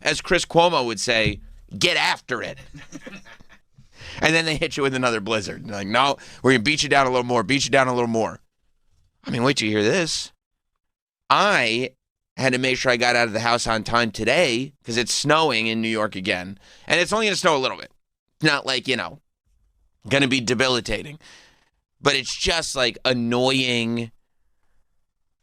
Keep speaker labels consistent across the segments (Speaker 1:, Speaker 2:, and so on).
Speaker 1: as Chris Cuomo would say, get after it. And then they hit you with another blizzard. They're like, no, we're going to beat you down a little more, beat you down a little more. I mean, wait till you hear this. I had to make sure I got out of the house on time today because it's snowing in New York again. And it's only going to snow a little bit. Not like, going to be debilitating. But it's just like annoying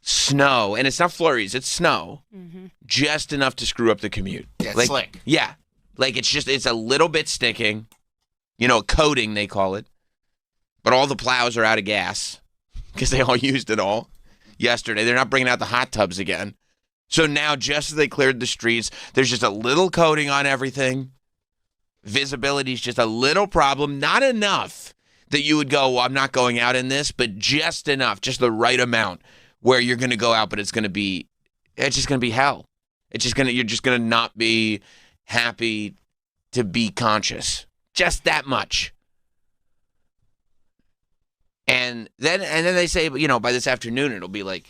Speaker 1: snow. And it's not flurries, it's snow. Mm-hmm. Just enough to screw up the commute.
Speaker 2: Yeah, it's slick.
Speaker 1: Yeah. Like it's a little bit sticking. Coating, they call it. But all the plows are out of gas because they all used it all yesterday. They're not bringing out the hot tubs again. So now, just as they cleared the streets, there's just a little coating on everything. Visibility is just a little problem. Not enough that you would go, well, I'm not going out in this, but just enough, just the right amount where you're going to go out, but it's just going to be hell. You're just going to not be happy to be conscious. Just that much. And then they say, by this afternoon, it'll be like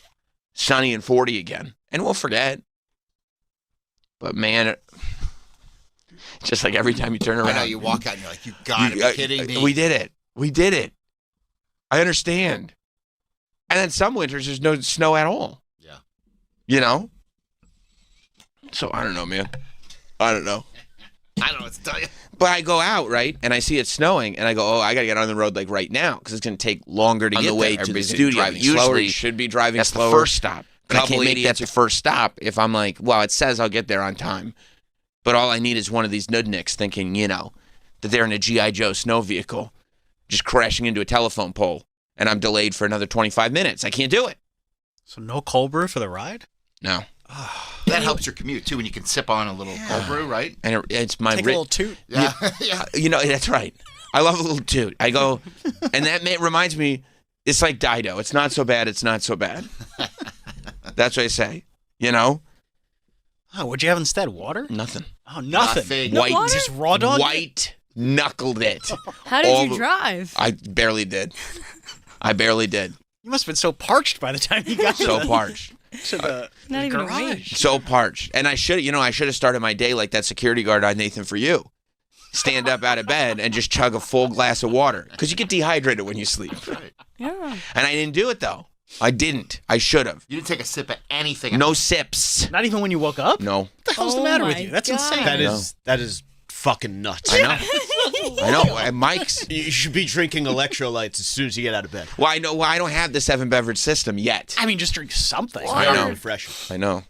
Speaker 1: sunny and 40 again. And we'll forget. But man, just like every time you turn around.
Speaker 2: I know, you walk out and you're like, you gotta be kidding me.
Speaker 1: We did it. I understand. And then some winters, there's no snow at all.
Speaker 2: Yeah.
Speaker 1: So I don't know, man. I don't know
Speaker 2: what to tell you.
Speaker 1: But I go out, right, and I see it snowing, and I go, I got to get on the road like right now because it's going to take longer to get the way to the studio. Usually should be driving slower. That's the first stop. I can't make that the first stop if I'm like, well, it says I'll get there on time. But all I need is one of these nudniks thinking, that they're in a G.I. Joe snow vehicle just crashing into a telephone pole, and I'm delayed for another 25 minutes. I can't do it.
Speaker 3: So no cold brew for the ride?
Speaker 1: No.
Speaker 2: That helps your commute, too, when you can sip on a little cold brew, right?
Speaker 1: And it's my...
Speaker 3: Take a little toot.
Speaker 2: Yeah.
Speaker 1: That's right. I love a little toot. I go... And that reminds me, it's like Dido. It's not so bad, it's not so bad. That's what I say.
Speaker 3: Oh, what'd you have instead? Water?
Speaker 1: Nothing.
Speaker 3: Oh, nothing.
Speaker 1: White.
Speaker 3: No just raw dog?
Speaker 1: White knuckled it.
Speaker 4: How did you drive?
Speaker 1: I barely did.
Speaker 3: You must have been so parched by the time you got
Speaker 1: so parched.
Speaker 3: To the
Speaker 4: Not even
Speaker 3: garage.
Speaker 1: So parched. And I should have started my day like that security guard on Nathan For You. Stand up out of bed and just chug a full glass of water. Because you get dehydrated when you sleep.
Speaker 2: Right.
Speaker 4: Yeah.
Speaker 1: And I didn't do it, though. I didn't. I should have.
Speaker 2: You didn't take a sip of anything.
Speaker 1: No sips.
Speaker 3: Not even when you woke up?
Speaker 1: No.
Speaker 3: What the hell's the matter with you? That's insane.
Speaker 5: That is fucking nuts.
Speaker 1: I know. I know. And Mike's.
Speaker 5: You should be drinking electrolytes as soon as you get out of bed.
Speaker 1: Well, I know. Well, I don't have the 7-beverage system yet.
Speaker 3: I mean, just drink something.
Speaker 1: I know.
Speaker 5: Refreshing.
Speaker 1: I know.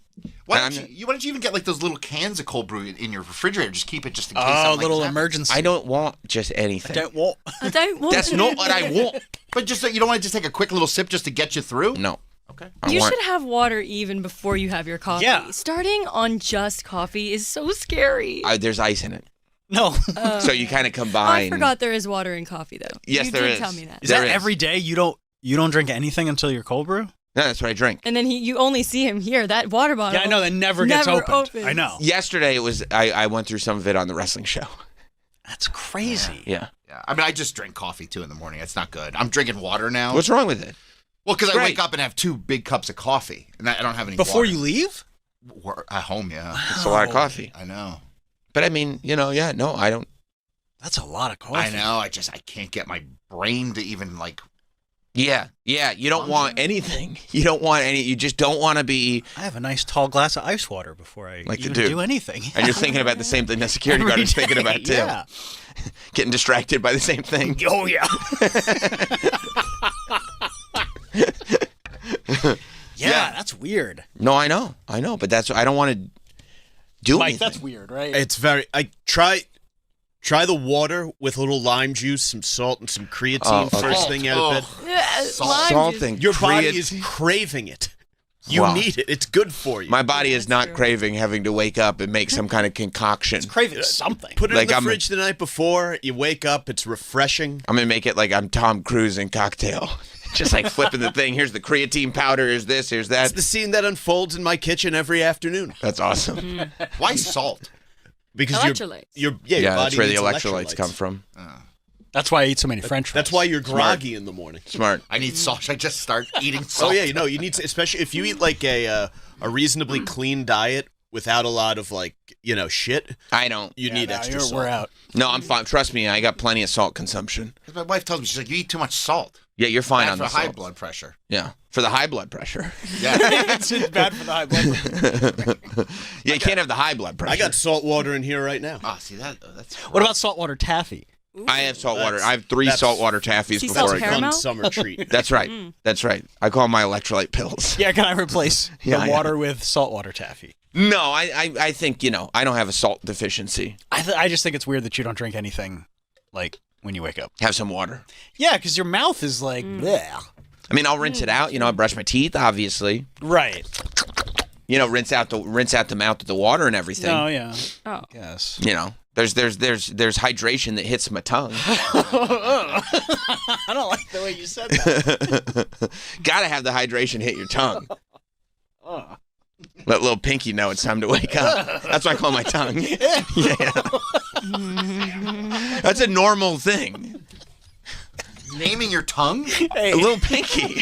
Speaker 2: Why don't you even get like those little cans of cold brew in your refrigerator? Just keep it just in case.
Speaker 3: Oh, little emergency.
Speaker 1: I don't want just anything.
Speaker 3: I don't want.
Speaker 1: That's not what I want.
Speaker 2: But just you don't want to just take a quick little sip just to get you through?
Speaker 1: No.
Speaker 2: Okay.
Speaker 4: You should have water even before you have your coffee.
Speaker 3: Yeah.
Speaker 4: Starting on just coffee is so scary.
Speaker 1: There's ice in it.
Speaker 3: No.
Speaker 1: So you kind of combine.
Speaker 4: I forgot there is water in coffee, though.
Speaker 1: Yes, there is.
Speaker 4: Tell me that.
Speaker 3: Is that every day? You don't drink anything until your cold brew?
Speaker 1: No, that's what I drink.
Speaker 4: And then you only see him here. That water bottle.
Speaker 3: Yeah, I know. That never gets opened.
Speaker 4: opens.
Speaker 3: I know.
Speaker 1: Yesterday, it was. I went through some of it on the wrestling show.
Speaker 3: That's crazy.
Speaker 1: Yeah.
Speaker 2: Yeah. I mean, I just drink coffee, too, in the morning. It's not good. I'm drinking water now.
Speaker 1: What's wrong with it?
Speaker 2: Well, because I wake up and have 2 big cups of coffee, and I don't have any
Speaker 3: Before
Speaker 2: water.
Speaker 3: you leave?
Speaker 2: At home, yeah.
Speaker 1: It's a lot of coffee.
Speaker 2: I know.
Speaker 1: But I mean, no, I don't.
Speaker 3: That's a lot of coffee.
Speaker 2: I know. I can't get my brain to even like.
Speaker 1: Yeah. You don't want anything. You don't want any. You just don't want to be.
Speaker 3: I have a nice tall glass of ice water before I
Speaker 1: Like
Speaker 3: even
Speaker 1: to
Speaker 3: do anything.
Speaker 1: And you're thinking about the same thing the security guard is thinking about too.
Speaker 3: Yeah.
Speaker 1: Getting distracted by the same thing.
Speaker 3: Oh yeah. Yeah, that's weird.
Speaker 1: No, I know, but that's I don't want to do
Speaker 3: Mike,
Speaker 1: anything.
Speaker 3: that's weird, right?
Speaker 5: It's very. I try the water with a little lime juice, some salt, and some creatine first thing out of bed.
Speaker 1: Salting.
Speaker 5: Your body is craving it. You need it. It's good for you.
Speaker 1: My body is not craving having to wake up and make some kind of concoction.
Speaker 3: It's craving something.
Speaker 5: Put it in the fridge the night before. You wake up. It's refreshing.
Speaker 1: I'm going to make it like I'm Tom Cruise in Cocktail. Just like flipping the thing. Here's the creatine powder. Here's this. Here's that.
Speaker 5: It's the scene that unfolds in my kitchen every afternoon.
Speaker 1: That's awesome.
Speaker 2: Why salt?
Speaker 5: Because
Speaker 4: electrolytes.
Speaker 5: your body
Speaker 1: that's where the
Speaker 5: needs
Speaker 1: electrolytes come from.
Speaker 3: That's why I eat so many French fries.
Speaker 5: That's why you're groggy in the morning.
Speaker 1: Smart.
Speaker 2: I need salt. I just start eating salt.
Speaker 5: Oh yeah, you need to, especially if you eat like a reasonably clean diet without a lot of shit.
Speaker 1: I don't.
Speaker 5: You need extra salt.
Speaker 3: We're out.
Speaker 1: No, I'm fine. Trust me, I got plenty of salt consumption.
Speaker 2: My wife tells me, she's like, you eat too much salt.
Speaker 1: Yeah, you're fine
Speaker 2: Bad
Speaker 1: on
Speaker 2: for
Speaker 1: the
Speaker 2: high
Speaker 1: salt.
Speaker 2: blood pressure.
Speaker 1: Yeah, for the high blood pressure.
Speaker 2: Yeah.
Speaker 3: It's bad for the high blood pressure.
Speaker 1: Yeah, you can't have the high blood pressure.
Speaker 5: I got salt water in here right now.
Speaker 2: Oh, see that? That's
Speaker 3: What about saltwater taffy?
Speaker 1: I have salt water. I have 3 saltwater taffies
Speaker 4: Sea
Speaker 1: before
Speaker 4: salt
Speaker 1: I go.
Speaker 4: caramel?
Speaker 5: Fun summer treat.
Speaker 1: That's right. That's right. I call them my electrolyte pills.
Speaker 3: Yeah, can I replace
Speaker 1: Yeah,
Speaker 3: the water with saltwater taffy?
Speaker 1: No, I think, I don't have a salt deficiency.
Speaker 3: I just think it's weird that you don't drink anything like when you wake up.
Speaker 1: Have some water.
Speaker 3: Yeah, because your mouth is like, bleh.
Speaker 1: I mean, I'll rinse it out. I brush my teeth, obviously.
Speaker 3: Right.
Speaker 1: Rinse out the mouth with the water and everything.
Speaker 3: Oh, yeah.
Speaker 4: Oh.
Speaker 3: Yes.
Speaker 1: There's hydration that hits my tongue.
Speaker 3: I don't like the way you said that.
Speaker 1: Gotta have the hydration hit your tongue. Let little Pinky know it's time to wake up. That's why I call my tongue. Yeah. That's a normal thing.
Speaker 2: naming your tongue?
Speaker 3: Hey.
Speaker 1: A little Pinky.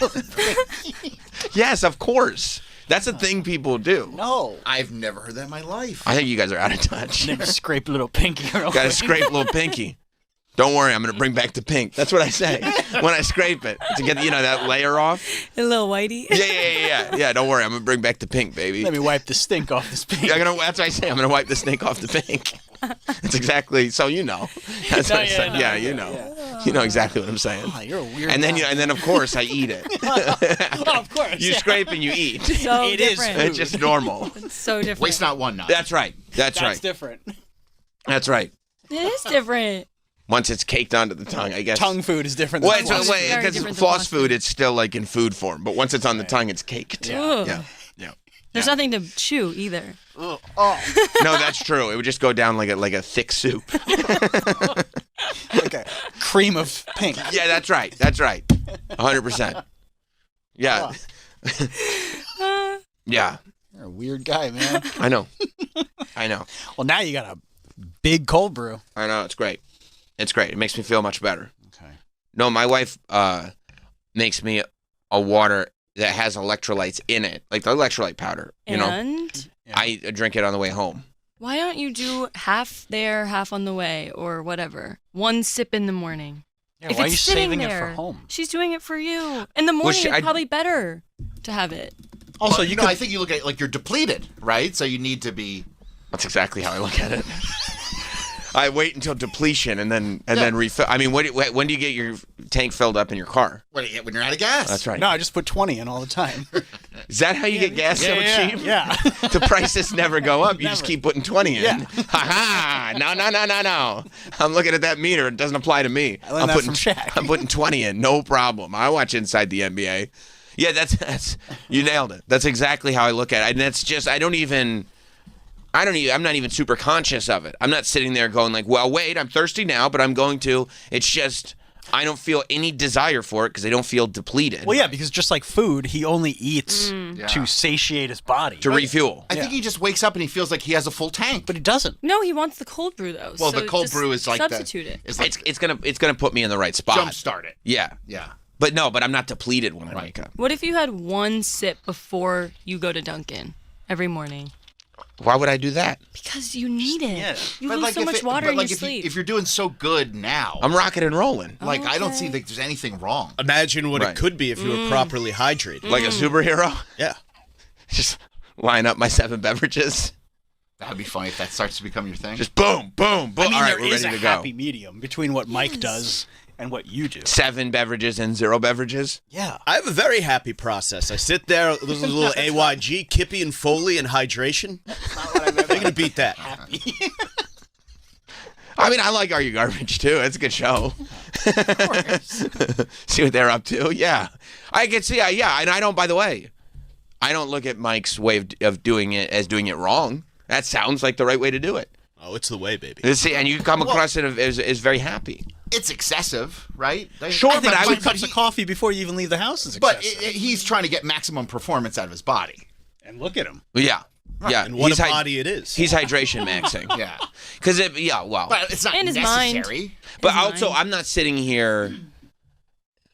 Speaker 1: Yes, of course. That's a thing people do.
Speaker 3: No.
Speaker 2: I've never heard that in my life.
Speaker 1: I think you guys are out of touch.
Speaker 3: Never scrape little pinky.
Speaker 1: Gotta scrape little Pinky. Don't worry, I'm gonna bring back the pink. That's what I say when I scrape it to get that layer off.
Speaker 4: A little whitey.
Speaker 1: Yeah. Don't worry, I'm gonna bring back the pink, baby.
Speaker 3: Let me wipe the stink off this pink.
Speaker 1: That's what I say. I'm gonna wipe the snake off the pink. That's exactly. So That's what I said. Yeah, you know.
Speaker 3: Yeah.
Speaker 1: You know exactly what I'm saying.
Speaker 3: Oh, you're a weird.
Speaker 1: And then
Speaker 3: guy.
Speaker 1: and then of course I eat it.
Speaker 3: Oh, of course.
Speaker 1: You scrape and you eat.
Speaker 4: So
Speaker 3: It is
Speaker 4: different.
Speaker 3: food.
Speaker 1: It's just normal.
Speaker 4: It's so different.
Speaker 2: Waste not, one not.
Speaker 1: That's right. That's right.
Speaker 3: different.
Speaker 1: That's right.
Speaker 4: It is different.
Speaker 1: Once it's caked onto the tongue, I guess.
Speaker 3: Tongue food is different.
Speaker 1: Well,
Speaker 3: Than floss.
Speaker 4: very
Speaker 1: because
Speaker 4: different than
Speaker 1: floss
Speaker 4: floss
Speaker 1: food, it's still like in food form. But once it's on the tongue, it's caked.
Speaker 4: Ugh.
Speaker 1: Yeah.
Speaker 4: There's nothing to chew either.
Speaker 3: Oh.
Speaker 1: No, that's true. It would just go down like a thick soup.
Speaker 3: Like a cream of pink.
Speaker 1: Yeah, that's right. That's right. 100%. Yeah. Yeah.
Speaker 3: You're a weird guy, man.
Speaker 1: I know.
Speaker 3: Well, now you got a big cold brew.
Speaker 1: I know. It's great. It's great. It makes me feel much better.
Speaker 3: Okay.
Speaker 1: No, my wife makes me a water that has electrolytes in it, like the electrolyte powder.
Speaker 4: And
Speaker 3: Yeah.
Speaker 1: I drink it on the way home.
Speaker 4: why don't you do half there, half on the way, or whatever? One sip in the morning.
Speaker 3: Yeah,
Speaker 4: If
Speaker 3: why are
Speaker 4: it's
Speaker 3: you
Speaker 4: sitting
Speaker 3: saving
Speaker 4: there,
Speaker 3: it for home?
Speaker 4: She's doing it for you. In the morning, it's probably better to have it.
Speaker 3: Also,
Speaker 2: Well, I think you look at it like you're depleted, right? So you need to be.
Speaker 1: That's exactly how I look at it. I wait until depletion and then refill. I mean, when do you get your tank filled up in your car?
Speaker 2: When you're out of gas.
Speaker 1: That's right.
Speaker 3: No, I just put 20 in all the time.
Speaker 1: Is that how you get gas so cheap?
Speaker 3: Yeah.
Speaker 1: The prices never go up. You just
Speaker 3: Never.
Speaker 1: keep putting 20 in.
Speaker 3: Yeah.
Speaker 1: Ha ha! No. I'm looking at that meter. It doesn't apply to me.
Speaker 3: I learned
Speaker 1: I'm
Speaker 3: that
Speaker 1: putting
Speaker 3: from Shaq.
Speaker 1: I'm putting 20 in. No problem. I watch Inside the NBA. Yeah, that's you nailed it. That's exactly how I look at it. And that's just I'm not even super conscious of it. I'm not sitting there going like, well, wait, I'm thirsty now, but I'm going to. It's just I don't feel any desire for it because I don't feel depleted.
Speaker 3: Well, yeah, because just like food, he only eats to satiate his body.
Speaker 1: To refuel.
Speaker 2: I think he just wakes up and he feels like he has a full tank.
Speaker 3: But he doesn't.
Speaker 4: No, he wants the cold brew though.
Speaker 2: Well,
Speaker 4: so
Speaker 2: the cold
Speaker 4: just
Speaker 2: brew is like
Speaker 4: substitute it.
Speaker 2: It's like
Speaker 1: It's gonna put me in the right spot.
Speaker 2: jumpstart it.
Speaker 1: Yeah.
Speaker 2: Yeah.
Speaker 1: But I'm not depleted when I wake up.
Speaker 4: What if you had one sip before you go to Dunkin' every morning?
Speaker 1: Why would I do that?
Speaker 4: Because you need it.
Speaker 3: Yeah.
Speaker 4: You lose so much water in your sleep.
Speaker 2: if you're doing so good now,
Speaker 1: I'm rocking and rolling.
Speaker 2: I don't see
Speaker 4: Okay.
Speaker 2: that there's anything wrong.
Speaker 5: Imagine what
Speaker 1: Right.
Speaker 5: it could be if you were properly hydrated.
Speaker 1: Like a superhero?
Speaker 5: Yeah.
Speaker 1: Just line up my 7 beverages.
Speaker 2: That would be funny if that starts to become your thing.
Speaker 1: Just boom, boom, boom.
Speaker 3: I mean,
Speaker 1: All right,
Speaker 3: there
Speaker 1: we're
Speaker 3: is
Speaker 1: ready
Speaker 3: a
Speaker 1: to go.
Speaker 3: happy medium between what Mike does and what you do.
Speaker 1: 7 beverages and 0 beverages.
Speaker 3: Yeah.
Speaker 5: I have a very happy process. I sit there, there's a little AYG, Kippy and Foley and hydration. They're going to beat that.
Speaker 1: I mean, I like Are You Garbage too. It's a good show.
Speaker 3: Of course.
Speaker 1: See what they're up to. Yeah, I can see. Yeah, and I don't. By the way, I don't look at Mike's way of doing it as doing it wrong. That sounds like the right way to do it.
Speaker 5: Oh, it's the way, baby.
Speaker 1: See, and you come across it as very happy.
Speaker 2: It's excessive, right?
Speaker 1: Sure, but I
Speaker 3: Two
Speaker 1: would.
Speaker 3: cups of coffee before you even leave the house is
Speaker 2: But
Speaker 3: excessive.
Speaker 2: he's trying to get maximum performance out of his body.
Speaker 3: And look at him.
Speaker 1: Yeah, yeah.
Speaker 5: And what
Speaker 1: he's
Speaker 5: a body it is.
Speaker 1: He's hydration maxing.
Speaker 2: Yeah.
Speaker 1: Because well.
Speaker 2: But it's not
Speaker 4: And his
Speaker 2: necessary.
Speaker 1: But
Speaker 4: His
Speaker 1: also,
Speaker 4: mind.
Speaker 1: I'm not sitting here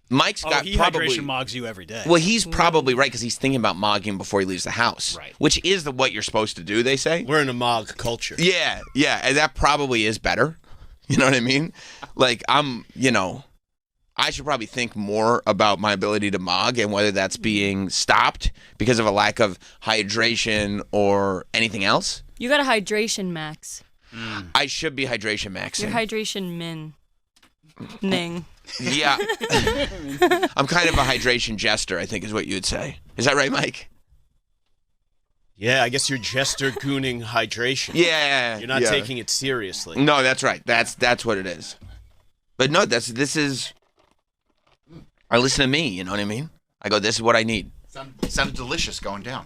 Speaker 1: Mike's got
Speaker 3: he
Speaker 1: probably
Speaker 3: hydration mogs you every day.
Speaker 1: Well, he's probably right because he's thinking about mogging before he leaves the house,
Speaker 3: Right.
Speaker 1: Which is what you're supposed to do. They say.
Speaker 5: We're in a mog culture.
Speaker 1: Yeah, and that probably is better. You know what I mean? Like I should probably think more about my ability to mog and whether that's being stopped because of a lack of hydration or anything else.
Speaker 4: You got a hydration max.
Speaker 1: I should be hydration maxing.
Speaker 4: Your hydration ning.
Speaker 1: Yeah. I'm kind of a hydration jester, I think is what you would say. Is that right, Mike?
Speaker 5: Yeah, I guess you're jester gooning hydration.
Speaker 1: Yeah.
Speaker 5: You're not taking it seriously.
Speaker 1: No, that's right. That's what it is. But no, this is. I listen to me. You know what I mean? I go. This is what I need.
Speaker 2: Sounded delicious going down.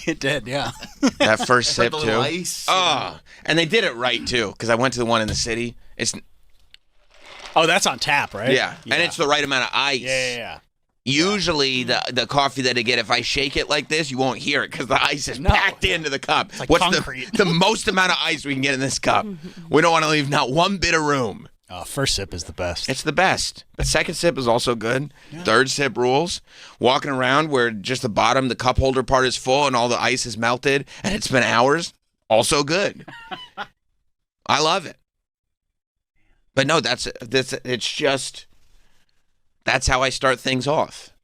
Speaker 3: It did, yeah.
Speaker 1: That first sip
Speaker 2: the
Speaker 1: too.
Speaker 2: little ice.
Speaker 1: And they did it right too, because I went to the one in the city. It's
Speaker 3: Oh, that's on tap, right?
Speaker 1: yeah, and it's the right amount of ice.
Speaker 3: Yeah.
Speaker 1: Usually, the coffee that I get, if I shake it like this, you won't hear it because the ice is
Speaker 3: No.
Speaker 1: packed into the cup.
Speaker 3: like
Speaker 1: What's
Speaker 3: concrete.
Speaker 1: the most amount of ice we can get in this cup? We don't want to leave not one bit of room.
Speaker 3: First sip is the best.
Speaker 1: It's the best. But second sip is also good. Yeah. Third sip rules. Walking around where just the cup holder part is full and all the ice is melted and it's been hours, also good. I love it. But no, it's just, that's how I start things off.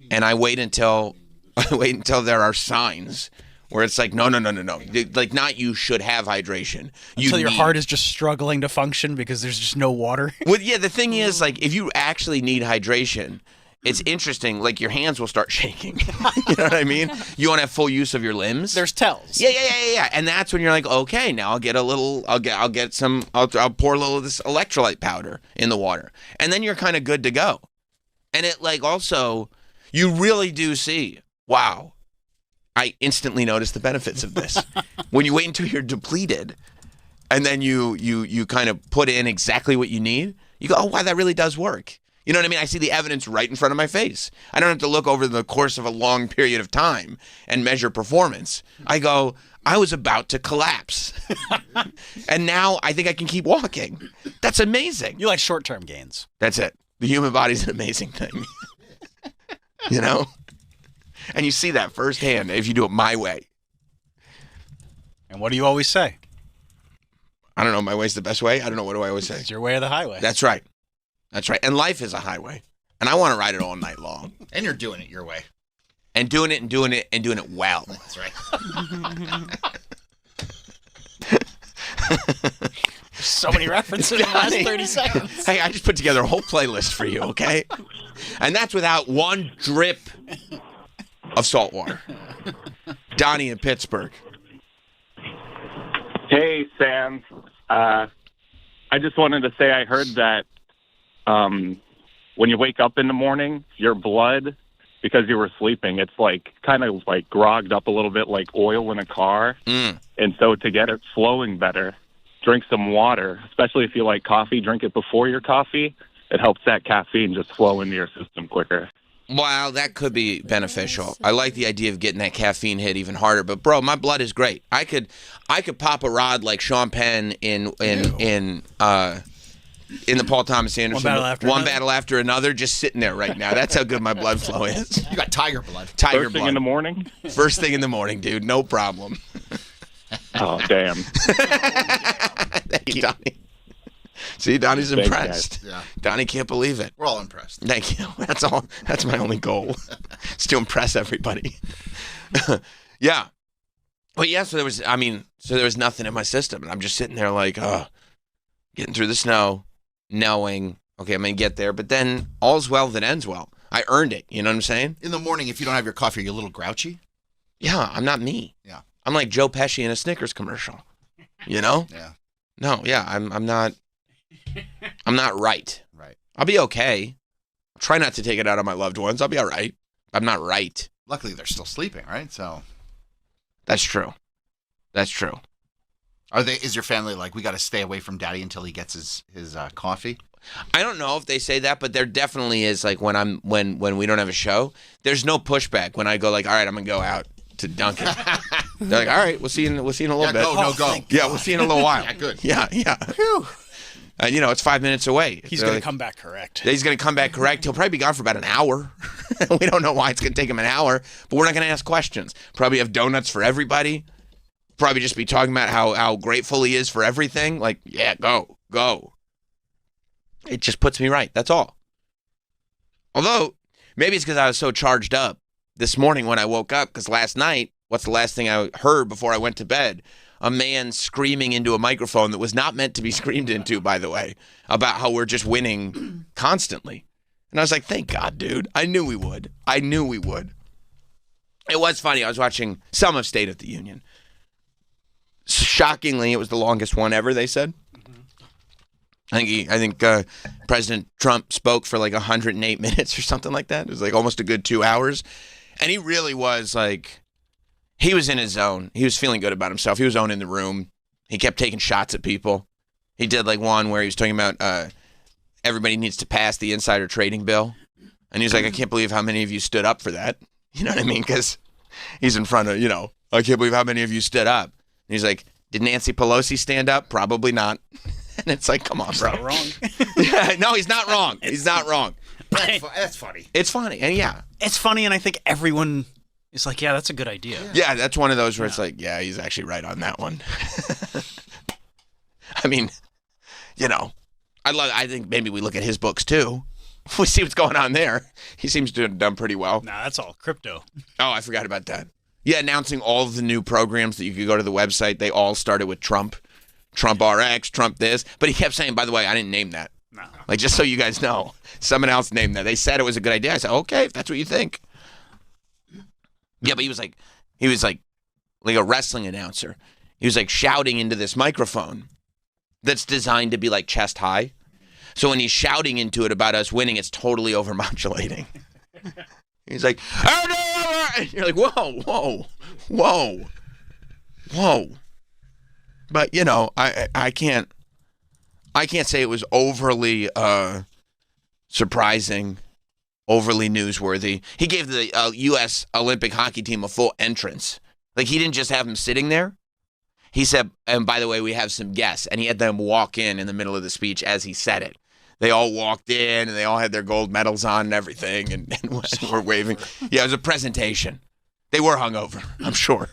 Speaker 1: And I wait until there are signs where it's like, no. Like, not you should have hydration.
Speaker 3: Until your heart is just struggling to function because there's just no water.
Speaker 1: Well, yeah, the thing is, like, if you actually need hydration, it's interesting. Like, your hands will start shaking. You know what I mean? You won't have full use of your limbs.
Speaker 3: There's tells.
Speaker 1: Yeah. And that's when you're like, okay, now I'll pour a little of this electrolyte powder in the water. And then you're kind of good to go. And it, like, also, you really do see, wow, I instantly notice the benefits of this. When you wait until you're depleted and then you kind of put in exactly what you need, you go, oh, wow, that really does work. You know what I mean? I see the evidence right in front of my face. I don't have to look over the course of a long period of time and measure performance. I go, I was about to collapse. And now I think I can keep walking. That's amazing.
Speaker 3: You like short-term gains.
Speaker 1: That's it. The human body's an amazing thing. You know? And you see that firsthand if you do it my way.
Speaker 3: And what do you always say?
Speaker 1: I don't know. My way's the best way. I don't know. What do I always say?
Speaker 3: It's your way or the highway.
Speaker 1: That's right. And life is a highway. And I want to ride it all night long.
Speaker 2: And you're doing it your way.
Speaker 1: And doing it well.
Speaker 2: That's right.
Speaker 3: So many references in the last 30 seconds.
Speaker 1: Hey, I just put together a whole playlist for you, okay? And that's without one drip of salt water. Donnie in Pittsburgh.
Speaker 6: Hey, Sam. I just wanted to say I heard that when you wake up in the morning, your blood, because you were sleeping, it's like kind of like grogged up a little bit like oil in a car. And so to get it flowing better, drink some water, especially if you like coffee, drink it before your coffee. It helps that caffeine just flow into your system quicker.
Speaker 1: Wow, that could be beneficial. I like the idea of getting that caffeine hit even harder. But bro, my blood is great. I could pop a rod like Sean Penn in the Paul Thomas Anderson
Speaker 3: One
Speaker 1: battle after another, just sitting there right now. That's how good my blood flow is.
Speaker 2: You got tiger blood.
Speaker 1: Tiger
Speaker 6: First thing
Speaker 1: blood.
Speaker 6: in the morning?
Speaker 1: First thing in the morning, dude. No problem.
Speaker 6: Oh, damn.
Speaker 1: Thank you, Donnie. See, Donnie's
Speaker 6: Thanks,
Speaker 1: impressed.
Speaker 2: Yeah.
Speaker 1: Donnie can't believe it.
Speaker 2: We're all impressed.
Speaker 1: Thank you. That's all. That's my only goal. It's to impress everybody. Yeah. But yeah, so there was nothing in my system. And I'm just sitting there like, getting through the snow, knowing, okay, I'm going to get there. But then all's well that ends well. I earned it. You know what I'm saying?
Speaker 2: In the morning, if you don't have your coffee, are you a little grouchy?
Speaker 1: Yeah, I'm not me.
Speaker 2: Yeah.
Speaker 1: I'm like Joe Pesci in a Snickers commercial. You know?
Speaker 2: Yeah.
Speaker 1: No, yeah, I'm not right.
Speaker 2: Right.
Speaker 1: I'll be okay. I'll try not to take it out on my loved ones. I'll be all right. I'm not right.
Speaker 2: Luckily, they're still sleeping, right? So
Speaker 1: That's true. That's true.
Speaker 2: Is your family like, we got to stay away from Daddy until he gets his coffee?
Speaker 1: I don't know if they say that, but there definitely is, like, when we don't have a show, there's no pushback when I go like, all right, I'm gonna go out to Dunkin'. They're like, all right, we'll see you in a little bit.
Speaker 2: Go.
Speaker 1: Yeah, we'll see you in a little while.
Speaker 2: Yeah, good.
Speaker 1: Yeah.
Speaker 2: Whew.
Speaker 1: It's 5 minutes away.
Speaker 3: He's going to come back correct.
Speaker 1: He's going to come back correct. He'll probably be gone for about an hour. We don't know why it's going to take him an hour, but we're not going to ask questions. Probably have donuts for everybody. Probably just be talking about how grateful he is for everything. Like, yeah, go. It just puts me right. That's all. Although, maybe it's because I was so charged up this morning when I woke up, because last night, what's the last thing I heard before I went to bed? A man screaming into a microphone that was not meant to be screamed into, by the way, about how we're just winning constantly. And I was like, thank God, dude. I knew we would. It was funny. I was watching some of State of the Union. Shockingly, it was the longest one ever, they said. I think President Trump spoke for like 108 minutes or something like that. It was like almost a good 2 hours. And he really was like, he was in his zone. He was feeling good about himself. He was owning the room. He kept taking shots at people. He did like one where he was talking about everybody needs to pass the insider trading bill. And he was like, I can't believe how many of you stood up for that. You know what I mean? Because he's in front of, I can't believe how many of you stood up. And he's like, did Nancy Pelosi stand up? Probably not. And it's like, come on, bro.
Speaker 3: Not wrong.
Speaker 1: Yeah, no, he's not wrong. He's not wrong.
Speaker 2: That's funny.
Speaker 1: It's funny. And yeah.
Speaker 3: It's funny, and I think everyone is like, yeah, that's a good idea.
Speaker 1: Yeah, that's one of those where it's like, yeah, he's actually right on that one. I mean, I think maybe we look at his books too. We see what's going on there. He seems to have done pretty well.
Speaker 3: Nah, that's all crypto.
Speaker 1: Oh, I forgot about that. Yeah, announcing all of the new programs that you could go to the website. They all started with Trump. Trump RX, Trump this. But he kept saying, by the way, I didn't name that.
Speaker 3: No.
Speaker 1: Like, just so you guys know, someone else named that. They said it was a good idea. I said, okay, if that's what you think. Yeah, but he was like a wrestling announcer. He was like shouting into this microphone that's designed to be like chest high. So when he's shouting into it about us winning, it's totally overmodulating. He's like, oh, no! And you're like, whoa. But I can't say it was overly surprising, overly newsworthy. He gave the U.S. Olympic hockey team a full entrance. Like, he didn't just have them sitting there. He said, and by the way, we have some guests. And he had them walk in the middle of the speech as he said it. They all walked in, and they all had their gold medals on and everything, and were waving. Yeah, it was a presentation. They were hungover, I'm sure.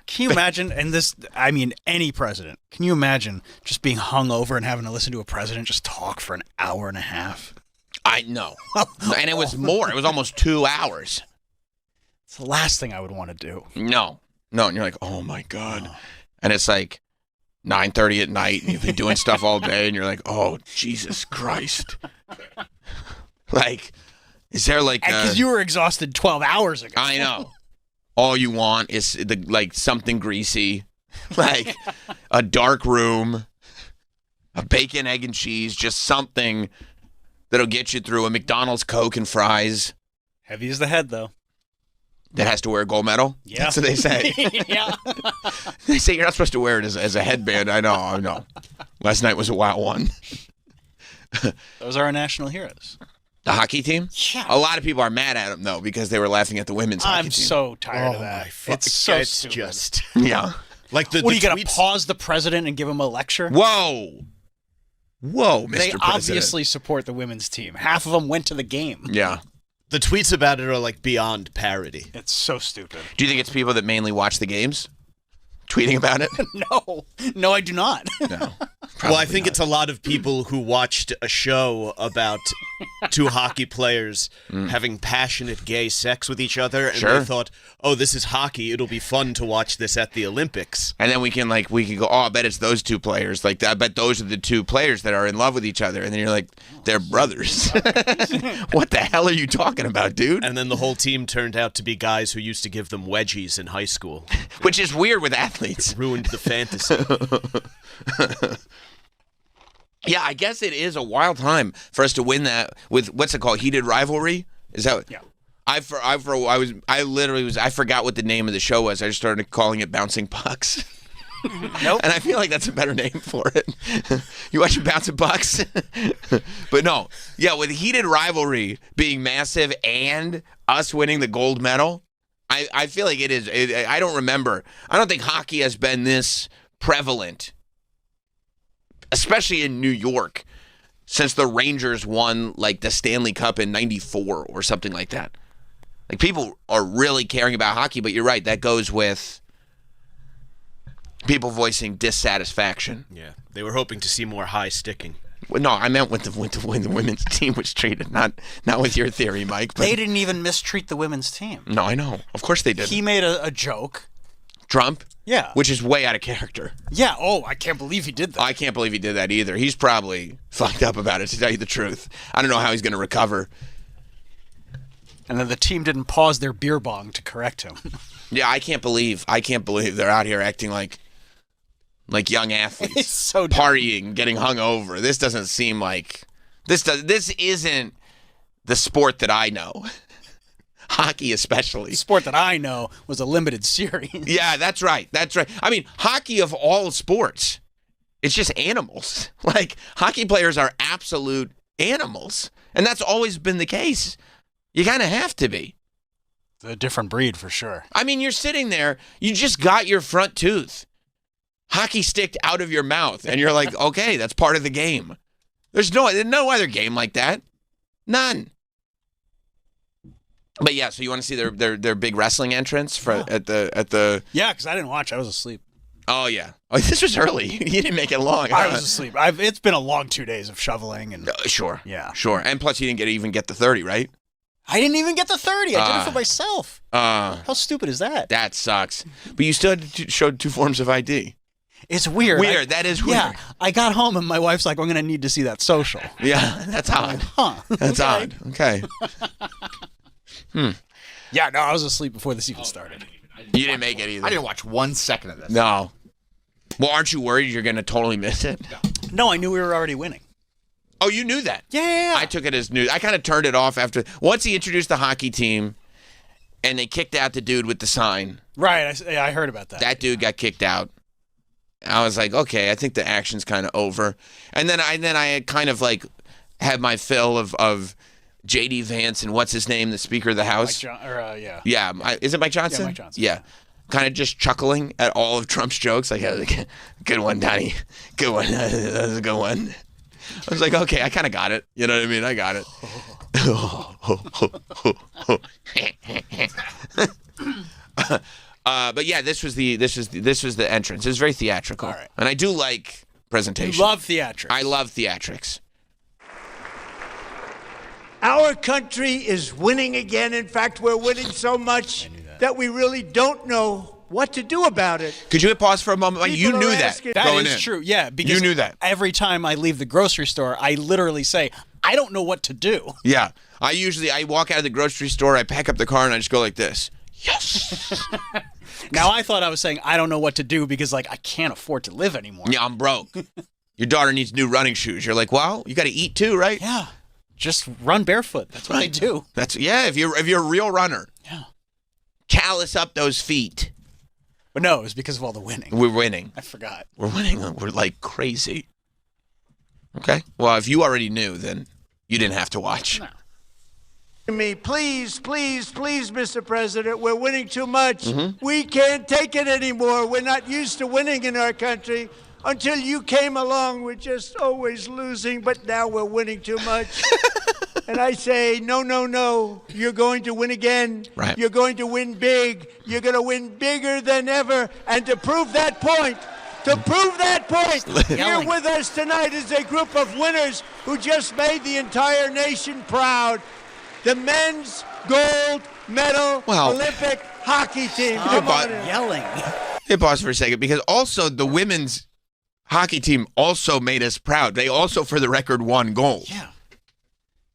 Speaker 3: Can you imagine, any president, can you imagine just being hungover and having to listen to a president just talk for an hour and a half?
Speaker 1: I know. And it was more. It was almost 2 hours.
Speaker 3: It's the last thing I would want to do.
Speaker 1: No. And you're like, oh, my God. Oh. And it's like 9:30 at night, and you've been doing stuff all day, and you're like, oh, Jesus Christ. Like, is there like...
Speaker 3: Because you were exhausted 12 hours ago.
Speaker 1: I know. All you want is something greasy, like a dark room, a bacon, egg, and cheese, just something that'll get you through a McDonald's Coke and fries.
Speaker 3: Heavy as the head, though.
Speaker 1: That has to wear a gold medal?
Speaker 3: Yeah.
Speaker 1: That's what they say.
Speaker 3: Yeah.
Speaker 1: They say you're not supposed to wear it as a headband. I know. Last night was a wild one.
Speaker 3: Those are our national heroes.
Speaker 1: The hockey team?
Speaker 3: Yeah.
Speaker 1: A lot of people are mad at them, though, because they were laughing at the women's hockey team.
Speaker 3: I'm so tired of that. It's so stupid.
Speaker 5: Just...
Speaker 1: Yeah.
Speaker 5: Like
Speaker 3: what, are you going to pause the president and give him a lecture?
Speaker 1: Whoa, Mr.
Speaker 3: They
Speaker 1: President.
Speaker 3: obviously support the women's team. Half of them went to the game.
Speaker 1: Yeah.
Speaker 5: The tweets about it are like beyond parody.
Speaker 3: It's so stupid.
Speaker 1: Do you think it's people that mainly watch the games tweeting about it?
Speaker 3: No, I do not.
Speaker 1: No.
Speaker 5: Well, I think it's a lot of people who watched a show about two hockey players having passionate gay sex with each other, and they thought, oh, this is hockey. It'll be fun to watch this at the Olympics.
Speaker 1: And then we can go, oh, I bet it's those two players. Like, I bet those are the two players that are in love with each other. And then you're like, they're brothers. What the hell are you talking about, dude?
Speaker 5: And then the whole team turned out to be guys who used to give them wedgies in high school.
Speaker 1: Which is weird with athletes.
Speaker 5: It ruined the fantasy.
Speaker 1: Yeah, I guess it is a wild time for us to win that with, what's it called, heated rivalry? Is that?
Speaker 3: Yeah.
Speaker 1: I forgot what the name of the show was. I just started calling it Bouncing Pucks.
Speaker 3: Nope.
Speaker 1: And I feel like that's a better name for it. You watching Bouncing Pucks? But no. Yeah, with heated rivalry being massive and us winning the gold medal, I feel like it is. I don't remember. I don't think hockey has been this prevalent especially in New York, since the Rangers won like the Stanley Cup in '94 or something like that. Like, people are really caring about hockey, but you're right, that goes with people voicing dissatisfaction.
Speaker 5: Yeah, they were hoping to see more high sticking.
Speaker 1: Well, no, I meant with the way the women's team was treated, not with your theory, Mike. But
Speaker 3: They didn't even mistreat the women's team.
Speaker 1: no, I know. Of course they did.
Speaker 3: He made a joke.
Speaker 1: Trump?
Speaker 3: Yeah.
Speaker 1: Which is way out of character.
Speaker 3: Yeah. Oh, I can't believe he did that.
Speaker 1: I can't believe he did that either. He's probably fucked up about it, to tell you the truth. I don't know how he's going to recover.
Speaker 3: And then the team didn't pause their beer bong to correct him.
Speaker 1: Yeah, I can't believe they're out here acting like young athletes.
Speaker 3: It's so dumb.
Speaker 1: Partying, getting hung over. This doesn't seem like this isn't the sport that I know. Hockey especially.
Speaker 3: The sport that I know was a limited series.
Speaker 1: Yeah, that's right. I mean, hockey of all sports, it's just animals. Like, hockey players are absolute animals. And that's always been the case. You kind of have to be.
Speaker 3: It's a different breed for sure.
Speaker 1: I mean, you're sitting there, you just got your front tooth hockey sticked out of your mouth, and you're like, okay, that's part of the game. There's no other game like that. None. But yeah, so you want to see their big wrestling entrance at the
Speaker 3: Yeah, because I didn't watch. I was asleep.
Speaker 1: Oh yeah. Oh, this was early. You didn't make it long.
Speaker 3: I was asleep. It's been a long 2 days of shoveling and.
Speaker 1: Sure.
Speaker 3: Yeah.
Speaker 1: Sure. And plus, you didn't even get the 30, right?
Speaker 3: I didn't even get the 30. I did it for myself. How stupid is that?
Speaker 1: That sucks. But you still had to show 2 forms of ID.
Speaker 3: It's weird.
Speaker 1: That is weird.
Speaker 3: Yeah. I got home and my wife's like, I'm going to need to see that social.
Speaker 1: Yeah, that's odd.
Speaker 3: Huh.
Speaker 1: That's
Speaker 3: okay.
Speaker 1: odd. Okay.
Speaker 3: Yeah, no, I was asleep before this even started.
Speaker 1: You didn't make it either.
Speaker 2: I didn't watch 1 second of this.
Speaker 1: No. Well, aren't you worried you're going to totally miss it?
Speaker 3: No, I knew we were already winning.
Speaker 1: Oh, you knew that?
Speaker 3: Yeah.
Speaker 1: I took it as news. I kind of turned it off after. Once he introduced the hockey team and they kicked out the dude with the sign.
Speaker 3: Right, I heard about that.
Speaker 1: That dude got kicked out. I was like, okay, I think the action's kind of over. And then I had kind of like had my fill of J.D. Vance and what's his name, the Speaker of the House.
Speaker 3: Yeah.
Speaker 1: Yeah, is it Mike Johnson?
Speaker 3: Yeah, Mike Johnson.
Speaker 1: Yeah. Kind of just chuckling at all of Trump's jokes. Like, good one, Donnie. Good one. That was a good one. I was like, okay, I kind of got it. You know what I mean? I got it. But yeah, this was the entrance. It was very theatrical.
Speaker 3: All right.
Speaker 1: And I do like presentation.
Speaker 3: You love theatrics.
Speaker 1: I love theatrics.
Speaker 7: Our country is winning again. In fact, we're winning so much that we really don't know what to do about it.
Speaker 1: Could you hit pause for a moment? Like, you
Speaker 7: People
Speaker 1: knew
Speaker 7: are
Speaker 1: that.
Speaker 7: asking-
Speaker 3: That
Speaker 1: going
Speaker 3: is
Speaker 1: in.
Speaker 3: true. Yeah, because
Speaker 1: You knew that.
Speaker 3: every time I leave the grocery store, I literally say, I don't know what to do.
Speaker 1: Yeah. I walk out of the grocery store, I pack up the car, and I just go like this. Yes.
Speaker 3: Now, I thought I was saying, I don't know what to do because, like, I can't afford to live anymore.
Speaker 1: Yeah, I'm broke. Your daughter needs new running shoes. You're like, well, you got to eat too, right?
Speaker 3: Yeah. Just run barefoot. That's what I do.
Speaker 1: If you're a real runner.
Speaker 3: Yeah.
Speaker 1: Callus up those feet.
Speaker 3: But no, it was because of all the winning.
Speaker 1: We're winning.
Speaker 3: I forgot.
Speaker 1: We're winning. We're like crazy. Okay. Well, if you already knew, then you didn't have to watch.
Speaker 3: No.
Speaker 7: Me, please, please, please, Mr. President, we're winning too much.
Speaker 1: Mm-hmm.
Speaker 7: We can't take it anymore. We're not used to winning in our country. Until you came along, we're just always losing, but now we're winning too much. And I say, no, no, no. You're going to win again.
Speaker 1: Right.
Speaker 7: You're going to win big. You're going to win bigger than ever. And to prove that point, here
Speaker 3: Yelling.
Speaker 7: with us tonight is a group of winners who just made the entire nation proud. The men's gold medal Olympic hockey team. Come on in.
Speaker 3: Yelling.
Speaker 1: Hit pause for a second, because also the women's hockey team also made us proud. They also, for the record, won gold.
Speaker 3: Yeah.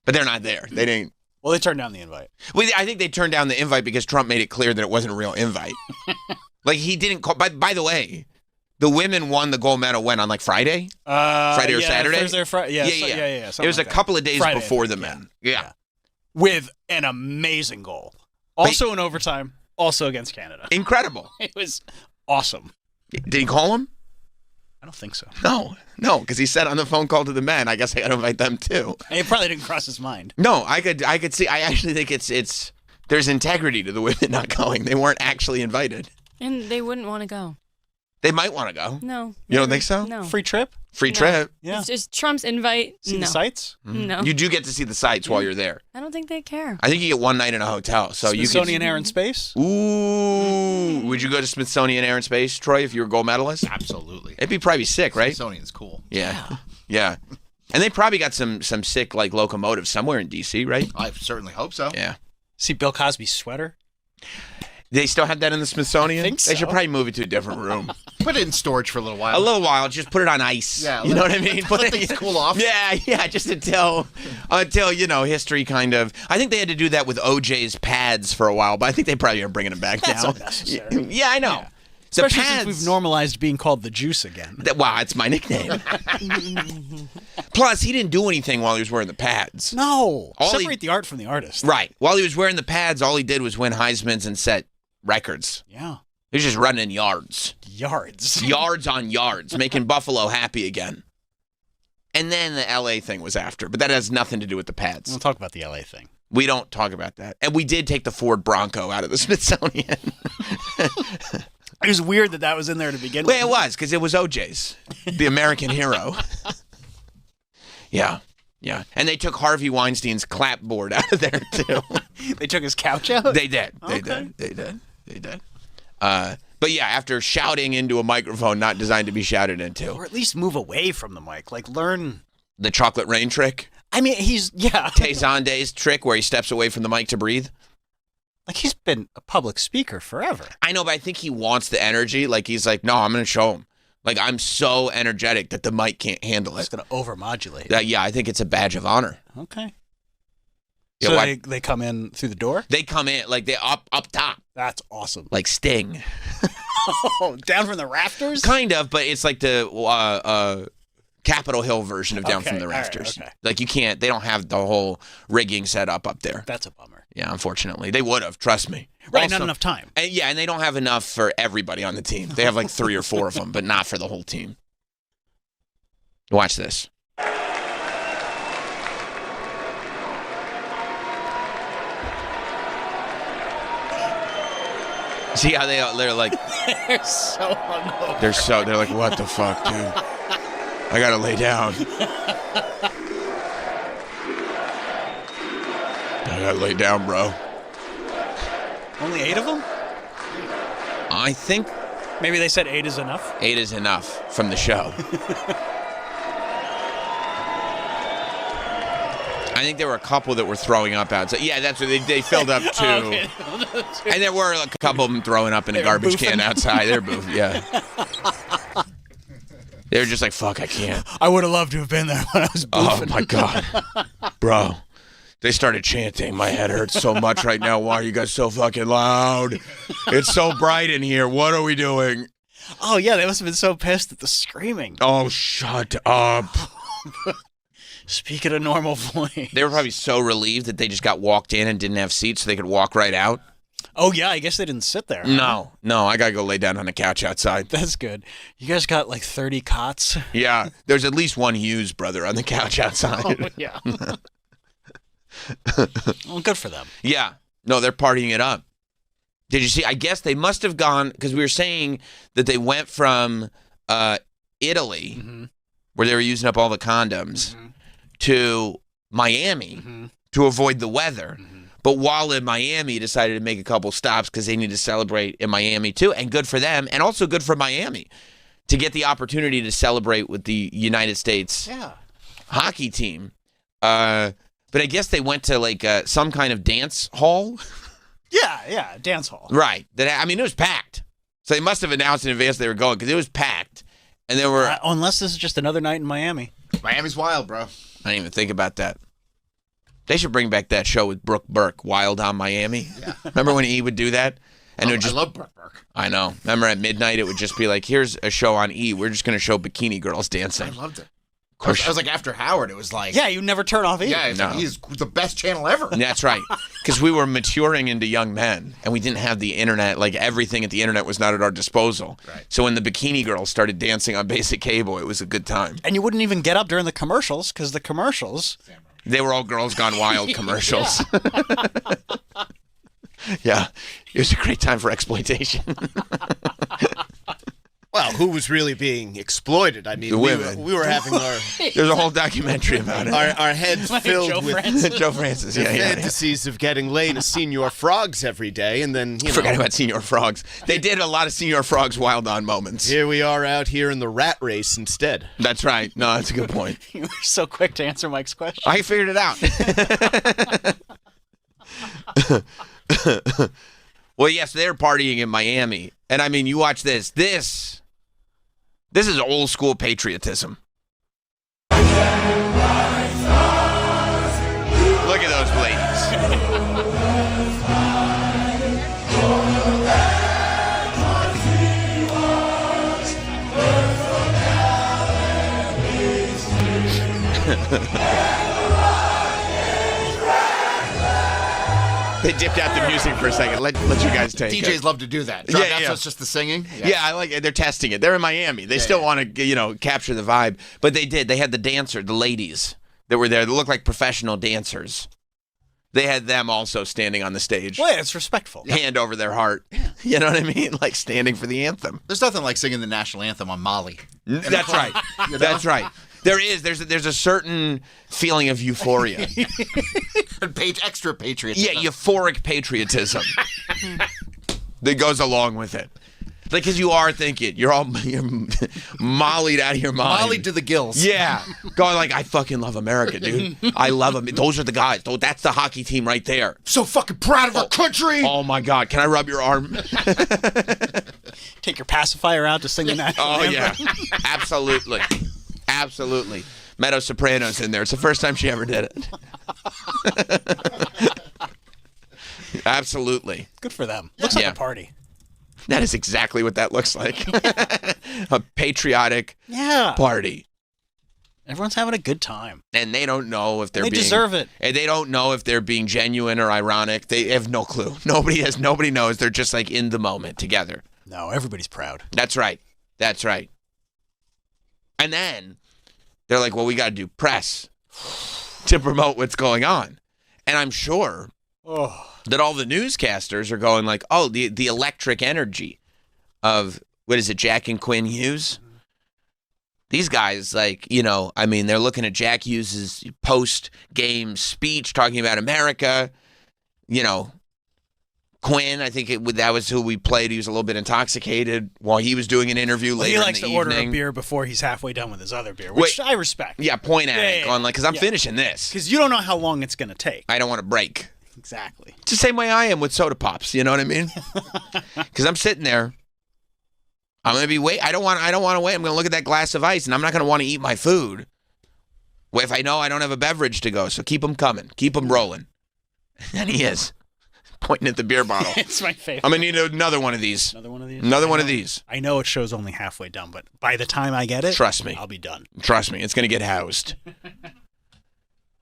Speaker 1: But they're not there. They didn't.
Speaker 3: Well, they turned down the invite.
Speaker 1: Well, I think they turned down the invite because Trump made it clear that it wasn't a real invite. Like, he didn't call. By the way, the women won the gold medal when, on like Friday? Friday or Saturday?
Speaker 3: Thursday or Friday. Yeah.
Speaker 1: It
Speaker 3: something
Speaker 1: was
Speaker 3: like
Speaker 1: a
Speaker 3: that.
Speaker 1: couple of days
Speaker 3: Friday,
Speaker 1: before
Speaker 3: I
Speaker 1: the
Speaker 3: think,
Speaker 1: men. Yeah.
Speaker 3: With an amazing goal. Also in overtime. Also against Canada.
Speaker 1: Incredible.
Speaker 3: It was awesome.
Speaker 1: Did he call him?
Speaker 3: I don't think so.
Speaker 1: No, because he said on the phone call to the men, I guess I got to invite them too.
Speaker 3: It probably didn't cross his mind.
Speaker 1: No, I could see. I actually think it's there's integrity to the women not going. They weren't actually invited.
Speaker 4: And they wouldn't want to go.
Speaker 1: They might want to go.
Speaker 4: No.
Speaker 1: You don't think so?
Speaker 4: No.
Speaker 3: Free trip?
Speaker 1: Free trip.
Speaker 3: Yeah.
Speaker 4: It's just Trump's invite.
Speaker 3: See
Speaker 4: no.
Speaker 3: the sights?
Speaker 4: No.
Speaker 1: You do get to see the sights while you're there.
Speaker 4: I don't think they care.
Speaker 1: I think you get one night in a hotel. So
Speaker 3: Smithsonian Air and Space?
Speaker 1: Ooh. Would you go to Smithsonian Air and Space, Troy, if you were a gold medalist?
Speaker 2: Absolutely.
Speaker 1: It'd be probably sick, right?
Speaker 2: Smithsonian's cool.
Speaker 1: Yeah. Yeah. And they probably got some sick like locomotives somewhere in D.C., right?
Speaker 2: I certainly hope so.
Speaker 1: Yeah.
Speaker 3: See Bill Cosby's sweater?
Speaker 1: They still have that in the Smithsonian?
Speaker 3: I think
Speaker 1: They should
Speaker 3: so.
Speaker 1: probably move it to a different room.
Speaker 2: Put it in storage for a little while.
Speaker 1: A little while, just put it on ice.
Speaker 2: Yeah,
Speaker 1: you know what I mean? Put
Speaker 2: let things cool off.
Speaker 1: Yeah, just until history kind of. I think they had to do that with OJ's pads for a while, but I think they probably are bringing them back
Speaker 3: That's
Speaker 1: now.
Speaker 3: unnecessary.
Speaker 1: Yeah, I know.
Speaker 3: Yeah.
Speaker 1: The
Speaker 3: Especially
Speaker 1: pads,
Speaker 3: since we've normalized being called the juice again.
Speaker 1: Wow, it's my nickname. Plus, he didn't do anything while he was wearing the pads.
Speaker 3: No.
Speaker 1: All
Speaker 3: Separate the art from the artist.
Speaker 1: Right. While he was wearing the pads, all he did was win Heisman's and set records.
Speaker 3: Yeah.
Speaker 1: He was just running yards.
Speaker 3: Yards.
Speaker 1: Yards on yards, making Buffalo happy again. And then the LA thing was after, but that has nothing to do with the pads.
Speaker 3: We'll talk about the LA thing.
Speaker 1: We don't talk about that. And we did take the Ford Bronco out of the Smithsonian.
Speaker 3: It was weird that was in there to begin
Speaker 1: Well,
Speaker 3: with.
Speaker 1: it was, because it was OJ's, the American hero. Yeah. Yeah. And they took Harvey Weinstein's clapboard out of there, too.
Speaker 3: They took his couch out?
Speaker 1: They did. They
Speaker 3: Okay.
Speaker 1: did. But yeah, after shouting into a microphone not designed to be shouted into.
Speaker 3: Or at least move away from the mic. Like, learn.
Speaker 1: The chocolate rain trick.
Speaker 3: I mean, yeah.
Speaker 1: Tezande's trick where he steps away from the mic to breathe.
Speaker 3: Like, he's been a public speaker forever.
Speaker 1: I know, but I think he wants the energy. Like, he's like, no, I'm going to show him. Like, I'm so energetic that the mic can't handle
Speaker 3: It's
Speaker 1: it.
Speaker 3: going to overmodulate.
Speaker 1: Yeah, I think it's a badge of honor.
Speaker 3: Okay.
Speaker 1: Yeah,
Speaker 3: So
Speaker 1: why-
Speaker 3: they come in through the door?
Speaker 1: They come in, like, they up top,
Speaker 3: That's awesome.
Speaker 1: like Sting.
Speaker 3: Oh, down from the rafters?
Speaker 1: Kind of, but it's like the Capitol Hill version of Down
Speaker 3: Okay,
Speaker 1: from the
Speaker 3: all right,
Speaker 1: Rafters.
Speaker 3: okay.
Speaker 1: Like, they don't have the whole rigging set up there.
Speaker 3: That's a bummer.
Speaker 1: Yeah, unfortunately. They would have, trust me.
Speaker 3: Right,
Speaker 1: Also-
Speaker 3: not enough time.
Speaker 1: And they don't have enough for everybody on the team. They have like 3 or 4 of them, but not for the whole team. Watch this. See how they're like,
Speaker 3: They're so hungover.
Speaker 1: they're like, what the fuck, dude? I gotta lay down. I gotta lay down, bro.
Speaker 3: Only 8 of them?
Speaker 1: I think
Speaker 3: Maybe they said 8 is enough.
Speaker 1: 8 is enough from the show. I think there were a couple that were throwing up outside. Yeah, that's what they filled up too.
Speaker 3: Okay.
Speaker 1: And there were a couple of them throwing up in a
Speaker 3: They were
Speaker 1: garbage can
Speaker 3: boofing.
Speaker 1: outside. They're boofing, yeah. They were just like, fuck, I can't.
Speaker 3: I would have loved to have been there when I was
Speaker 1: Oh
Speaker 3: boofing.
Speaker 1: my God. Bro. They started chanting. My head hurts so much right now. Why are you guys so fucking loud? It's so bright in here. What are we doing?
Speaker 3: Oh, yeah, they must have been so pissed at the screaming.
Speaker 1: Oh, shut up.
Speaker 3: Speak at a normal voice.
Speaker 1: They were probably so relieved that they just got walked in and didn't have seats so they could walk right out.
Speaker 3: Oh, yeah, I guess they didn't sit there.
Speaker 1: No, I gotta go lay down on the couch outside.
Speaker 3: That's good. You guys got like 30 cots?
Speaker 1: Yeah, there's at least one Hughes brother on the couch outside.
Speaker 3: Yeah. Well, good for them.
Speaker 1: Yeah, no, they're partying it up. Did you see? I guess they must have gone, because we were saying that they went from Italy,
Speaker 3: Mm-hmm.
Speaker 1: where they were using up all the condoms, to Miami
Speaker 3: Mm-hmm.
Speaker 1: to avoid the weather. But while in Miami, decided to make a couple stops because they need to celebrate in Miami too. And good for them, and also good for Miami to get the opportunity to celebrate with the United States
Speaker 3: Yeah.
Speaker 1: hockey team. But I guess they went to like some kind of dance hall.
Speaker 3: Yeah, dance hall.
Speaker 1: Right. It was packed. So they must have announced in advance they were going because it was packed. And there were...
Speaker 3: Unless this is just another night in Miami.
Speaker 2: Miami's wild, bro.
Speaker 1: I didn't even think about that. They should bring back that show with Brooke Burke, Wild on Miami. Yeah. Remember when E would do that? And it would just...
Speaker 2: I love Brooke Burke.
Speaker 1: I know. Remember at midnight it would just be like, here's a show on E. We're just going to show bikini girls dancing.
Speaker 2: I loved it.
Speaker 1: Of course.
Speaker 2: I was like, after Howard, it was like...
Speaker 3: Yeah, you never turn off either.
Speaker 2: Yeah, it's like,
Speaker 1: No.
Speaker 2: he's the best channel ever.
Speaker 1: That's right. Because we were maturing into young men, and we didn't have the internet. Like, everything at the internet was not at our disposal.
Speaker 2: Right.
Speaker 1: So when the bikini girls started dancing on basic cable, it was a good time.
Speaker 3: And you wouldn't even get up during the commercials because the commercials.
Speaker 1: They were all Girls Gone Wild commercials. Yeah. It was a great time for exploitation.
Speaker 5: Well, who was really being exploited? I mean,
Speaker 1: The women.
Speaker 5: we were having our
Speaker 1: There's a whole documentary about it.
Speaker 5: our heads filled with
Speaker 1: Joe Francis.
Speaker 5: the
Speaker 1: Yeah.
Speaker 5: fantasies of getting laid as Senior Frogs every day, and then,
Speaker 1: Forgot about Senior Frogs. They did a lot of Senior Frogs wild on moments.
Speaker 5: here we are out here in the rat race instead.
Speaker 1: That's right. No, that's a good point.
Speaker 3: You were so quick to answer Mike's question.
Speaker 1: I figured it out. Well, yes, they're partying in Miami. And I mean, you watch this. This is old school patriotism. Look at those ladies. They dipped out the music for a second. Let you guys take it.
Speaker 2: DJs love to do that.
Speaker 1: Yeah.
Speaker 2: So it's just the singing?
Speaker 1: Yeah, I like it. They're testing it. They're in Miami. They still want to, capture the vibe. But they did. They had the ladies that were there. They looked like professional dancers. They had them also standing on the stage.
Speaker 3: Well, yeah, it's respectful.
Speaker 1: Hand over their heart. You know what I mean? Like standing for the anthem.
Speaker 2: There's nothing like singing the national anthem on Molly.
Speaker 1: That's right. That's right. There's a certain feeling of euphoria.
Speaker 2: Extra patriotism.
Speaker 1: Yeah, euphoric patriotism that goes along with it. Like, because you are thinking, you're mollied out of your mind.
Speaker 2: Molly to the gills.
Speaker 1: Yeah. Going like, I fucking love America, dude. I love them. Those are the guys. That's the hockey team right there.
Speaker 2: So fucking proud of our country.
Speaker 1: Oh, my God. Can I rub your arm?
Speaker 3: Take your pacifier out to sing the national anthem.
Speaker 1: Yeah. Absolutely. Absolutely. Meadow Soprano's in there. It's the first time she ever did it. Absolutely.
Speaker 3: Good for them. Looks like a party.
Speaker 1: That is exactly what that looks like. A patriotic party.
Speaker 3: Everyone's having a good time.
Speaker 1: And they don't know if they
Speaker 3: deserve it.
Speaker 1: And they don't know if they're being genuine or ironic. They have no clue. Nobody knows. They're just like in the moment together.
Speaker 3: No, everybody's proud.
Speaker 1: That's right. That's right. And then they're like, well, we got to do press to promote what's going on. And I'm sure that all the newscasters are going like, oh, the electric energy of, what is it, Jack and Quinn Hughes? These guys, like, they're looking at Jack Hughes' post-game speech talking about America. Quinn, I think that was who we played. He was a little bit intoxicated while he was doing an interview later in the evening.
Speaker 3: He likes to order a beer before he's halfway done with his other beer, which I respect.
Speaker 1: Yeah, point at it. Going like, because I'm finishing this.
Speaker 3: Because you don't know how long it's going to take.
Speaker 1: I don't want to break.
Speaker 3: Exactly.
Speaker 1: It's the same way I am with soda pops. You know what I mean? Because I'm sitting there. I'm going to be I don't want to wait. I'm going to look at that glass of ice, and I'm not going to want to eat my food if I know I don't have a beverage to go. So keep them coming. Keep them rolling. And he is. Pointing at the beer bottle.
Speaker 3: It's my favorite.
Speaker 1: I'm going to need another one of these.
Speaker 3: Another one of these?
Speaker 1: Another one of these.
Speaker 3: I know it show's only halfway done, but by the time I get it,
Speaker 1: trust me,
Speaker 3: I'll be done.
Speaker 1: Trust me, it's going to get housed.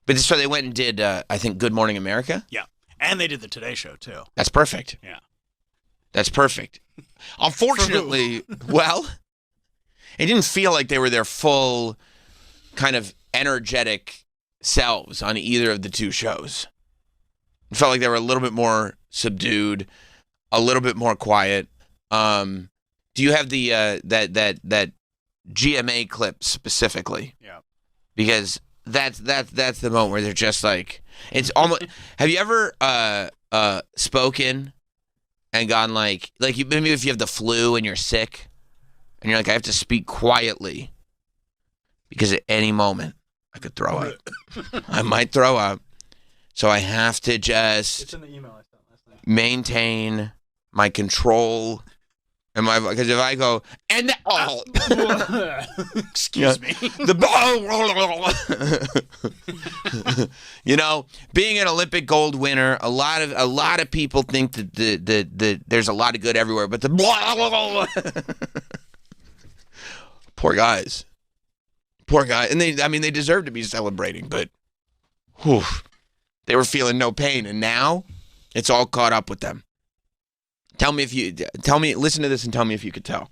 Speaker 1: But so they went and did, I think, Good Morning America?
Speaker 3: Yeah. And they did the Today Show, too.
Speaker 1: That's perfect.
Speaker 3: Yeah.
Speaker 1: That's perfect. Unfortunately, well, it didn't feel like they were their full kind of energetic selves on either of the two shows. It felt like they were a little bit more subdued, a little bit more quiet. Do you have the that GMA clip specifically?
Speaker 3: Yeah. Because
Speaker 1: that's the moment where they're just like, it's almost. Have you ever spoken and gone like maybe if you have the flu and you're sick and you're like, I have to speak quietly because at any moment I could throw up. I might throw up. So I have to just
Speaker 3: it's in the email I sent last night.
Speaker 1: Maintain my control and because if I go and
Speaker 3: excuse me,
Speaker 1: being an Olympic gold winner, a lot of people think that the there's a lot of good everywhere, but the poor guys, and they deserve to be celebrating, but whew. They were feeling no pain, and now it's all caught up with them. Listen to this and tell me if you could tell.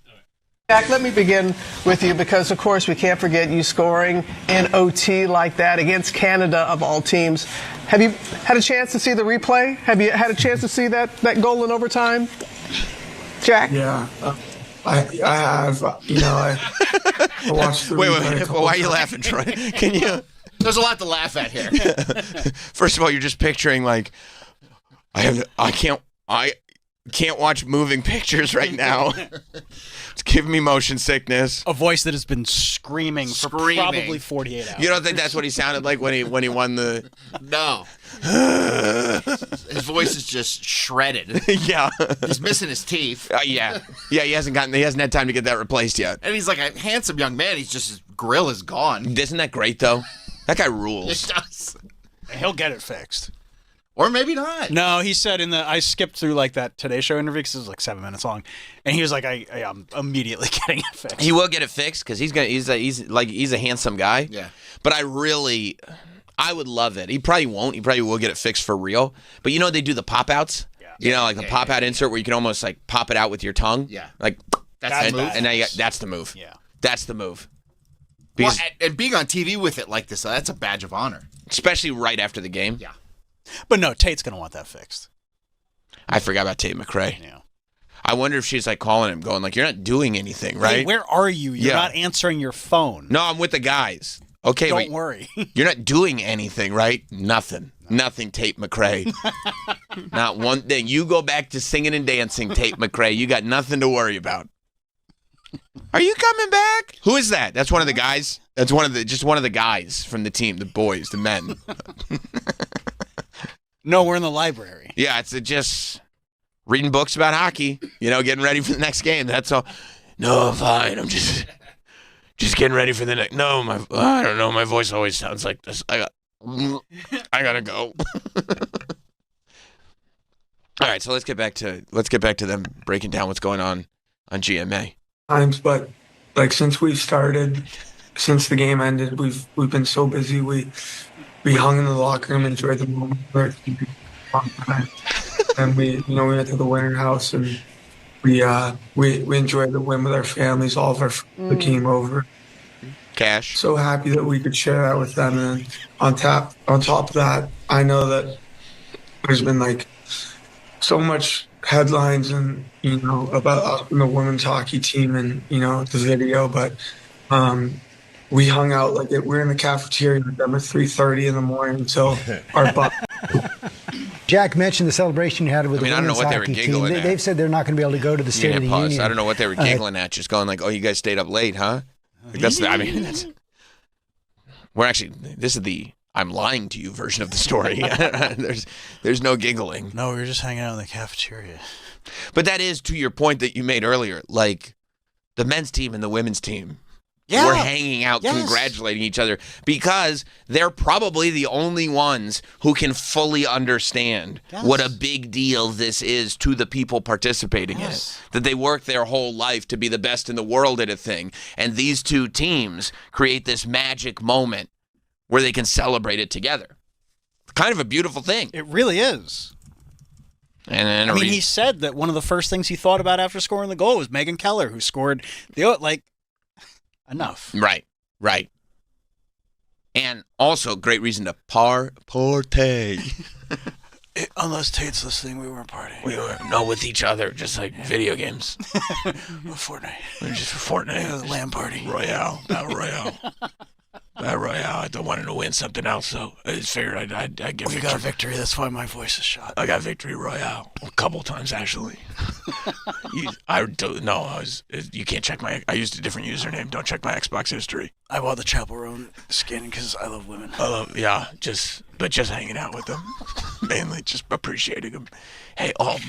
Speaker 8: Jack, let me begin with you because, of course, we can't forget you scoring in OT like that against Canada of all teams. Have you had a chance to see the replay? Have you had a chance to see that goal in overtime? Jack?
Speaker 7: Yeah.
Speaker 9: I have, I watched the
Speaker 1: Wait,
Speaker 9: replay a
Speaker 1: wait.
Speaker 9: couple
Speaker 1: Why are you
Speaker 9: times.
Speaker 1: laughing, Troy? Can you?
Speaker 2: There's a lot to laugh at here.
Speaker 1: First of all, you're just picturing like, I can't watch moving pictures right now. It's giving me motion sickness.
Speaker 3: A voice that has been screaming for probably 48 hours.
Speaker 1: You don't think that's what he sounded like when he won the?
Speaker 2: No. His voice is just shredded.
Speaker 1: Yeah.
Speaker 2: He's missing his teeth.
Speaker 1: Yeah. He hasn't had time to get that replaced yet.
Speaker 2: And he's like a handsome young man. His grill is gone.
Speaker 1: Isn't that great though? That guy rules.
Speaker 2: It does.
Speaker 3: He'll get it fixed.
Speaker 2: Or maybe not.
Speaker 3: No, he said I skipped through like that Today Show interview because it was like 7 minutes long, and he was like, I'm immediately getting it fixed.
Speaker 1: He will get it fixed because he's a handsome guy.
Speaker 2: Yeah.
Speaker 1: But I would love it. He probably won't. He probably will get it fixed for real. But they do the pop outs. Yeah. Like the pop out insert where you can almost like pop it out with your tongue.
Speaker 2: Yeah.
Speaker 1: Like
Speaker 2: that's the move.
Speaker 1: And now that's the move.
Speaker 3: Yeah.
Speaker 1: That's the move.
Speaker 2: Well, and being on TV with it like this, that's a badge of honor.
Speaker 1: Especially right after the game.
Speaker 2: Yeah.
Speaker 3: But no, Tate's going to want that fixed.
Speaker 1: I forgot about Tate McRae.
Speaker 3: Yeah.
Speaker 1: I wonder if she's like calling him, going like, "You're not doing anything, right?
Speaker 3: Hey, where are you? You're not answering your phone.
Speaker 1: No, I'm with the guys. Okay,
Speaker 3: Don't worry.
Speaker 1: You're not doing anything, right? Nothing. Nothing, Tate McRae. Not one thing. You go back to singing and dancing, Tate McRae. You got nothing to worry about. Are you coming back? Who is that? That's one of the guys. That's one of the guys from the team, the boys, the men.
Speaker 3: No, we're in the library.
Speaker 1: Yeah, it's just reading books about hockey. Getting ready for the next game. That's all. No, fine. I'm just getting ready for the next. No, I don't know. My voice always sounds like this. I gotta go. All right, so let's get back to them breaking down what's going on GMA.
Speaker 9: Times, but like since the game ended, we've been so busy. We hung in the locker room, enjoyed the moment, and we went to the winter house and we enjoyed the win with our families. All of our friends came over.
Speaker 1: Cash.
Speaker 9: So happy that we could share that with them. And on top of that, I know that there's been like so much headlines and about us and the women's hockey team and the video, but we hung out we're in the cafeteria with them at 3:30 in the morning until our butt.
Speaker 10: Jack mentioned the celebration you had with the women's hockey team. They've said they're not going to be able to go to the State of the Union.
Speaker 1: I don't know what they were giggling at, just going like, "Oh, you guys stayed up late, huh?" This is the I'm lying to you version of the story. There's no giggling.
Speaker 3: No, we were just hanging out in the cafeteria.
Speaker 1: But that is to your point that you made earlier. Like the men's team and the women's team were hanging out, congratulating each other because they're probably the only ones who can fully understand what a big deal this is to the people participating in it. That they work their whole life to be the best in the world at a thing. And these two teams create this magic moment where they can celebrate it together. Kind of a beautiful thing.
Speaker 3: It really is.
Speaker 1: And
Speaker 3: he said that one of the first things he thought about after scoring the goal was Megan Keller, who scored enough.
Speaker 1: Right. And also great reason to partay.
Speaker 3: Unless Tate's listening, we weren't partying.
Speaker 1: We were with each other, just like video games.
Speaker 3: Fortnite.
Speaker 1: Just for Fortnite.
Speaker 3: Yeah, the LAN party.
Speaker 1: Royale. Battle Royale. Battle Royale. I don't want to win something else, so I just figured I'd get
Speaker 3: We got a victory. That's why my voice is shot.
Speaker 1: I got Victory Royale a couple times, actually. You can't check I used a different username. Don't check my Xbox history.
Speaker 3: I bought the Chaperone skin because I love women.
Speaker 1: Just hanging out with them. Mainly just appreciating them. Hey, all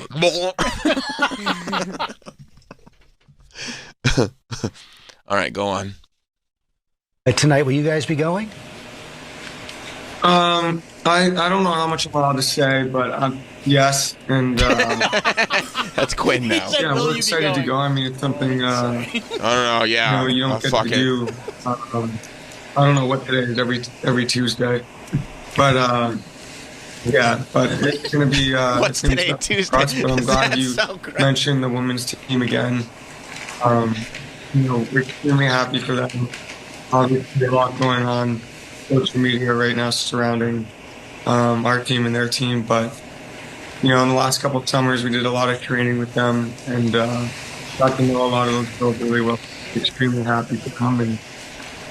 Speaker 1: right, go on.
Speaker 10: Tonight, will you guys be going?
Speaker 9: I don't know how much I'm allowed to say, but yes, and
Speaker 1: that's Quinn now.
Speaker 9: Yeah, we're excited to go. I mean, it's something. I
Speaker 1: don't know. Yeah,
Speaker 9: you don't get to do. I don't know what today is. Every Tuesday, but yeah, but it's gonna be.
Speaker 1: What's today? Tuesday.
Speaker 9: But I'm glad you mentioned the women's team again. We're extremely happy for them. Obviously, a lot going on social media right now surrounding our team and their team. But, in the last couple of summers, we did a lot of training with them. And got to know a lot of those girls really well. Extremely happy to come and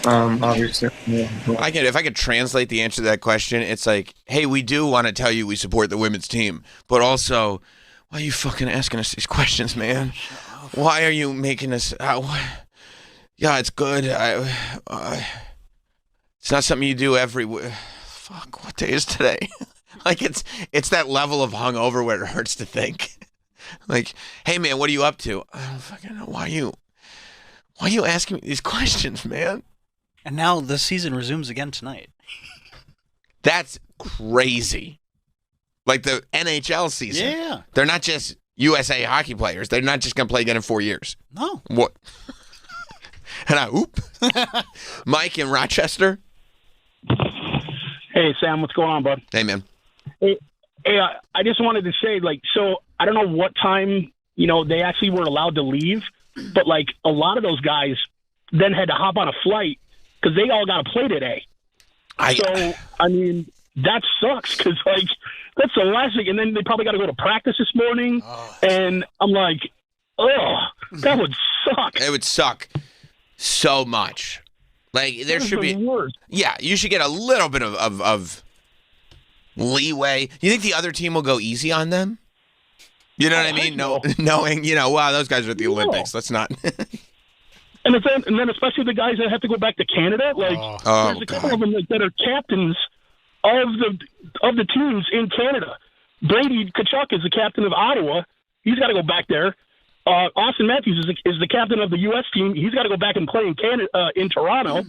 Speaker 9: obviously.
Speaker 1: If I could translate the answer to that question, it's like, hey, we do want to tell you we support the women's team, but also, why are you fucking asking us these questions, man? Why are you making us? Yeah, it's good. It's not something you do every. Fuck, what day is today? Like it's that level of hungover where it hurts to think. Like, hey man, what are you up to? I don't fucking know. Why are you asking me these questions, man?
Speaker 3: And now the season resumes again tonight.
Speaker 1: That's crazy. Like the NHL season.
Speaker 3: Yeah.
Speaker 1: They're not just USA hockey players. They're not just going to play again in 4 years.
Speaker 3: No.
Speaker 1: What? Mike in Rochester.
Speaker 11: Hey, Sam, what's going on, bud?
Speaker 1: Hey, man.
Speaker 11: Hey, I just wanted to say, so I don't know what time, they actually were allowed to leave, but, a lot of those guys then had to hop on a flight because they all got to play today. That sucks because, that's the last thing. And then they probably got to go to practice this morning. And I'm like, that would suck.
Speaker 1: It would suck so much. There should be. Yeah, you should get a little bit of leeway. You think the other team will go easy on them? You know what I mean? Knowing, wow, those guys are at the Olympics. Let's not.
Speaker 11: And then especially the guys that have to go back to Canada, there's a couple of them that are captains of the teams in Canada. Brady Tkachuk is the captain of Ottawa. He's got to go back there. Austin Matthews is the captain of the U.S. team. He's got to go back and play in Canada, in Toronto.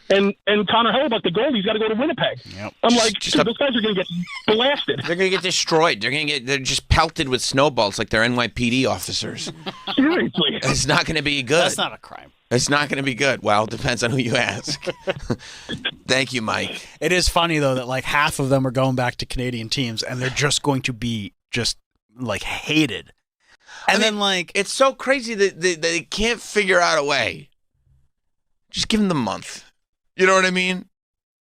Speaker 11: And Connor Hellebuck, the goalie's got to go to Winnipeg. Yep. I'm those guys are going to get blasted.
Speaker 1: They're going to get destroyed. They're just pelted with snowballs like they're NYPD officers.
Speaker 11: Seriously.
Speaker 1: It's not going to be good.
Speaker 3: That's not a crime.
Speaker 1: It's not going to be good. Well, it depends on who you ask. Thank you, Mike.
Speaker 3: It is funny, though, that half of them are going back to Canadian teams, and they're just going to be hated. And
Speaker 1: it's so crazy that they can't figure out a way. Just give them the month. You know what I mean?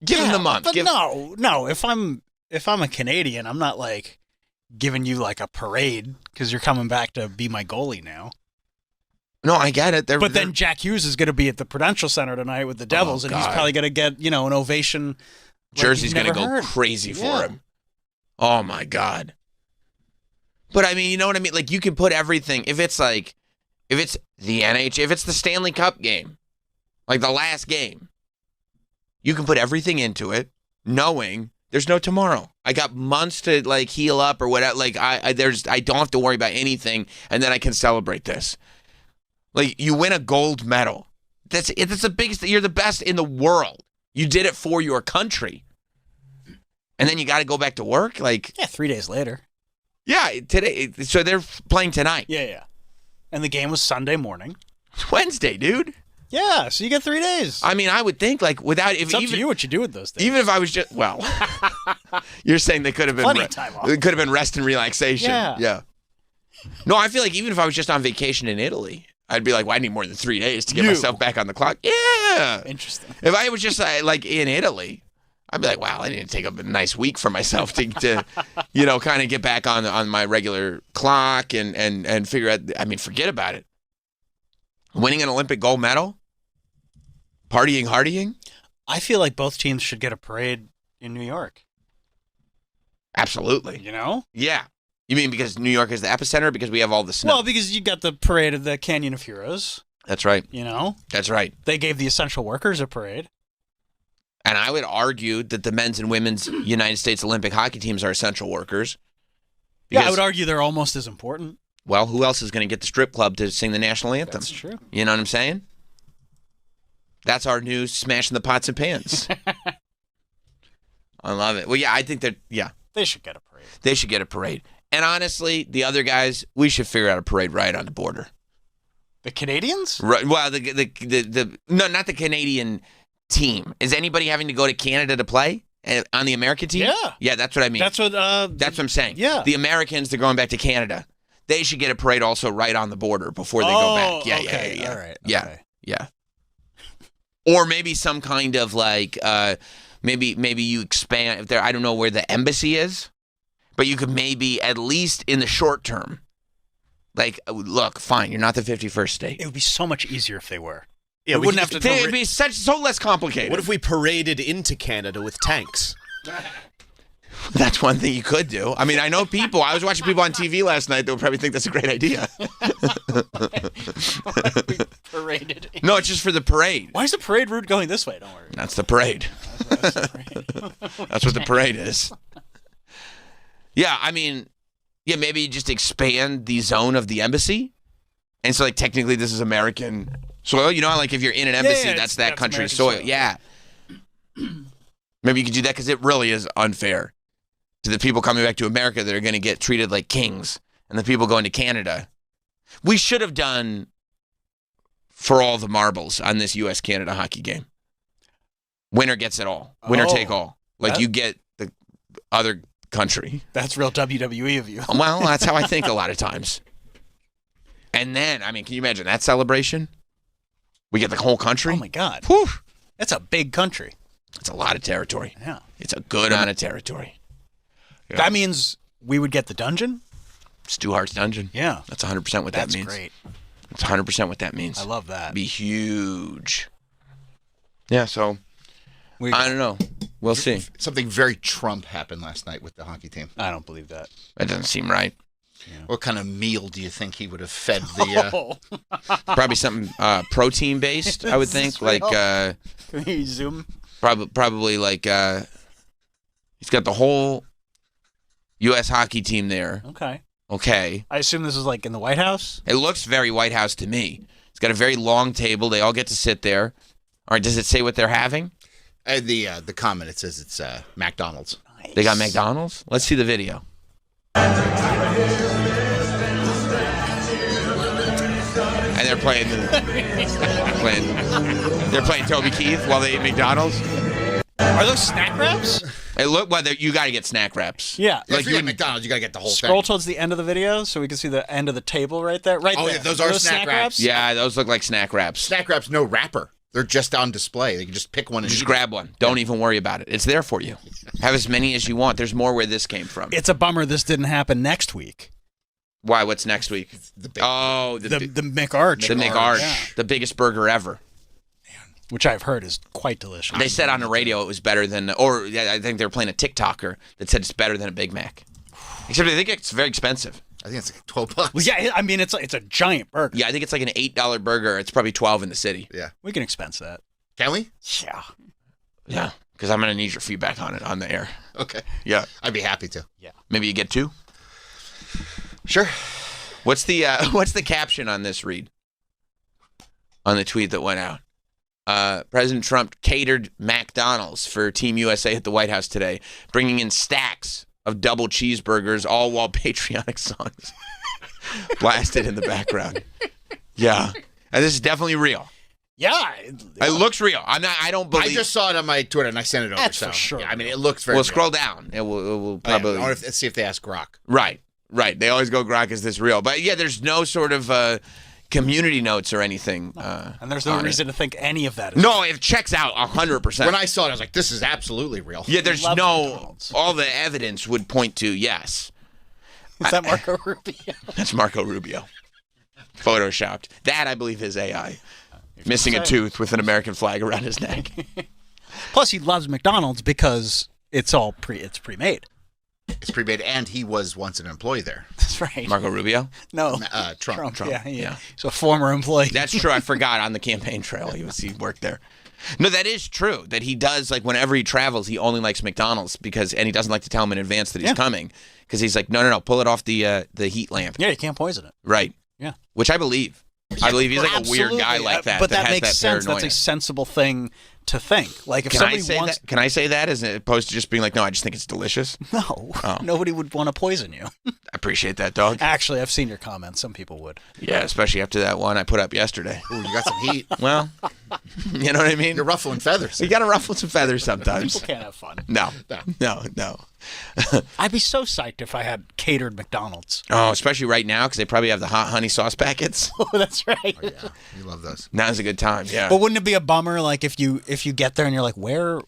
Speaker 1: Give them the month.
Speaker 3: But no. If I'm a Canadian, I'm not giving you a parade because you're coming back to be my goalie now.
Speaker 1: No, I get it.
Speaker 3: But then Jack Hughes is going to be at the Prudential Center tonight with the Devils, and he's probably going to get an ovation.
Speaker 1: Jersey's going to go crazy for him. Oh my God. But I mean, you know what I mean? You can put everything. If it's the NH, if it's the Stanley Cup game, the last game, you can put everything into it, knowing there's no tomorrow. I got months to heal up or whatever. I don't have to worry about anything, and then I can celebrate this. You win a gold medal. That's the biggest. You're the best in the world. You did it for your country, and then you got to go back to work.
Speaker 3: 3 days later.
Speaker 1: Yeah, today. So they're playing tonight.
Speaker 3: Yeah. And the game was Sunday morning.
Speaker 1: It's Wednesday, dude.
Speaker 3: Yeah, so you get 3 days.
Speaker 1: I mean, I would think without.
Speaker 3: It's up to you what you do with those days.
Speaker 1: Even if I was just you're saying they could have been
Speaker 3: plenty of time off.
Speaker 1: It could have been rest and relaxation.
Speaker 3: Yeah.
Speaker 1: No, I feel even if I was just on vacation in Italy, I'd be well, I need more than 3 days to get myself back on the clock. Yeah.
Speaker 3: Interesting.
Speaker 1: If I was just in Italy, I'd be wow, I need to take a nice week for myself to kind of get back on my regular clock and figure out. I mean, forget about it. Winning an Olympic gold medal, partying.
Speaker 3: I feel like both teams should get a parade in New York.
Speaker 1: Absolutely. Yeah. You mean because New York is the epicenter, or because we have all the snow?
Speaker 3: Well, because you got the parade of the Canyon of Heroes.
Speaker 1: That's right. That's right.
Speaker 3: They gave the essential workers a parade.
Speaker 1: And I would argue that the men's and women's United States Olympic hockey teams are essential workers.
Speaker 3: I would argue they're almost as important.
Speaker 1: Well, who else is going to get the strip club to sing the national anthem?
Speaker 3: That's true.
Speaker 1: You know what I'm saying? That's our new smashing the pots and pans. I love it. Well, yeah, I think that,
Speaker 3: they should get a parade.
Speaker 1: They should get a parade. And honestly, the other guys, we should figure out a parade right on the border.
Speaker 3: The Canadians?
Speaker 1: Right. Well, no, not the Canadian team. Is anybody having to go to Canada to play on the American team?
Speaker 3: Yeah.
Speaker 1: Yeah, that's what I mean.
Speaker 3: That's what
Speaker 1: I'm saying.
Speaker 3: Yeah.
Speaker 1: The Americans, they're going back to Canada. They should get a parade also right on the border before they go back. Yeah,
Speaker 3: okay.
Speaker 1: yeah.
Speaker 3: All right.
Speaker 1: Yeah. Yeah. Or maybe some kind of maybe you expand if there. I don't know where the embassy is, but you could maybe at least in the short term Like, look, fine, you're not the 51st state.
Speaker 3: It would be so much easier if they were.
Speaker 5: Yeah,
Speaker 3: we wouldn't have to.
Speaker 1: It'd be so less complicated.
Speaker 5: What if we paraded into Canada with tanks?
Speaker 1: That's one thing you could do. I mean, I know people. I was watching people on TV last night that would probably think that's a great idea.
Speaker 3: Paraded.
Speaker 1: No, it's just for the parade.
Speaker 3: Why is the parade route going this way? Don't worry.
Speaker 1: That's the parade. That's what the parade is. Yeah, I mean, maybe just expand the zone of the embassy. And so, like, technically this is American soil. You know, like if you're in an embassy, that's country's soil. Yeah. Maybe you could do that because it really is unfair to the people coming back to America that are going to get treated like kings and the people going to Canada. We should have done for all the marbles on this U.S.-Canada hockey game. Winner gets it all. Winner take all. Like you get the other country.
Speaker 3: That's real WWE of you.
Speaker 1: Well, that's how I think a lot of times. And then, I mean, can you imagine that celebration? We get the whole country.
Speaker 3: Oh, my God.
Speaker 1: Whew.
Speaker 3: That's a big country.
Speaker 1: It's a lot of territory.
Speaker 3: Yeah.
Speaker 1: It's a good amount of territory. Yeah.
Speaker 3: That means we would get the dungeon?
Speaker 1: Stu Hart's dungeon.
Speaker 3: Yeah.
Speaker 1: That's 100% what that means.
Speaker 3: That's great.
Speaker 1: That's 100% what that means.
Speaker 3: I love that.
Speaker 1: Be huge. Yeah, so I don't know. We'll see.
Speaker 2: Something very Trump happened last night with the hockey team.
Speaker 3: I don't believe that.
Speaker 1: That doesn't seem right.
Speaker 2: Yeah. What kind of meal do you think he would have fed the...
Speaker 1: Probably something protein-based, I would think. Like,
Speaker 3: can we zoom?
Speaker 1: Probably like, he's got the whole U.S. hockey team there. Okay.
Speaker 3: I assume this is like in the White House?
Speaker 1: It looks very White House to me. It's got a very long table. They all get to sit there. All right, does it say what they're having?
Speaker 2: The comment, it says it's McDonald's.
Speaker 3: Nice.
Speaker 1: They got McDonald's? Let's see the video. And they're playing Toby Keith while they eat McDonald's.
Speaker 3: Are those snack wraps?
Speaker 1: Hey, look, you got to get snack wraps.
Speaker 3: Yeah.
Speaker 2: Like if you get McDonald's, you got to get the whole
Speaker 3: Scroll
Speaker 2: thing.
Speaker 3: towards the end of the video so we can see the end of the table right there. Right there.
Speaker 2: Yeah, those are snack wraps?
Speaker 1: Yeah, those look like snack wraps.
Speaker 2: Snack wraps, no wrapper. They're just on display. They can just pick one and
Speaker 1: just grab one. Don't even worry about it. It's there for you. Have as many as you want. There's more where this came from.
Speaker 3: It's a bummer this didn't happen next week.
Speaker 1: Why? What's next week?
Speaker 3: The McArch.
Speaker 1: The McArch.
Speaker 3: Yeah.
Speaker 1: The biggest burger ever.
Speaker 3: Which I've heard is quite delicious.
Speaker 1: They said on the radio it was better than, I think they were playing a TikToker that said it's better than a Big Mac. Except I think it's very expensive.
Speaker 2: I think it's like $12.
Speaker 3: Well, yeah, I mean, it's a giant burger.
Speaker 1: Yeah, I think it's like an $8 burger. It's probably $12 in the city.
Speaker 2: Yeah.
Speaker 3: We can expense that.
Speaker 2: Can we?
Speaker 3: Yeah.
Speaker 1: Yeah, because I'm going to need your feedback on it on the air.
Speaker 2: Okay.
Speaker 1: Yeah.
Speaker 2: I'd be happy to.
Speaker 3: Yeah.
Speaker 1: Maybe you get 2?
Speaker 2: Sure.
Speaker 1: What's the caption on this, Reed? On the tweet that went out? President Trump catered McDonald's for Team USA at the White House today, bringing in stacks of double cheeseburgers, all while patriotic songs blasted in the background. Yeah, and this is definitely real.
Speaker 3: Yeah,
Speaker 1: it looks real. I don't believe.
Speaker 2: I just saw it on my Twitter and I sent it over.
Speaker 3: That's
Speaker 2: so,
Speaker 3: for sure.
Speaker 2: Yeah, I mean, it looks very.
Speaker 1: Well,
Speaker 2: real.
Speaker 1: scroll down. It will probably.
Speaker 2: Let's see if they ask Grok.
Speaker 1: Right. They always go, Grok, is this real? But yeah, there's no sort of community notes or anything.
Speaker 3: And there's no reason to think any of that is
Speaker 1: No, it checks out 100%.
Speaker 2: When I saw it, I was like, this is absolutely real.
Speaker 1: Yeah, there's all the evidence would point to yes.
Speaker 3: Is that Marco Rubio?
Speaker 1: That's Marco Rubio. Photoshopped. That, I believe, is AI. Missing a tooth with an American flag around his neck.
Speaker 3: Plus, he loves McDonald's because it's pre-made.
Speaker 2: It's pre-made, and he was once an employee there.
Speaker 3: That's right.
Speaker 1: Marco Rubio?
Speaker 3: No.
Speaker 2: Trump.
Speaker 3: Yeah. He's a former employee.
Speaker 1: That's true. I forgot on the campaign trail he worked there. No, that is true. That he does, like, whenever he travels, he only likes McDonald's and he doesn't like to tell him in advance that he's coming. Because he's like, no, pull it off the heat lamp.
Speaker 3: Yeah, you can't poison it.
Speaker 1: Right.
Speaker 3: Yeah.
Speaker 1: Which I believe. I believe he's like a weird guy like that.
Speaker 3: But that
Speaker 1: has
Speaker 3: makes
Speaker 1: that
Speaker 3: sense.
Speaker 1: paranoia.
Speaker 3: That's a sensible thing to think. Like if
Speaker 1: Can
Speaker 3: somebody
Speaker 1: I say
Speaker 3: wants,
Speaker 1: that? Can I say that as opposed to just being like, no, I just think it's delicious?
Speaker 3: No, nobody would want to poison you.
Speaker 1: I appreciate that, dog.
Speaker 3: Actually, I've seen your comments. Some people would.
Speaker 1: Yeah, especially after that one I put up yesterday.
Speaker 2: Ooh, you got some heat.
Speaker 1: Well, you know what I mean?
Speaker 2: You're ruffling feathers.
Speaker 1: You got to ruffle some feathers sometimes.
Speaker 3: People can't have fun.
Speaker 1: No.
Speaker 3: I'd be so psyched if I had catered McDonald's.
Speaker 1: Oh, especially right now because they probably have the hot honey sauce packets.
Speaker 3: Oh, that's right.
Speaker 2: Oh, yeah, you love those.
Speaker 1: Now's a good time. Yeah.
Speaker 3: But wouldn't it be a bummer, like if you get there and you're like, where's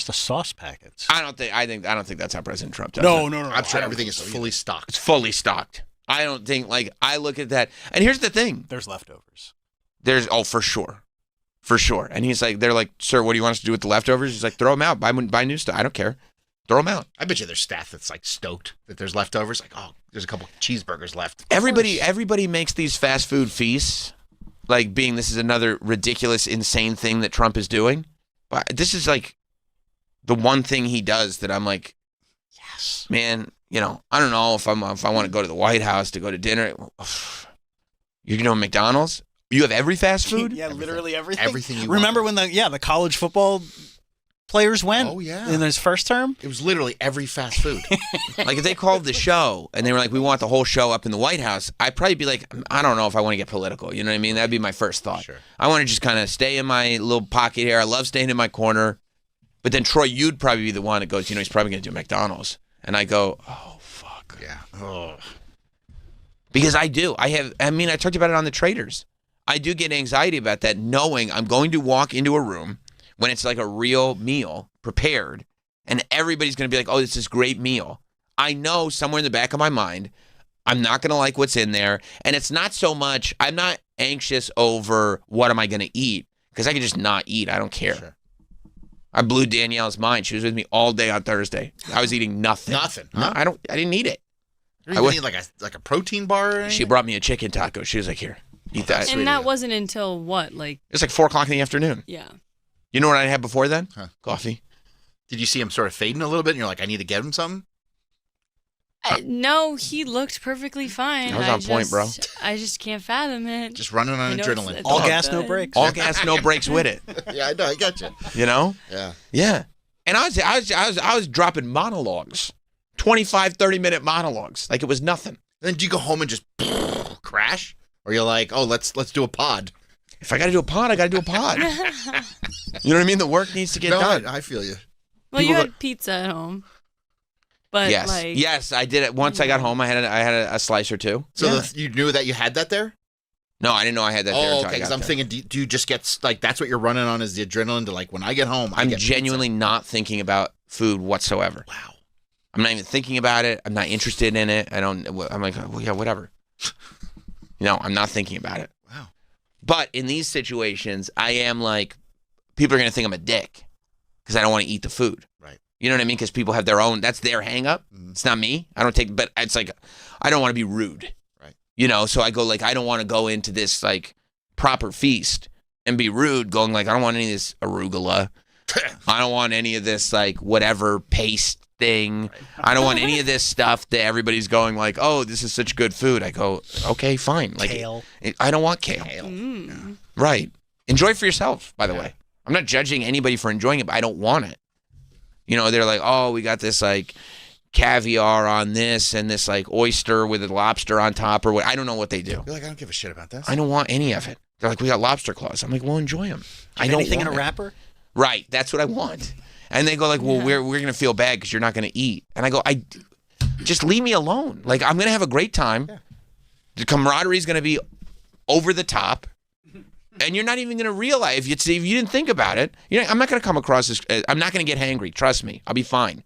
Speaker 3: the sauce packets?
Speaker 1: I don't think that's how President Trump does it.
Speaker 3: No.
Speaker 2: I'm sure everything is fully stocked.
Speaker 1: It's fully stocked. I don't think, like, I look at that. And here's the thing.
Speaker 3: There's leftovers.
Speaker 1: For sure. For sure. And he's like, they're like, sir, what do you want us to do with the leftovers? He's like, throw them out. Buy new stuff. I don't care. Throw them out.
Speaker 2: I bet you there's staff that's like stoked that there's leftovers. Like, oh, there's a couple cheeseburgers left.
Speaker 1: Everybody makes these fast food feasts, like being this is another ridiculous, insane thing that Trump is doing. But this is like the one thing he does that I'm like, yes, man. You know, I don't know if I want to go to the White House to go to dinner. You're doing McDonald's? You have every fast food?
Speaker 3: Yeah, literally everything.
Speaker 2: Everything you
Speaker 3: Remember
Speaker 2: want.
Speaker 3: when the college football players went?
Speaker 2: Oh, yeah.
Speaker 3: In his first term?
Speaker 2: It was literally every fast food.
Speaker 1: Like, if they called the show and they were like, we want the whole show up in the White House, I'd probably be like, I don't know if I want to get political. You know what I mean? That'd be my first thought.
Speaker 2: Sure.
Speaker 1: I want to just kind of stay in my little pocket here. I love staying in my corner. But then, Troy, you'd probably be the one that goes, he's probably going to do McDonald's. And I go, oh, fuck.
Speaker 2: Yeah. Oh.
Speaker 1: Because I do. I talked about it on the Traders. I do get anxiety about that, knowing I'm going to walk into a room when it's like a real meal prepared, and everybody's going to be like, oh, this is a great meal. I know somewhere in the back of my mind, I'm not going to like what's in there. And it's not so much, I'm not anxious over what am I going to eat, because I can just not eat. I don't care. Sure. I blew Danielle's mind. She was with me all day on Thursday. I was eating nothing.
Speaker 2: Nothing.
Speaker 1: No, I didn't eat it.
Speaker 2: You didn't need like a protein bar or anything? She
Speaker 1: brought me a chicken taco. She was like, here, eat that.
Speaker 4: And that wasn't until what? Like,
Speaker 1: it's like 4 o'clock in the afternoon.
Speaker 4: Yeah.
Speaker 1: You know what I had before then?
Speaker 2: Huh.
Speaker 1: Coffee.
Speaker 2: Did you see him sort of fading a little bit and you're like, I need to get him something?
Speaker 4: No, he looked perfectly fine.
Speaker 1: I was on point, bro.
Speaker 4: I just can't fathom it.
Speaker 2: Just running on adrenaline.
Speaker 3: All gas, no brakes.
Speaker 1: All gas, no brakes with it.
Speaker 2: Yeah, I know. I got you.
Speaker 1: You know?
Speaker 2: Yeah.
Speaker 1: Yeah. And I was dropping monologues. 25, 30-minute monologues. Like it was nothing.
Speaker 2: Then do you go home and just crash? Or you're like, oh, let's do a pod.
Speaker 1: If I got to do a pod, I got to do a pod. You know what I mean? The work needs to get done.
Speaker 2: I feel you.
Speaker 4: Well, you had pizza at home. But
Speaker 1: yes, I did it. Once I got home, I had a slice or two.
Speaker 2: So you knew that you had that there?
Speaker 1: No, I didn't know I had that there.
Speaker 2: Oh, okay, because I'm thinking, do you just get, like, that's what you're running on is the adrenaline to, like, when I get home,
Speaker 1: I'm genuinely not thinking about food whatsoever.
Speaker 2: Wow.
Speaker 1: I'm not even thinking about it. I'm not interested in it. I'm like, well, yeah, whatever. I'm not thinking about it.
Speaker 2: Wow.
Speaker 1: But in these situations, I am like, people are going to think I'm a dick because I don't want to eat the food.
Speaker 2: Right.
Speaker 1: You know what I mean? Because people have their own, that's their hang up. Mm-hmm. It's not me. But it's like, I don't want to be rude. Right. So I go like, I don't want to go into this like proper feast and be rude going like, I don't want any of this arugula. I don't want any of this like whatever paste thing. Right. I don't want any of this stuff that everybody's going like, oh, this is such good food. I go, okay, fine. Like,
Speaker 3: kale.
Speaker 1: I don't want kale.
Speaker 4: Mm.
Speaker 1: Right. Enjoy for yourself, by the way. I'm not judging anybody for enjoying it, but I don't want it. They're like, oh, we got this like caviar on this and this like oyster with a lobster on top or what. I don't know what they do.
Speaker 2: You're like, I don't give a shit about this.
Speaker 1: I don't want any of it. They're like, we got lobster claws. I'm like, well, enjoy them. I don't
Speaker 3: anything
Speaker 1: want
Speaker 3: in a wrapper?
Speaker 1: Right. That's what I want. And they go like, well, we're going to feel bad because you're not going to eat. And I go, just leave me alone. Like, I'm going to have a great time. Yeah. The camaraderie is going to be over the top. And you're not even going to realize, if you didn't think about it, I'm not going to come across as, I'm not going to get hangry. Trust me. I'll be fine.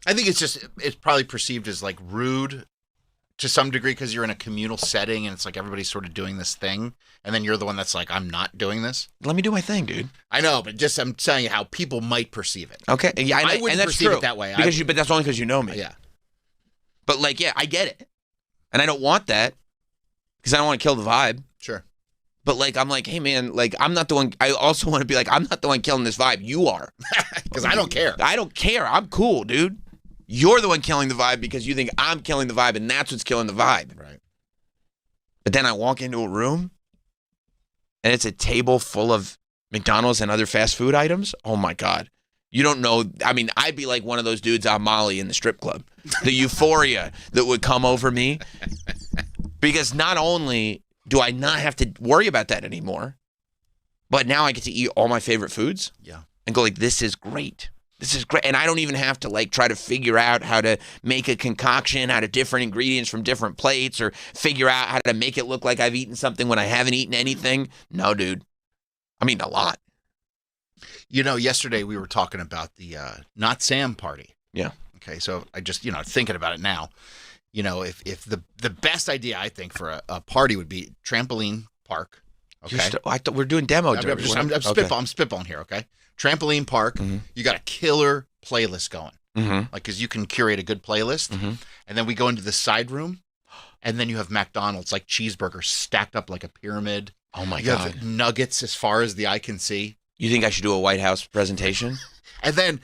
Speaker 2: I think it's probably perceived as like rude to some degree because you're in a communal setting and it's like everybody's sort of doing this thing. And then you're the one that's like, I'm not doing this.
Speaker 1: Let me do my thing, dude.
Speaker 2: I know, but just I'm telling you how people might perceive it.
Speaker 1: Okay. Yeah,
Speaker 2: I wouldn't perceive it that way.
Speaker 1: But that's only because you know me.
Speaker 2: Yeah.
Speaker 1: But like, yeah, I get it. And I don't want that because I don't want to kill the vibe.
Speaker 2: Sure.
Speaker 1: But like, I'm like, hey man, like I'm not the one. I also want to be like, I'm not the one killing this vibe. You are.
Speaker 2: Because I don't care.
Speaker 1: I don't care. I'm cool, dude. You're the one killing the vibe because you think I'm killing the vibe and that's what's killing the vibe.
Speaker 2: Right.
Speaker 1: But then I walk into a room and it's a table full of McDonald's and other fast food items. Oh my God. You don't know. I mean, I'd be like one of those dudes on Molly in the strip club. The euphoria that would come over me. Because not only do I not have to worry about that anymore, but now I get to eat all my favorite foods.
Speaker 2: Yeah.
Speaker 1: And go like, this is great. This is great. And I don't even have to like try to figure out how to make a concoction out of different ingredients from different plates or figure out how to make it look like I've eaten something when I haven't eaten anything. No, dude. I'm eating a lot.
Speaker 2: Yesterday we were talking about the Not Sam party.
Speaker 1: Yeah.
Speaker 2: Okay, so I just, thinking about it now. you know, if the best idea I think for a party would be trampoline park. Okay,
Speaker 1: I thought we're doing demo.
Speaker 2: I'm spitballing here. Okay, trampoline park.
Speaker 1: Mm-hmm.
Speaker 2: You got a killer playlist going,
Speaker 1: Mm-hmm.
Speaker 2: like because you can curate a good playlist,
Speaker 1: Mm-hmm.
Speaker 2: and then we go into the side room, and then you have McDonald's like cheeseburgers stacked up like a pyramid.
Speaker 1: Oh my
Speaker 2: You
Speaker 1: God!
Speaker 2: have nuggets as far as the eye can see,
Speaker 1: You think I should do a White House presentation?
Speaker 2: and then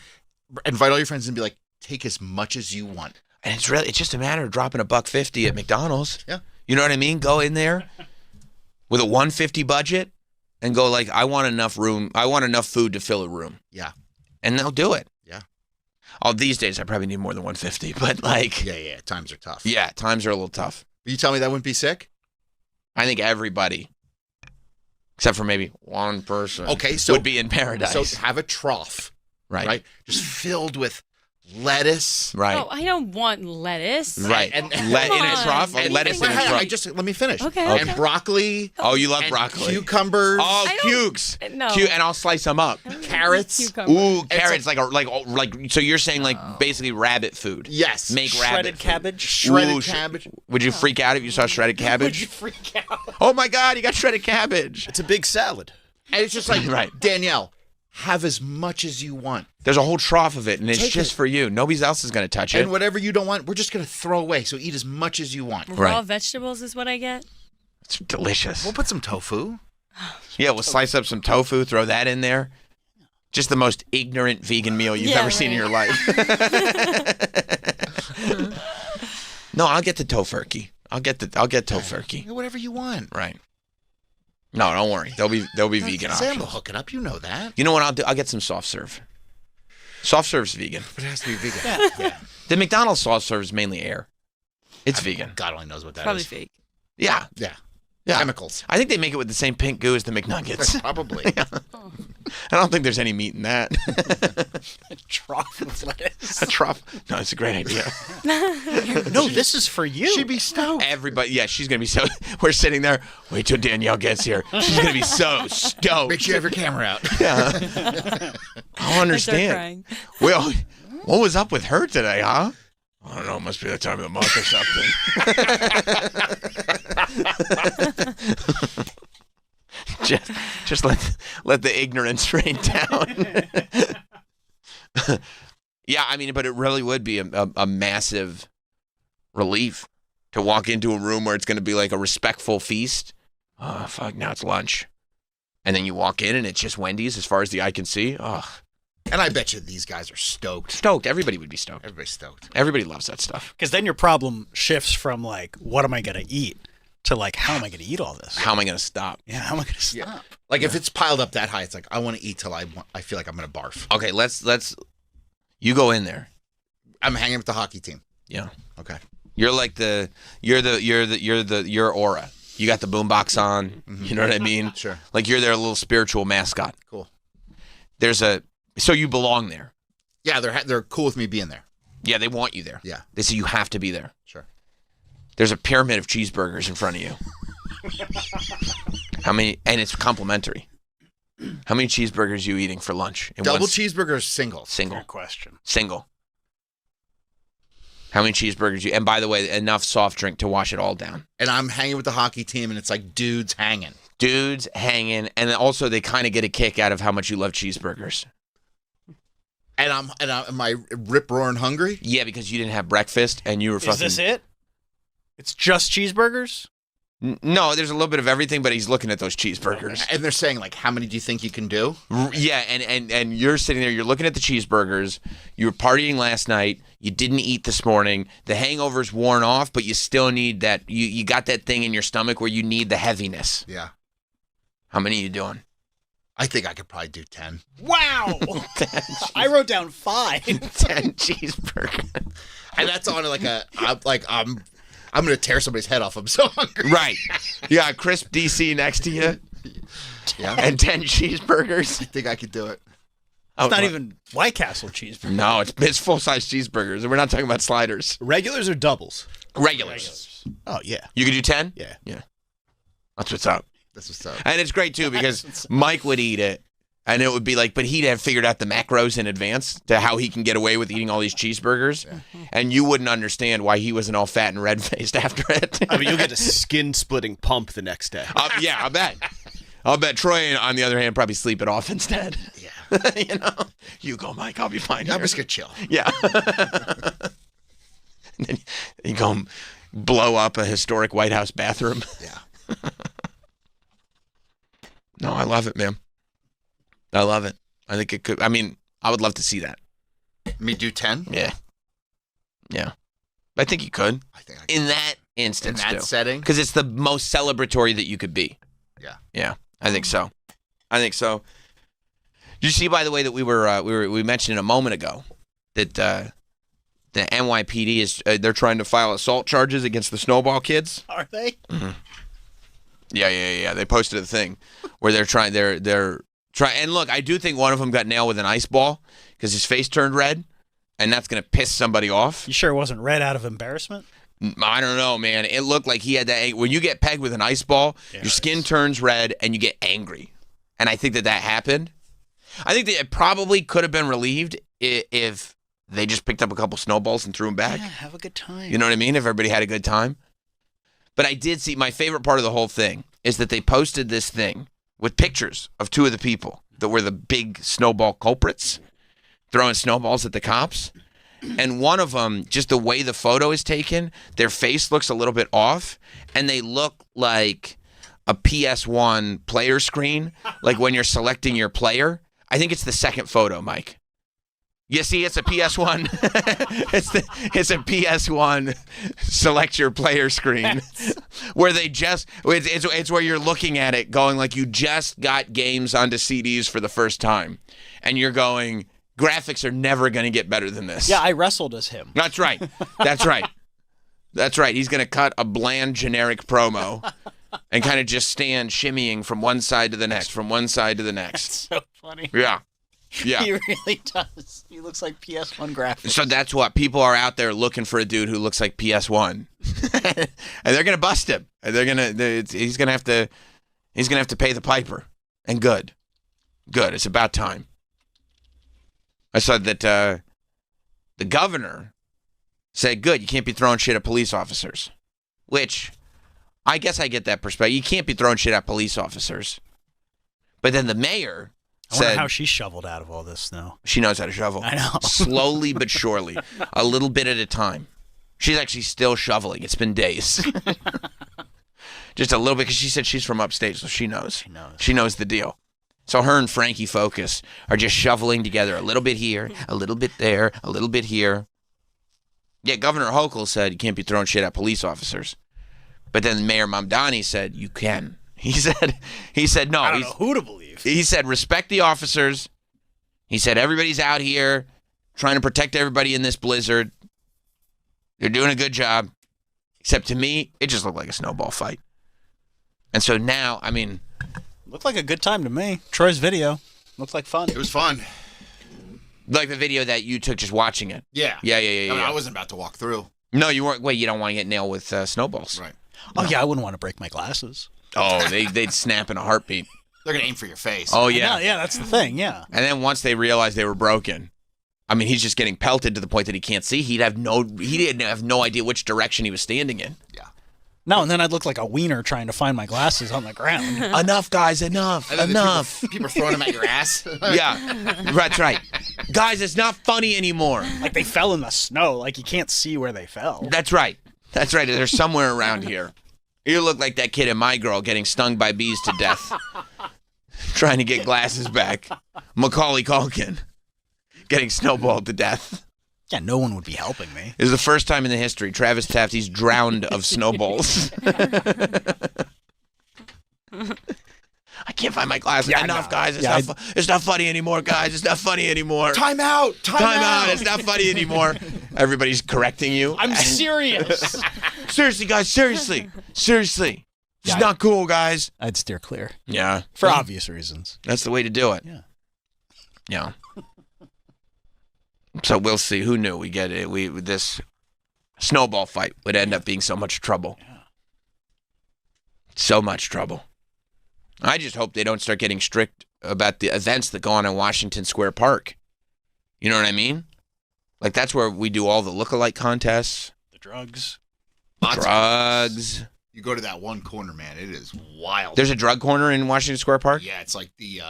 Speaker 2: invite all your friends and be like, take as much as you want.
Speaker 1: And it's just a matter of dropping $1.50 at McDonald's.
Speaker 2: Yeah.
Speaker 1: You know what I mean? Go in there with a $150 budget and go like, I want enough room. I want enough food to fill a room.
Speaker 2: Yeah.
Speaker 1: And they'll do it.
Speaker 2: Yeah.
Speaker 1: Oh, these days I probably need more than $150, but like,
Speaker 2: Yeah. Times are tough.
Speaker 1: yeah, times are a little tough.
Speaker 2: You tell me that wouldn't be sick?
Speaker 1: I think everybody, except for maybe one person,
Speaker 2: So
Speaker 1: would be in paradise.
Speaker 2: So have a trough,
Speaker 1: right.
Speaker 2: just filled with lettuce.
Speaker 1: Right.
Speaker 4: Oh, I don't want lettuce.
Speaker 1: Right.
Speaker 2: And
Speaker 1: in a trough?
Speaker 2: and
Speaker 1: Lettuce in a trough.
Speaker 2: Let me finish.
Speaker 4: Okay.
Speaker 2: And broccoli.
Speaker 1: Oh, you love
Speaker 2: and
Speaker 1: broccoli.
Speaker 2: Cucumbers.
Speaker 1: Oh,
Speaker 4: I don't-
Speaker 1: cukes.
Speaker 4: No.
Speaker 1: And I'll slice them up.
Speaker 2: Carrots.
Speaker 4: Cucumber.
Speaker 1: Ooh, carrots, like so you're saying like basically rabbit food.
Speaker 2: Yes.
Speaker 1: Make
Speaker 3: Shredded
Speaker 1: rabbit food.
Speaker 3: cabbage.
Speaker 2: Shredded
Speaker 1: Ooh,
Speaker 2: cabbage.
Speaker 1: Would you freak out if you saw shredded cabbage?
Speaker 3: Would you freak out?
Speaker 1: Oh my God, you got shredded cabbage.
Speaker 5: It's a big salad.
Speaker 2: And it's just like,
Speaker 1: Right.
Speaker 2: Danielle, have as much as you want.
Speaker 1: There's a whole trough of it, and it's
Speaker 2: Take
Speaker 1: just
Speaker 2: it.
Speaker 1: for you. Nobody else is going to touch it.
Speaker 2: And whatever you don't want, we're just going to throw away. So eat as much as you want.
Speaker 4: Raw
Speaker 1: Right.
Speaker 4: vegetables is what I get.
Speaker 1: It's delicious.
Speaker 2: We'll put some tofu.
Speaker 1: Yeah, we'll slice up some tofu, throw that in there. Just the most ignorant vegan meal you've
Speaker 4: Yeah,
Speaker 1: ever seen in your
Speaker 4: right.
Speaker 1: life. No, I'll get the tofurkey. I'll get tofurkey.
Speaker 2: Whatever you want.
Speaker 1: Right. No, don't worry. They'll be vegan
Speaker 2: Sam will
Speaker 1: options.
Speaker 2: hook it up. You know that.
Speaker 1: You know what I'll do? I'll get some soft serve. Soft serve's vegan.
Speaker 2: But it has to be vegan. Yeah.
Speaker 1: The McDonald's soft serve is mainly air. It's vegan.
Speaker 2: God only knows what that is.
Speaker 4: Probably fake.
Speaker 1: Yeah.
Speaker 2: Yeah.
Speaker 1: Yeah.
Speaker 2: Chemicals.
Speaker 1: I think they make it with the same pink goo as the McNuggets.
Speaker 2: Probably.
Speaker 1: I don't think there's any meat in that.
Speaker 3: Trough with lettuce.
Speaker 1: A trough. No, it's a great idea.
Speaker 3: No, this is for you.
Speaker 2: She'd be stoked.
Speaker 1: Everybody, yeah, she's going to be so. We're sitting there. Wait till Danielle gets here. She's going to be so stoked.
Speaker 2: Make sure you have your camera out.
Speaker 1: Yeah. I don't understand.
Speaker 4: crying.
Speaker 1: Well, what was up with her today, huh? I don't know. It must be the time of the month or something. just let the ignorance rain down. Yeah, I mean, but it really would be a massive relief to walk into a room where it's going to be like a respectful feast. Oh, fuck, now it's lunch. And then you walk in and it's just Wendy's as far as the eye can see. Oh,
Speaker 2: And I bet you these guys are stoked.
Speaker 1: stoked. Everybody would be stoked.
Speaker 2: Everybody's stoked.
Speaker 1: Everybody loves that stuff.
Speaker 3: Because then your problem shifts from like, what am I going to eat, to like, how am I going to eat all this?
Speaker 1: How am I going to stop?
Speaker 3: Yeah, how am I going to stop?
Speaker 2: Yeah. Like if it's piled up that high, it's like I want to eat till I feel like I'm gonna barf.
Speaker 1: Okay, let's. You go in there.
Speaker 2: I'm hanging with the hockey team.
Speaker 1: Yeah.
Speaker 2: Okay.
Speaker 1: You're like your aura. You got the boombox on.
Speaker 2: Mm-hmm.
Speaker 1: You know what I mean?
Speaker 2: Sure.
Speaker 1: Like you're their little spiritual mascot.
Speaker 2: Cool.
Speaker 1: So you belong there.
Speaker 2: Yeah, they're cool with me being there.
Speaker 1: Yeah, they want you there.
Speaker 2: Yeah.
Speaker 1: They say you have to be there.
Speaker 2: Sure.
Speaker 1: There's a pyramid of cheeseburgers in front of you. How many? And it's complimentary. How many cheeseburgers are you eating for lunch?
Speaker 2: Double cheeseburgers, single.
Speaker 1: Single.
Speaker 3: Good question.
Speaker 1: Single. How many cheeseburgers you? And by the way, enough soft drink to wash it all down.
Speaker 2: And I'm hanging with the hockey team, and it's like dudes hanging.
Speaker 1: Dudes hanging, and then also they kind of get a kick out of how much you love cheeseburgers.
Speaker 2: And am I rip roaring hungry?
Speaker 1: Yeah, because you didn't have breakfast and you were fucking.
Speaker 3: Is this it? It's just cheeseburgers?
Speaker 1: No, there's a little bit of everything, but he's looking at those cheeseburgers.
Speaker 2: And they're saying like, how many do you think you can do?
Speaker 1: Yeah, and you're sitting there, you're looking at the cheeseburgers. You were partying last night. You didn't eat this morning. The hangover's worn off, but you still need that. You got that thing in your stomach where you need the heaviness.
Speaker 2: Yeah.
Speaker 1: How many are you doing?
Speaker 2: I think I could probably do 10.
Speaker 3: Wow! I wrote down 5.
Speaker 1: 10 cheeseburgers.
Speaker 2: And that's on I'm going to tear somebody's head off. I'm so hungry.
Speaker 1: Right. You got crisp DC next to you.
Speaker 2: Yeah.
Speaker 1: And 10 cheeseburgers.
Speaker 2: I think I could do it.
Speaker 3: It's not even White Castle cheeseburger.
Speaker 1: No, it's full-size cheeseburgers, and we're not talking about sliders.
Speaker 5: Regulars or doubles?
Speaker 1: Regulars.
Speaker 5: Oh, yeah.
Speaker 1: You could do 10?
Speaker 5: Yeah.
Speaker 1: Yeah. That's what's up.
Speaker 2: That's what's up.
Speaker 1: And it's great, too, because Mike would eat it, And it would be like, but he'd have figured out the macros in advance to how he can get away with eating all these cheeseburgers. Yeah. And you wouldn't understand why he wasn't all fat and red-faced after it.
Speaker 5: I mean, you'll get a skin-splitting pump the next day.
Speaker 1: Yeah, I bet. I'll bet Troy, on the other hand, probably sleep it off instead.
Speaker 2: Yeah.
Speaker 1: You know? You go, Mike. I'll be fine.
Speaker 2: I'm just going to chill.
Speaker 1: Yeah. And then you go blow up a historic White House bathroom.
Speaker 2: Yeah.
Speaker 1: No, I love it, man. I love it. I think it could. I mean, I would love to see that.
Speaker 2: Me do 10?
Speaker 1: Yeah. Yeah. I think you could.
Speaker 2: I think I
Speaker 1: could. In that instance,
Speaker 2: in that setting?
Speaker 1: Because it's the most celebratory that you could be.
Speaker 2: Yeah.
Speaker 1: Yeah. I think so. Did you see, by the way, that we mentioned a moment ago that the NYPD is they're trying to file assault charges against the Snowball kids?
Speaker 3: Are they?
Speaker 1: Mm-hmm. Yeah. They posted a thing where they're trying. And look, I do think one of them got nailed with an ice ball because his face turned red, and that's going to piss somebody off.
Speaker 3: You sure it wasn't red out of embarrassment?
Speaker 1: I don't know, man. It looked like he had that. When you get pegged with an ice ball, your skin turns red and you get angry. And I think that happened. I think that it probably could have been relieved if they just picked up a couple snowballs and threw them back.
Speaker 3: Yeah, have a good time.
Speaker 1: You know what I mean? If everybody had a good time. But I did see, my favorite part of the whole thing is that they posted this thing with pictures of two of the people that were the big snowball culprits throwing snowballs at the cops. And one of them, just the way the photo is taken, their face looks a little bit off, and they look like a PS1 player screen, like when you're selecting your player. I think it's the second photo, Mike. You see, it's a PS1. it's a PS1 select your player screen where they just it's where you're looking at it going like you just got games onto CDs for the first time, and you're going, graphics are never going to get better than this.
Speaker 3: Yeah, I wrestled as him.
Speaker 1: That's right. He's going to cut a bland generic promo and kind of just stand shimmying from one side to the next,
Speaker 3: That's so funny.
Speaker 1: Yeah. Yeah.
Speaker 3: He really does. He looks like PS1 graphics.
Speaker 1: So that's what people are out there looking for, a dude who looks like PS1. And they're going to bust him. And he's going to have to pay the piper. And good. It's about time. I saw that the governor said, good, you can't be throwing shit at police officers. Which, I guess I get that perspective. You can't be throwing shit at police officers. But then the mayor
Speaker 3: I wonder how she shoveled out of all this snow.
Speaker 1: She knows how to shovel.
Speaker 3: I know.
Speaker 1: Slowly but surely. A little bit at a time. She's actually still shoveling. It's been days. Just a little bit, because she said she's from upstate, so she knows. She knows the deal. So her and Frankie Focus are just shoveling together a little bit here, a little bit there, a little bit here. Yeah, Governor Hochul said you can't be throwing shit at police officers. But then Mayor Mamdani said you can. He said no.
Speaker 3: I don't know who to believe.
Speaker 1: He said respect the officers. He said everybody's out here trying to protect everybody in this blizzard. They're doing a good job. Except to me, it just looked like a snowball fight. And so now, I mean,
Speaker 3: looked like a good time to me. Troy's video looked like fun.
Speaker 2: It was fun.
Speaker 1: Like the video that you took just watching it.
Speaker 2: Yeah.
Speaker 1: Yeah.
Speaker 2: I mean, I wasn't about to walk through.
Speaker 1: No, you weren't. Wait, you don't want to get nailed with snowballs.
Speaker 2: Right.
Speaker 3: Oh, yeah, I wouldn't want to break my glasses.
Speaker 1: Oh, they'd snap in a heartbeat.
Speaker 2: They're going to aim for your face.
Speaker 1: Oh, yeah.
Speaker 3: Yeah, that's the thing, yeah.
Speaker 1: And then once they realized they were broken, I mean, he's just getting pelted to the point that he can't see. He didn't have no idea which direction he was standing in.
Speaker 2: Yeah.
Speaker 3: No, and then I'd look like a wiener trying to find my glasses on the ground.
Speaker 1: Enough, guys, enough.
Speaker 2: People throwing them at your ass.
Speaker 1: Yeah, that's right. Guys, it's not funny anymore.
Speaker 3: Like they fell in the snow. Like you can't see where they fell.
Speaker 1: That's right. They're somewhere around here. You look like that kid in My Girl getting stung by bees to death. Trying to get glasses back. Macaulay Culkin getting snowballed to death.
Speaker 3: Yeah, no one would be helping me.
Speaker 1: It was the first time in the history Travis Taft's drowned of snowballs. I can't find my glasses. Yeah, enough, guys. It's not funny anymore, guys. It's not funny anymore.
Speaker 2: Time out.
Speaker 1: It's not funny anymore. Everybody's correcting you.
Speaker 3: I'm serious.
Speaker 1: Seriously, guys. Seriously. It's not cool, guys.
Speaker 3: I'd steer clear.
Speaker 1: Yeah.
Speaker 3: For obvious reasons.
Speaker 1: That's the way to do it. Yeah. So we'll see. Who knew we get it? This snowball fight would end up being so much trouble.
Speaker 3: Yeah.
Speaker 1: So much trouble. I just hope they don't start getting strict about the events that go on in Washington Square Park. You know what I mean? Like, that's where we do all the look-alike contests.
Speaker 3: The drugs.
Speaker 1: Drugs.
Speaker 2: You go to that one corner, man. It is wild.
Speaker 1: There's a drug corner in Washington Square Park?
Speaker 2: Yeah, it's like the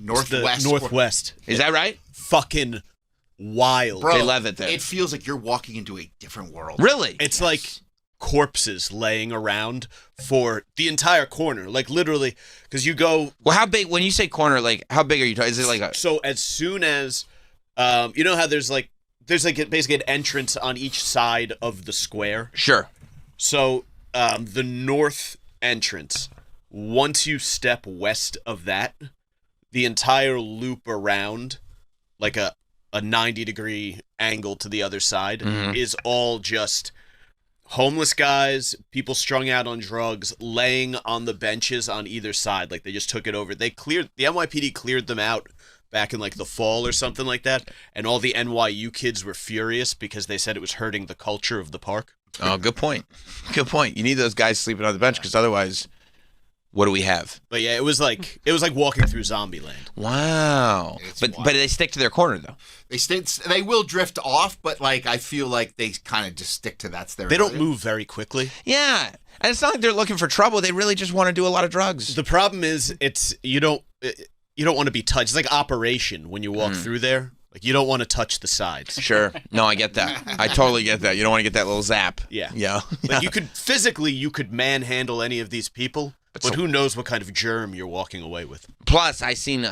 Speaker 2: northwest.
Speaker 5: Northwest.
Speaker 1: Is that right?
Speaker 5: Fucking wild.
Speaker 2: Bro,
Speaker 1: they love it there.
Speaker 2: It feels like you're walking into a different world.
Speaker 1: Really?
Speaker 5: It's like corpses laying around for the entire corner. Like, literally, because you go...
Speaker 1: Well, how big, when you say corner, like, how big are you talking? Is it like a...
Speaker 5: So, as soon as... you know how there's basically an entrance on each side of the square?
Speaker 1: Sure.
Speaker 5: So, the north entrance, once you step west of that, the entire loop around, like a 90-degree angle to the other side, is all just homeless guys, people strung out on drugs, laying on the benches on either side. Like, they just took it over. The NYPD cleared them out back in, like, the fall or something like that, and all the NYU kids were furious because they said it was hurting the culture of the park.
Speaker 1: Oh, good point. Good point. You need those guys sleeping on the bench, because otherwise, what do we have?
Speaker 5: But yeah, it was like walking through Zombieland.
Speaker 1: Wow. But they stick to their corner, though.
Speaker 2: They will drift off, but like I feel like they kind of just stick to that's their.
Speaker 5: They don't move very quickly.
Speaker 1: Yeah, and it's not like they're looking for trouble. They really just want to do a lot of drugs.
Speaker 5: The problem is, you don't want to be touched. It's like Operation when you walk through there. Like, you don't want to touch the sides.
Speaker 1: Sure. No, I get that. I totally get that. You don't want to get that little zap.
Speaker 5: Yeah.
Speaker 1: Yeah.
Speaker 5: Like, you could manhandle any of these people, but who knows what kind of germ you're walking away with.
Speaker 1: Plus, I seen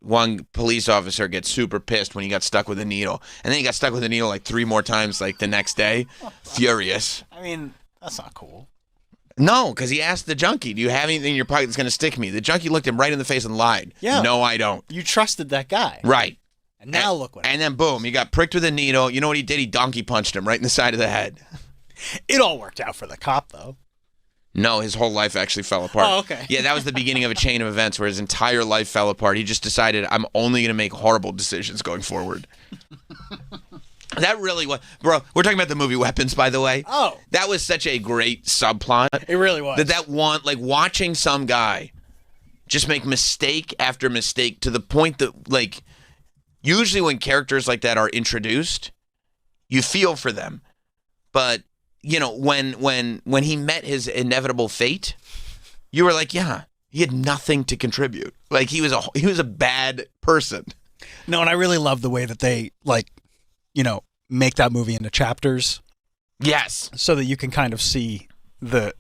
Speaker 1: one police officer get super pissed when he got stuck with a needle. And then he got stuck with a needle like 3 more times like the next day. Furious.
Speaker 3: I mean, that's not cool.
Speaker 1: No, because he asked the junkie, do you have anything in your pocket that's going to stick me? The junkie looked him right in the face and lied.
Speaker 3: Yeah.
Speaker 1: No, I don't.
Speaker 3: You trusted that guy.
Speaker 1: Right.
Speaker 3: And now look what
Speaker 1: happened. And then boom, he got pricked with a needle. You know what he did? He donkey punched him right in the side of the head.
Speaker 3: It all worked out for the cop, though.
Speaker 1: No, his whole life actually fell apart.
Speaker 3: Oh, okay.
Speaker 1: Yeah, that was the beginning of a chain of events where his entire life fell apart. He just decided, I'm only going to make horrible decisions going forward. That really was... Bro, we're talking about the movie Weapons, by the way.
Speaker 3: Oh.
Speaker 1: That was such a great subplot.
Speaker 3: It really was.
Speaker 1: Like, watching some guy just make mistake after mistake to the point that, like... Usually when characters like that are introduced, you feel for them. But, you know, when he met his inevitable fate, you were like, yeah, he had nothing to contribute. Like, he was a bad person.
Speaker 3: No, and I really love the way that they, like, you know, make that movie into chapters.
Speaker 1: Yes.
Speaker 3: So that you can kind of see the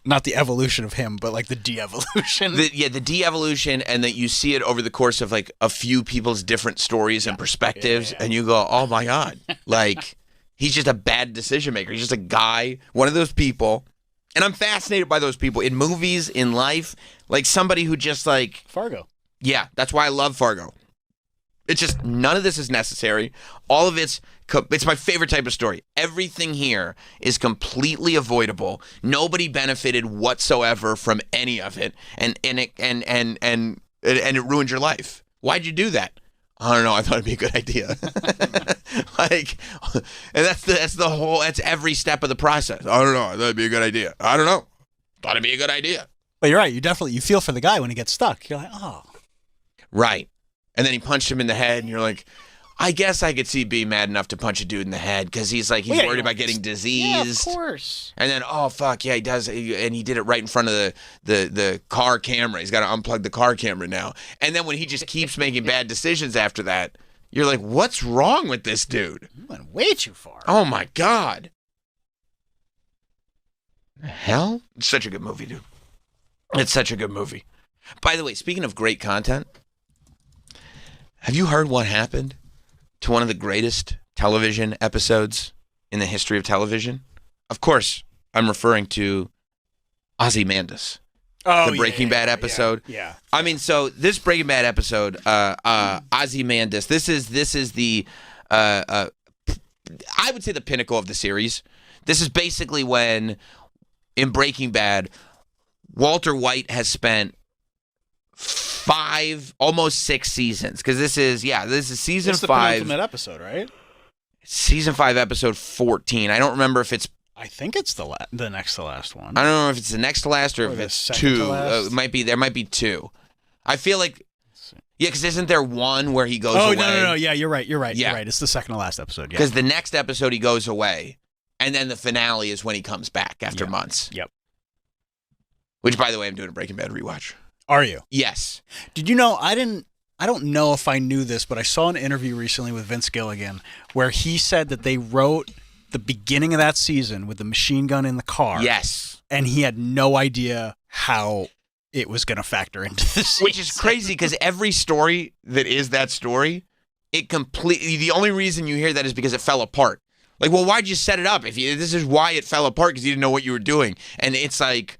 Speaker 3: not the evolution of him, but like the de-evolution.
Speaker 1: The de-evolution, and that you see it over the course of like a few people's different stories and perspectives, and you go, oh my God, like he's just a bad decision maker. He's just a guy, one of those people, and I'm fascinated by those people in movies, in life, like somebody who just like...
Speaker 3: Fargo.
Speaker 1: Yeah, that's why I love Fargo. It's just, none of this is necessary. All of it's my favorite type of story. Everything here is completely avoidable. Nobody benefited whatsoever from any of it, and it ruined your life. Why'd you do that? I don't know. I thought it'd be a good idea. Like, and that's every step of the process. I don't know. I thought it'd be a good idea. I don't know. Thought it'd be a good idea.
Speaker 3: But you're right. You feel for the guy when he gets stuck. You're like, oh.
Speaker 1: Right. And then he punched him in the head, and you're like, I guess I could see being mad enough to punch a dude in the head because he's worried about getting diseased.
Speaker 3: Yeah, of course.
Speaker 1: And then, oh, fuck, yeah, he does. And he did it right in front of the car camera. He's got to unplug the car camera now. And then when he just keeps making bad decisions after that, you're like, what's wrong with this dude?
Speaker 3: You went way too far.
Speaker 1: Oh, my God. The hell? It's such a good movie, dude. It's such a good movie. By the way, speaking of great content, have you heard what happened to one of the greatest television episodes in the history of television? Of course, I'm referring to Ozymandias.
Speaker 3: Oh,
Speaker 1: the Breaking Bad episode.
Speaker 3: Yeah.
Speaker 1: I mean, so this Breaking Bad episode, Ozymandias, this is the, I would say the pinnacle of the series. This is basically when, in Breaking Bad, Walter White has spent 5, almost 6 seasons, because this is season 5.
Speaker 3: It's the penultimate episode, right?
Speaker 1: Season 5, episode 14. I don't remember if it's
Speaker 3: I think it's the next to last one.
Speaker 1: I don't know if it's the next to last or if it's two. There might be two. I feel like, yeah, because isn't there one where he goes away?
Speaker 3: No. Yeah, you're right. You're right. It's the second to last episode. Yeah.
Speaker 1: Because the next episode he goes away, and then the finale is when he comes back after months.
Speaker 3: Yep.
Speaker 1: Which, by the way, I'm doing a Breaking Bad rewatch.
Speaker 3: Are you?
Speaker 1: Yes.
Speaker 3: Did you know, I don't know if I knew this, but I saw an interview recently with Vince Gilligan where he said that they wrote the beginning of that season with the machine gun in the car.
Speaker 1: Yes.
Speaker 3: And he had no idea how it was going to factor into this.
Speaker 1: Which is crazy because every story that is that story, the only reason you hear that is because it fell apart. Like, well, why'd you set it up? This is why it fell apart, because you didn't know what you were doing. And it's like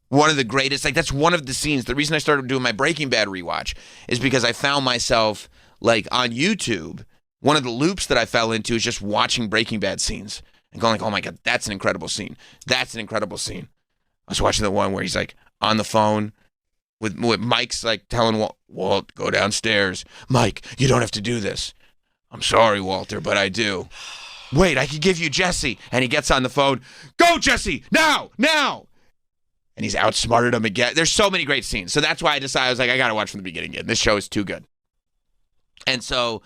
Speaker 1: one of the greatest, like that's one of the scenes. The reason I started doing my Breaking Bad rewatch is because I found myself like on YouTube. One of the loops that I fell into is just watching Breaking Bad scenes and going like, oh my God, that's an incredible scene. That's an incredible scene. I was watching the one where he's like on the phone with Mike's like telling Walt, go downstairs. Mike, you don't have to do this. I'm sorry, Walter, but I do. Wait, I can give you Jesse. And he gets on the phone. Go, Jesse, now. And he's outsmarted him again. There's so many great scenes. So that's why I decided, I was like, I got to watch from the beginning again. This show is too good. And so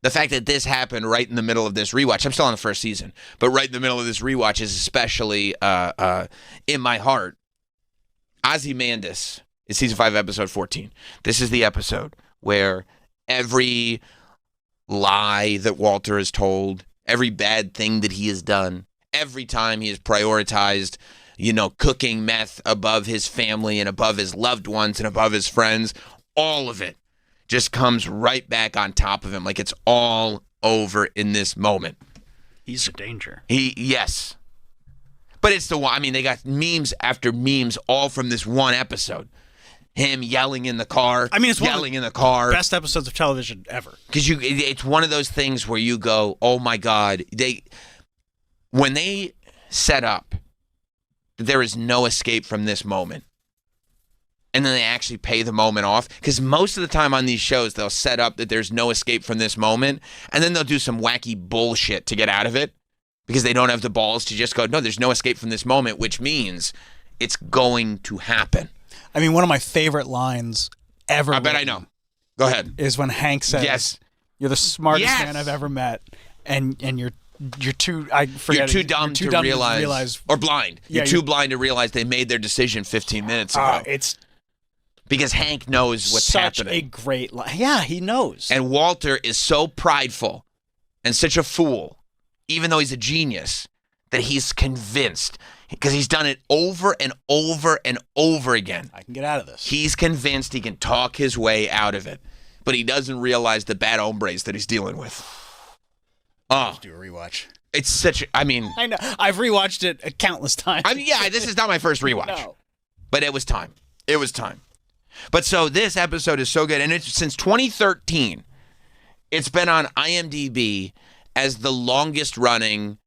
Speaker 1: the fact that this happened right in the middle of this rewatch, I'm still on the first season, but right in the middle of this rewatch is especially in my heart. Ozymandias is season 5, episode 14. This is the episode where every lie that Walter has told, every bad thing that he has done, every time he has prioritized, cooking meth above his family and above his loved ones and above his friends, all of it just comes right back on top of him like it's all over in this moment.
Speaker 3: He's a danger.
Speaker 1: Yes. But it's the one, I mean, they got memes after memes all from this one episode. Him yelling in the car.
Speaker 3: I mean, it's
Speaker 1: yelling in the car.
Speaker 3: Best episodes of television ever.
Speaker 1: Because it's one of those things where you go, oh my God. When they set up that there is no escape from this moment, and then they actually pay the moment off. Because most of the time on these shows, they'll set up that there's no escape from this moment, and then they'll do some wacky bullshit to get out of it because they don't have the balls to just go, no, there's no escape from this moment, which means it's going to happen.
Speaker 3: I mean, one of my favorite lines ever.
Speaker 1: I bet I know. Go ahead.
Speaker 3: Is when Hank says,
Speaker 1: yes,
Speaker 3: you're the smartest man I've ever met, and you're too, I forget,
Speaker 1: you're too dumb to realize, or blind.
Speaker 3: Yeah,
Speaker 1: you're too blind to realize they made their decision 15 minutes ago.
Speaker 3: It's
Speaker 1: because Hank knows what's happening.
Speaker 3: Such a great line. Yeah, he knows.
Speaker 1: And Walter is so prideful and such a fool, even though he's a genius, that he's convinced, because he's done it over and over and over again.
Speaker 3: I can get out of this.
Speaker 1: He's convinced he can talk his way out of it, but he doesn't realize the bad hombres that he's dealing with.
Speaker 3: Let's do a rewatch.
Speaker 1: It's such I know.
Speaker 3: I've rewatched it countless times.
Speaker 1: This is not my first rewatch.
Speaker 3: No.
Speaker 1: But it was time. It was time. But so this episode is so good, and it's since 2013, it's been on IMDb as the longest running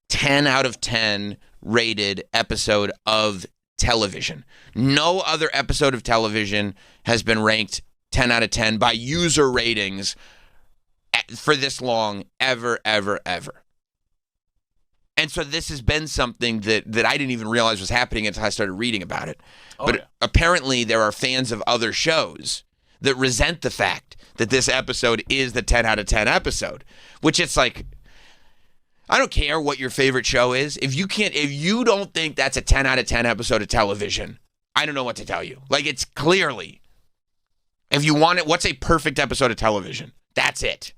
Speaker 1: 10 out of 10 rated episode of television. No other episode of television has been ranked 10 out of 10 by user ratings for this long, ever. And so this has been something that I didn't even realize was happening until I started reading about it. Apparently there are fans of other shows that resent the fact that this episode is the 10 out of 10 episode, which it's like, I don't care what your favorite show is. If you don't think that's a 10 out of 10 episode of television, I don't know what to tell you. Like, it's clearly, if you want it, what's a perfect episode of television? That's it.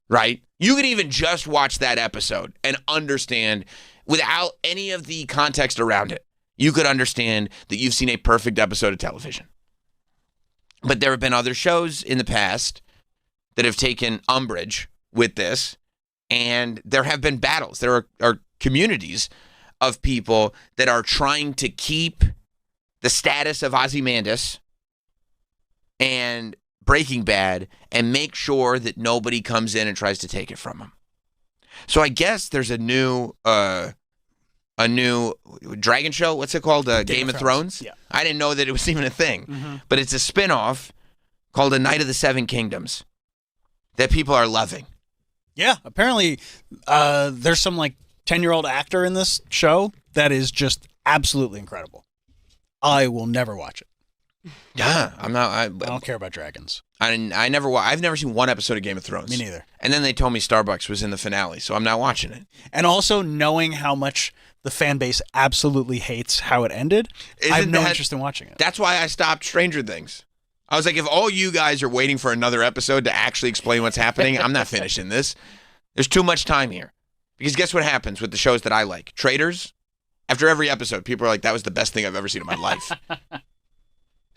Speaker 1: Right? You could even just watch that episode and understand, without any of the context around it, you could understand that you've seen a perfect episode of television. But there have been other shows in the past that have taken umbrage with this, and there have been battles. There are communities of people that are trying to keep the status of Ozymandias and Breaking Bad and make sure that nobody comes in and tries to take it from him. So I guess there's a new dragon show. What's it called? Game of Thrones?
Speaker 3: Yeah.
Speaker 1: I didn't know that it was even a thing. But it's a spinoff called A Night of the Seven Kingdoms that people are loving.
Speaker 3: Yeah, apparently there's some like 10-year-old actor in this show that is just absolutely incredible. I will never watch it.
Speaker 1: Yeah, I'm not. I
Speaker 3: don't care about dragons.
Speaker 1: I've never seen one episode of Game of Thrones.
Speaker 3: Me neither.
Speaker 1: And then they told me Starbucks was in the finale, so I'm not watching it.
Speaker 3: And also knowing how much the fan base absolutely hates how it ended, I have no interest in watching it.
Speaker 1: That's why I stopped Stranger Things. I was like, if all you guys are waiting for another episode to actually explain what's happening, I'm not finishing this. There's too much time here. Because guess what happens with the shows that I like? Traitors, after every episode, people are like, that was the best thing I've ever seen in my life.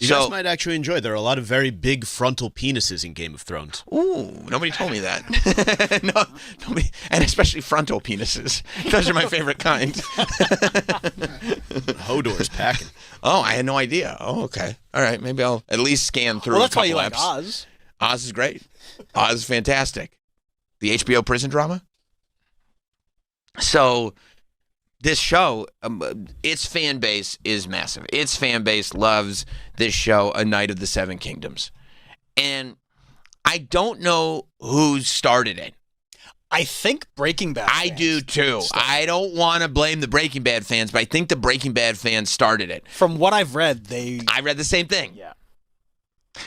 Speaker 5: You guys might actually enjoy. There are a lot of very big frontal penises in Game of Thrones.
Speaker 1: Ooh, nobody told me that. No, nobody, and especially frontal penises. Those are my favorite kind.
Speaker 5: Hodor's packing.
Speaker 1: Oh, I had no idea. Oh, okay. All right, maybe I'll at least scan through.
Speaker 3: Well, that's
Speaker 1: a couple
Speaker 3: why you like
Speaker 1: eps.
Speaker 3: Oz.
Speaker 1: Oz is great. Oz is fantastic. The HBO prison drama. So, this show, its fan base is massive. Its fan base loves this show, A Night of the Seven Kingdoms. And I don't know who started it.
Speaker 3: I think Breaking Bad
Speaker 1: I do too. I don't want to blame the Breaking Bad fans, but I think the Breaking Bad fans started it.
Speaker 3: From what I've read,
Speaker 1: I read the same thing.
Speaker 3: Yeah.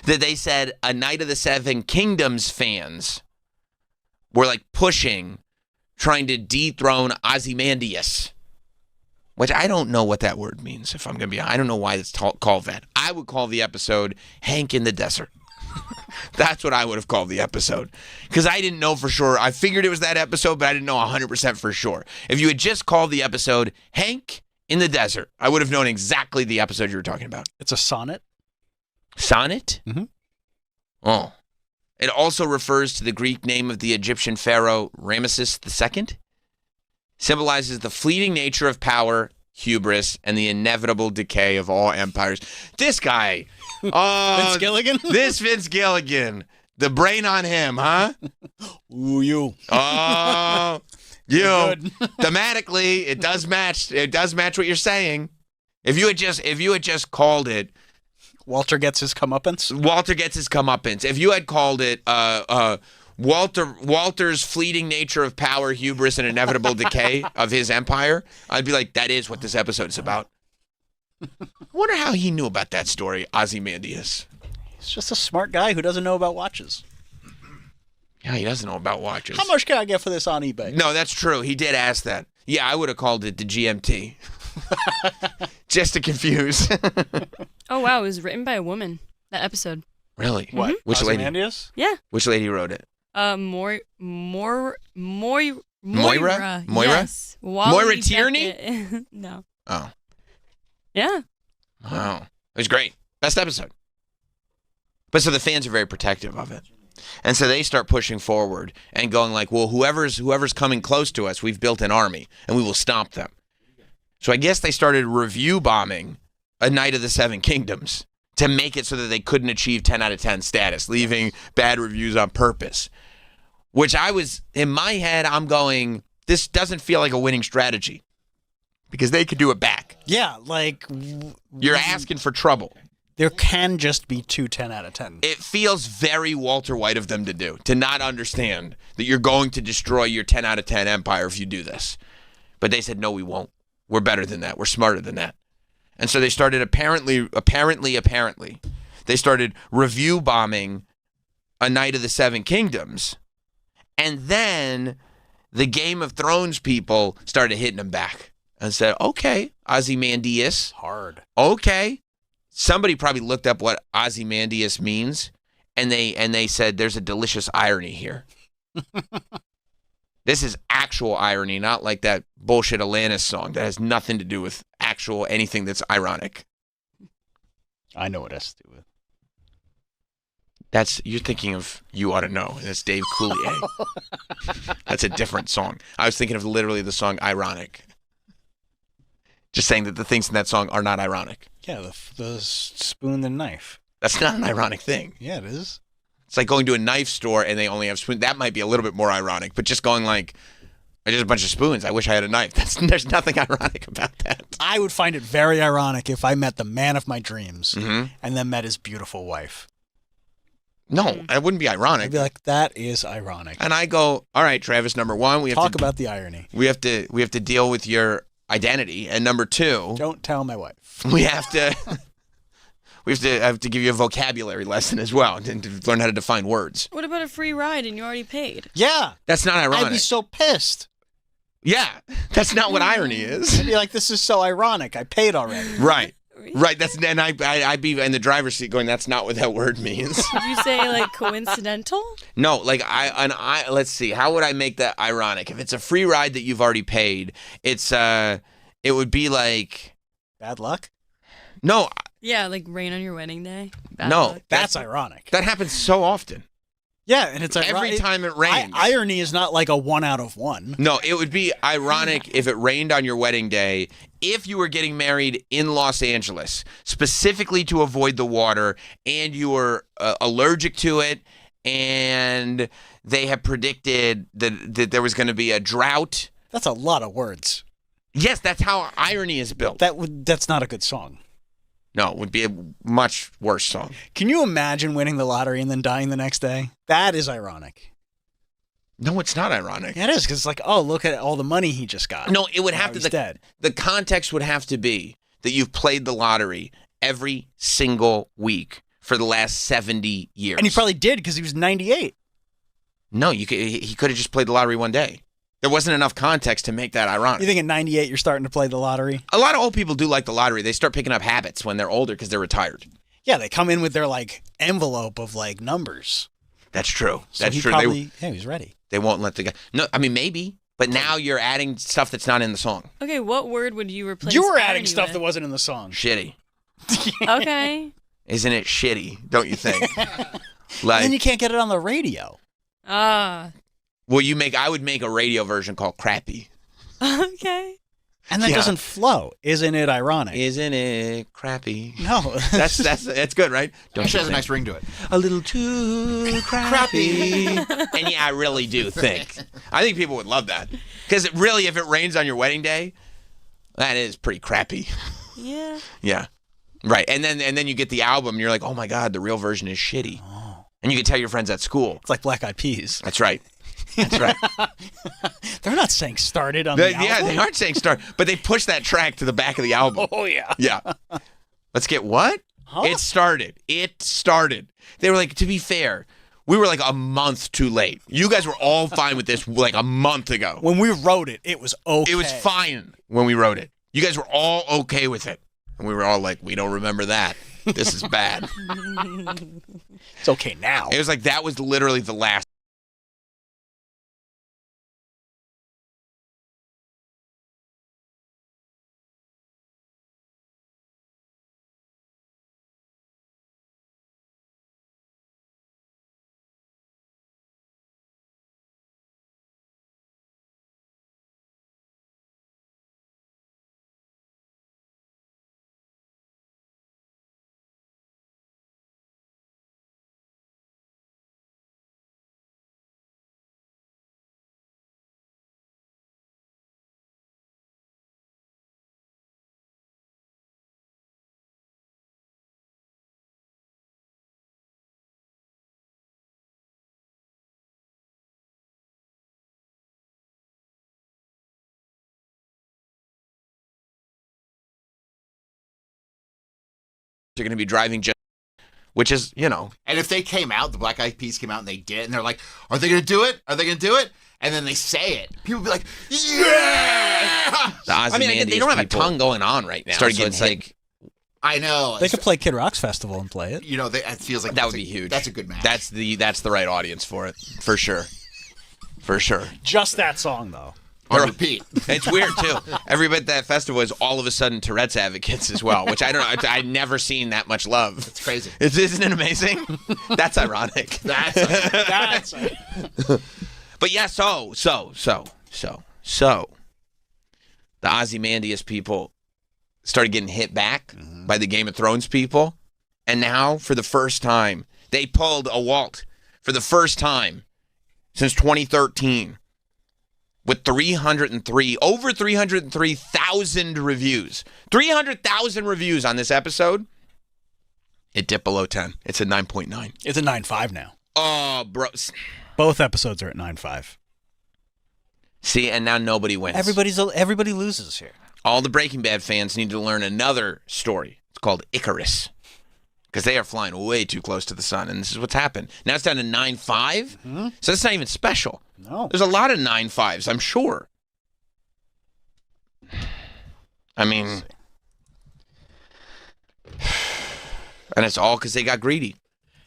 Speaker 1: That they said A Night of the Seven Kingdoms fans were like pushing, trying to dethrone Ozymandias. Which I don't know what that word means, if I'm going to be honest. I don't know why it's called that. I would call the episode Hank in the Desert. That's what I would have called the episode. Because I didn't know for sure. I figured it was that episode, but I didn't know 100% for sure. If you had just called the episode Hank in the Desert, I would have known exactly the episode you were talking about.
Speaker 3: It's a sonnet.
Speaker 1: Sonnet?
Speaker 3: Mm-hmm.
Speaker 1: Oh. It also refers to the Greek name of the Egyptian pharaoh Ramesses II. Symbolizes the fleeting nature of power, hubris, and the inevitable decay of all empires. This guy.
Speaker 3: Vince Gilligan?
Speaker 1: This Vince Gilligan. The brain on him, huh?
Speaker 3: Ooh, you.
Speaker 1: Oh, you. Thematically, it does match. It does match what you're saying. If you had just called it,
Speaker 3: Walter gets his comeuppance.
Speaker 1: Walter gets his comeuppance. If you had called it, Walter's fleeting nature of power, hubris, and inevitable decay of his empire, I'd be like, that is what this episode is about. I wonder how he knew about that story, Ozymandias.
Speaker 3: He's just a smart guy who doesn't know about watches.
Speaker 1: Yeah, he doesn't know about watches.
Speaker 3: How much can I get for this on eBay?
Speaker 1: No, that's true. He did ask that. Yeah, I would have called it the GMT. Just to confuse.
Speaker 4: Oh, wow. It was written by a woman, that episode.
Speaker 1: Really?
Speaker 3: What?
Speaker 1: Mm-hmm. Which lady?
Speaker 3: Ozymandias?
Speaker 4: Yeah.
Speaker 1: Which lady wrote it?
Speaker 4: Moira? Yes.
Speaker 1: Moira Tierney?
Speaker 4: No.
Speaker 1: Oh.
Speaker 4: Yeah.
Speaker 1: Wow. It was great. Best episode. But so the fans are very protective of it. And so they start pushing forward and going like, well, whoever's coming close to us, we've built an army and we will stomp them. So I guess they started review bombing A Night of the Seven Kingdoms to make it so that they couldn't achieve 10 out of 10 status, leaving bad reviews on purpose. Which in my head, I'm going, this doesn't feel like a winning strategy. Because they could do it back.
Speaker 3: Yeah, like...
Speaker 1: You're asking for trouble.
Speaker 3: There can just be 2 10 out of 10.
Speaker 1: It feels very Walter White of them to do, to not understand that you're going to destroy your 10 out of 10 empire if you do this. But they said, no, we won't. We're better than that. We're smarter than that. And so they started apparently, they started review bombing A Night of the Seven Kingdoms. And then the Game of Thrones people started hitting them back. And said, okay, Ozymandias.
Speaker 3: Hard.
Speaker 1: Okay. Somebody probably looked up what Ozymandias means, and they said there's a delicious irony here. This is actual irony, not like that bullshit Alanis song that has nothing to do with actual anything that's ironic.
Speaker 3: I know what it has to do with.
Speaker 1: You're thinking of You Ought to Know. That's Dave Coulier. That's a different song. I was thinking of literally the song Ironic. Just saying that the things in that song are not ironic.
Speaker 3: Yeah, the spoon and knife.
Speaker 1: That's not an ironic thing.
Speaker 3: Yeah, it is.
Speaker 1: It's like going to a knife store and they only have spoons. That might be a little bit more ironic, but just going like, just a bunch of spoons. I wish I had a knife. There's nothing ironic about that.
Speaker 3: I would find it very ironic if I met the man of my dreams and then met his beautiful wife.
Speaker 1: No, it wouldn't be ironic.
Speaker 3: I'd be like, that is ironic.
Speaker 1: And I go, all right, Travis, number one, we have
Speaker 3: Talk about the irony.
Speaker 1: We have to deal with your identity. And number two,
Speaker 3: don't tell my wife.
Speaker 1: We have to give you a vocabulary lesson as well and to learn how to define words.
Speaker 4: What about a free ride and you already paid?
Speaker 3: Yeah.
Speaker 1: That's not ironic.
Speaker 3: I'd be so pissed.
Speaker 1: Yeah. That's not what irony is.
Speaker 3: I'd be like, this is so ironic. I paid already.
Speaker 1: Right. Right. I'd be in the driver's seat going, that's not what that word means.
Speaker 4: Did you say like coincidental?
Speaker 1: No, like let's see. How would I make that ironic? If it's a free ride that you've already paid, it would be like
Speaker 3: bad luck?
Speaker 1: No.
Speaker 4: Yeah, like rain on your wedding day. Bad
Speaker 1: no,
Speaker 4: luck.
Speaker 3: That's ironic.
Speaker 1: That happens so often.
Speaker 3: Yeah, and it's
Speaker 1: every time it rains.
Speaker 3: Irony is not like a 1 out of 1.
Speaker 1: No, it would be ironic if it rained on your wedding day, if you were getting married in Los Angeles, specifically to avoid the water, and you were allergic to it, and they have predicted that there was going to be a drought.
Speaker 3: That's a lot of words.
Speaker 1: Yes, that's how irony is built.
Speaker 3: That's not a good song.
Speaker 1: No, it would be a much worse song.
Speaker 3: Can you imagine winning the lottery and then dying the next day? That is ironic.
Speaker 1: No, it's not ironic.
Speaker 3: Yeah, it is, because it's like, oh, look at all the money he just got.
Speaker 1: No, it would have to.
Speaker 3: He's dead.
Speaker 1: The context would have to be that you've played the lottery every single week for the last 70 years.
Speaker 3: And he probably did because he was 98.
Speaker 1: No, he could have just played the lottery one day. There wasn't enough context to make that ironic.
Speaker 3: You think at 98 you're starting to play the lottery?
Speaker 1: A lot of old people do like the lottery. They start picking up habits when they're older because they're retired.
Speaker 3: Yeah, they come in with their like envelope of like numbers.
Speaker 1: That's true.
Speaker 3: So
Speaker 1: That's
Speaker 3: he
Speaker 1: true.
Speaker 3: Probably, he was ready.
Speaker 1: They won't let the guy. No, I mean maybe, but now you're adding stuff that's not in the song.
Speaker 4: Okay, what word would you replace?
Speaker 3: You were adding
Speaker 4: irony
Speaker 3: stuff
Speaker 4: with?
Speaker 3: that wasn't in the song.
Speaker 1: Shitty.
Speaker 4: Okay.
Speaker 1: Isn't it shitty? Don't you think?
Speaker 3: And then you can't get it on the radio.
Speaker 1: Well, I would make a radio version called Crappy.
Speaker 4: Okay.
Speaker 3: And that doesn't flow. Isn't it ironic?
Speaker 1: Isn't it crappy?
Speaker 3: No.
Speaker 1: That's good, right?
Speaker 2: Don't Actually has a nice ring to it.
Speaker 1: A little too crappy. And yeah, I really do think. I think people would love that. Because really, if it rains on your wedding day, that is pretty crappy.
Speaker 4: Yeah.
Speaker 1: Yeah. Right. And then you get the album and you're like, oh my God, the real version is shitty. Oh. And you can tell your friends at school.
Speaker 3: It's like Black Eyed Peas.
Speaker 1: That's right. That's right.
Speaker 3: They're not saying started on the album.
Speaker 1: Yeah, they aren't saying start, but they push that track to the back of the album.
Speaker 3: Oh, yeah.
Speaker 1: Yeah. Let's get what?
Speaker 3: Huh?
Speaker 1: It started. They were like, to be fair, we were like a month too late. You guys were all fine with this like a month ago.
Speaker 3: When we wrote it, it was okay.
Speaker 1: It was fine when we wrote it. You guys were all okay with it. And we were all like, we don't remember that. This is bad.
Speaker 3: It's okay now.
Speaker 1: It was like that was literally the last. You're going to be driving just, which is,
Speaker 2: And if they came out, the Black Eyed Peas came out and they did it, and they're like, are they going to do it? Are they going to do it? And then they say it. People be like, yeah!
Speaker 1: They don't have a ton going on right now. Started getting like,
Speaker 2: I know.
Speaker 3: They could play Kid Rock's festival and play it.
Speaker 2: It feels like
Speaker 1: that would be huge.
Speaker 2: That's a good match.
Speaker 1: That's the right audience for it, for sure. For sure.
Speaker 3: Just that song, though.
Speaker 2: On repeat.
Speaker 1: It's weird too. Everybody at that festival is all of a sudden Tourette's advocates as well, which I don't know. I've never seen that much love.
Speaker 2: It's crazy.
Speaker 1: Isn't it amazing? That's ironic.
Speaker 2: That's
Speaker 1: But yeah, so the Ozymandias people started getting hit back by the Game of Thrones people, and now for the first time they pulled a Walt for the first time since 2013. With over 303,000 reviews. 300,000 reviews on this episode. It dipped below 10. It's at 9.9.
Speaker 3: It's a 9.5 now.
Speaker 1: Oh, bro.
Speaker 3: Both episodes are at 9.5.
Speaker 1: See, and now nobody wins.
Speaker 3: Everybody loses here.
Speaker 1: All the Breaking Bad fans need to learn another story. It's called Icarus. Because they are flying way too close to the sun, and this is what's happened. Now it's down to 9.5,
Speaker 3: Mm-hmm.
Speaker 1: so that's not even special.
Speaker 3: No.
Speaker 1: There's a lot of 9.5s, I'm sure. I mean, and it's all because they got greedy.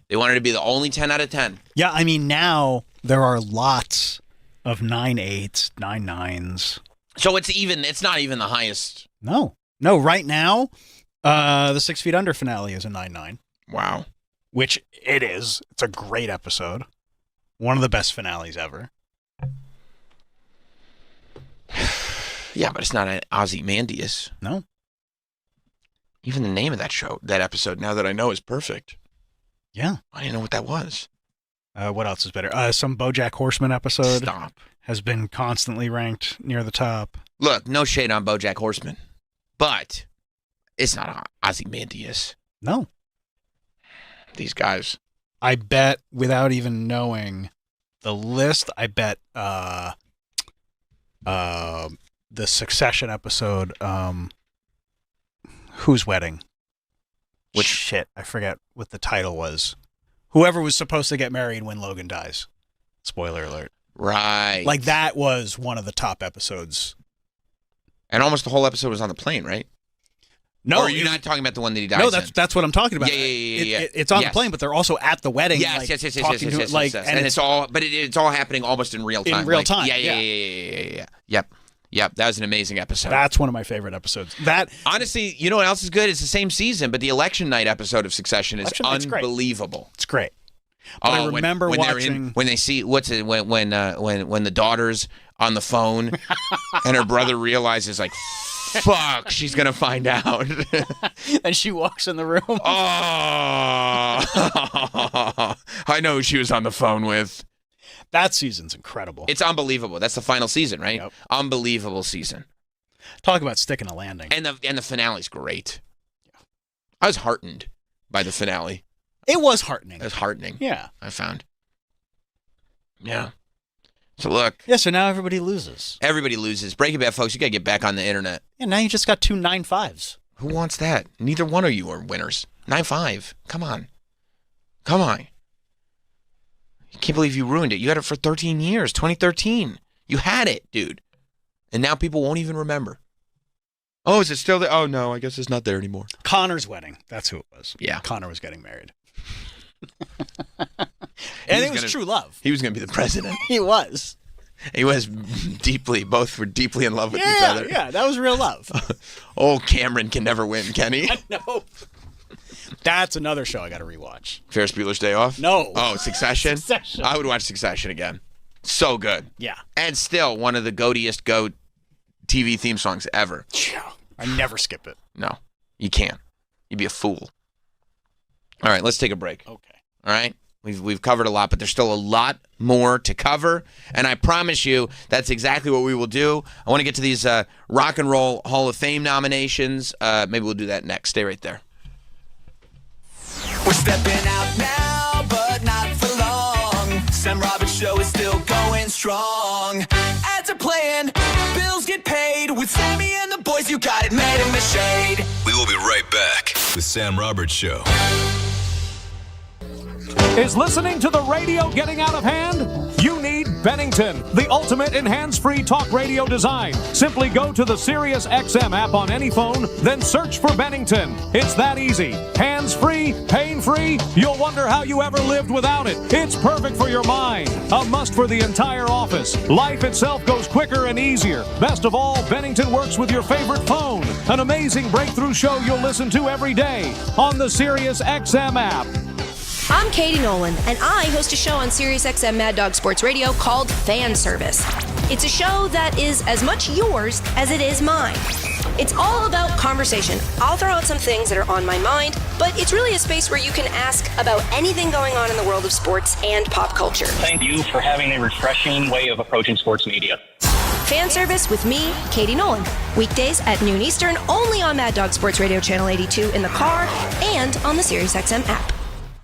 Speaker 1: They wanted to be the only 10 out of 10.
Speaker 3: Yeah, I mean, now there are lots of 9.8s, 9.9s.
Speaker 1: So it's not even the highest.
Speaker 3: No, right now, the 6 Feet Under finale is a 9.9.
Speaker 1: Wow.
Speaker 3: Which it is. It's a great episode. One of the best finales ever.
Speaker 1: Yeah, but it's not an Ozymandias.
Speaker 3: No.
Speaker 1: Even the name of that episode, now that I know, is perfect.
Speaker 3: Yeah.
Speaker 1: I didn't know what that was.
Speaker 3: What else is better? Some BoJack Horseman episode.
Speaker 1: Stop.
Speaker 3: Has been constantly ranked near the top.
Speaker 1: Look, no shade on BoJack Horseman, but it's not Ozymandias.
Speaker 3: No.
Speaker 1: These guys.
Speaker 3: I bet, without even knowing the list, I bet the Succession episode, Whose Wedding? Which shit, I forget what the title was. Whoever was supposed to get married when Logan dies. Spoiler alert.
Speaker 1: Right.
Speaker 3: Like, that was one of the top episodes.
Speaker 1: And almost the whole episode was on the plane, right?
Speaker 3: No.
Speaker 1: Or are you not talking about the one that he dies
Speaker 3: No,
Speaker 1: in?
Speaker 3: that's what I'm talking about.
Speaker 1: Yeah.
Speaker 3: It's on the plane, but they're also at the wedding.
Speaker 1: Yes.
Speaker 3: And
Speaker 1: it's all happening almost in real time.
Speaker 3: In real time.
Speaker 1: Yeah. Yep. That was an amazing episode.
Speaker 3: That's one of my favorite episodes.
Speaker 1: Honestly, you know what else is good? It's the same season, but the election night episode of Succession is unbelievable.
Speaker 3: It's great. But I remember watching
Speaker 1: when they see when the daughter's on the phone and her brother realizes, like, fuck, she's gonna find out.
Speaker 3: And she walks in the room.
Speaker 1: Oh, I know who she was on the phone with.
Speaker 3: That season's incredible.
Speaker 1: It's unbelievable. That's the final season, right?
Speaker 3: Yep.
Speaker 1: Unbelievable season.
Speaker 3: Talk about sticking a landing.
Speaker 1: And the finale's great. I was heartened by the finale.
Speaker 3: It was heartening.
Speaker 1: It was heartening.
Speaker 3: Yeah.
Speaker 1: I found. Yeah. So look.
Speaker 3: Yeah, so now everybody loses.
Speaker 1: Everybody loses. Breaking Bad, folks, you got to get back on the internet.
Speaker 3: Yeah, now you just got 2 9.5s.
Speaker 1: Who wants that? Neither one of you are winners. 9.5. Come on. I can't believe you ruined it. You had it for 13 years, 2013. You had it, dude. And now people won't even remember. Oh, is it still there? Oh, no, I guess it's not there anymore.
Speaker 3: Connor's wedding. That's who it was.
Speaker 1: Yeah.
Speaker 3: Connor was getting married. And it was true love.
Speaker 1: He was going to be the president.
Speaker 3: He was.
Speaker 1: He was both were deeply in love with each other.
Speaker 3: Yeah, that was real love.
Speaker 1: Old Cameron can never win, can he?
Speaker 3: I know. That's another show I got to rewatch.
Speaker 1: Ferris Bueller's Day Off?
Speaker 3: No.
Speaker 1: Oh, Succession?
Speaker 3: Succession.
Speaker 1: I would watch Succession again. So good.
Speaker 3: Yeah.
Speaker 1: And still one of the goatiest TV theme songs ever.
Speaker 3: I never skip it.
Speaker 1: No, you can't. You'd be a fool. All right, let's take a break.
Speaker 3: Okay.
Speaker 1: All right? We've covered a lot, but there's still a lot more to cover, and I promise you that's exactly what we will do. I want to get to these Rock and Roll Hall of Fame nominations. Maybe we'll do that next. Stay right there.
Speaker 12: We're stepping out now, but not for long. Sam Roberts Show is still going strong. Ads are playing, bills get paid. With Sammy and the boys, you got it made in the shade.
Speaker 13: We will be right back with Sam Roberts Show.
Speaker 14: Is listening to the radio getting out of hand? You need Bennington, the ultimate in hands-free talk radio design. Simply go to the SiriusXM app on any phone, then search for Bennington. It's that easy. Hands-free, pain-free. You'll wonder how you ever lived without it. It's perfect for your mind. A must for the entire office. Life itself goes quicker and easier. Best of all, Bennington works with your favorite phone. An amazing breakthrough show you'll listen to every day on the SiriusXM app.
Speaker 15: I'm Katie Nolan, and I host a show on SiriusXM Mad Dog Sports Radio called Fan Service. It's a show that is as much yours as it is mine. It's all about conversation. I'll throw out some things that are on my mind, but it's really a space where you can ask about anything going on in the world of sports and pop culture.
Speaker 16: Thank you for having a refreshing way of approaching sports media.
Speaker 15: Fan Service with me, Katie Nolan. Weekdays at noon Eastern, only on Mad Dog Sports Radio Channel 82 in the car and on the SiriusXM app.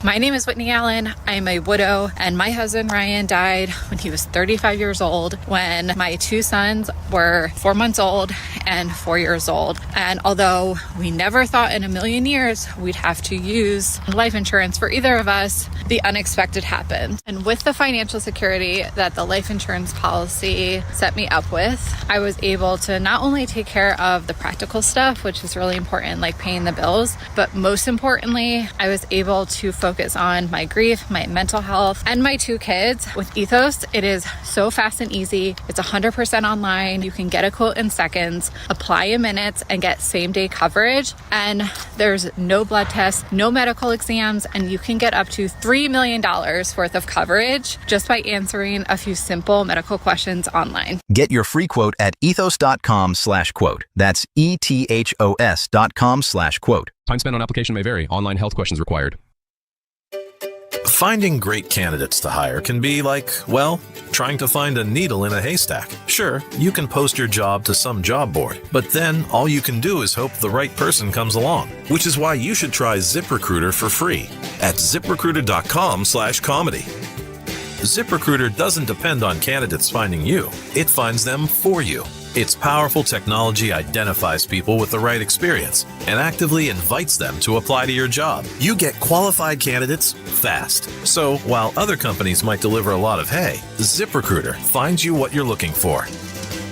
Speaker 16: My name is Whitney Allen. I'm a widow, and my husband Ryan died when he was 35 years old, when my two sons were 4 months old and 4 years old. And although we never thought in a million years we'd have to use life insurance for either of us, the unexpected happened. And with the financial security that the life insurance policy set me up with, I was able to not only take care of the practical stuff, which is really important, like paying the bills, but most importantly, I was able to focus on my grief, my mental health, and my two kids. With Ethos, it is so fast and easy. It's 100% online. You can get a quote in seconds, apply in minutes, and get same-day coverage. And there's no blood tests, no medical exams, and you can get up to $3 million worth of coverage just by answering a few simple medical questions online.
Speaker 17: Get your free quote at ethos.com/quote. That's ETHOS.com/quote.
Speaker 18: Time spent on application may vary. Online health questions required.
Speaker 19: Finding great candidates to hire can be like, well, trying to find a needle in a haystack. Sure, you can post your job to some job board, but then all you can do is hope the right person comes along, which is why you should try ZipRecruiter for free at ZipRecruiter.com/comedy. ZipRecruiter doesn't depend on candidates finding you. It finds them for you. Its powerful technology identifies people with the right experience and actively invites them to apply to your job. You get qualified candidates fast. So while other companies might deliver a lot of hay, ZipRecruiter finds you what you're looking for.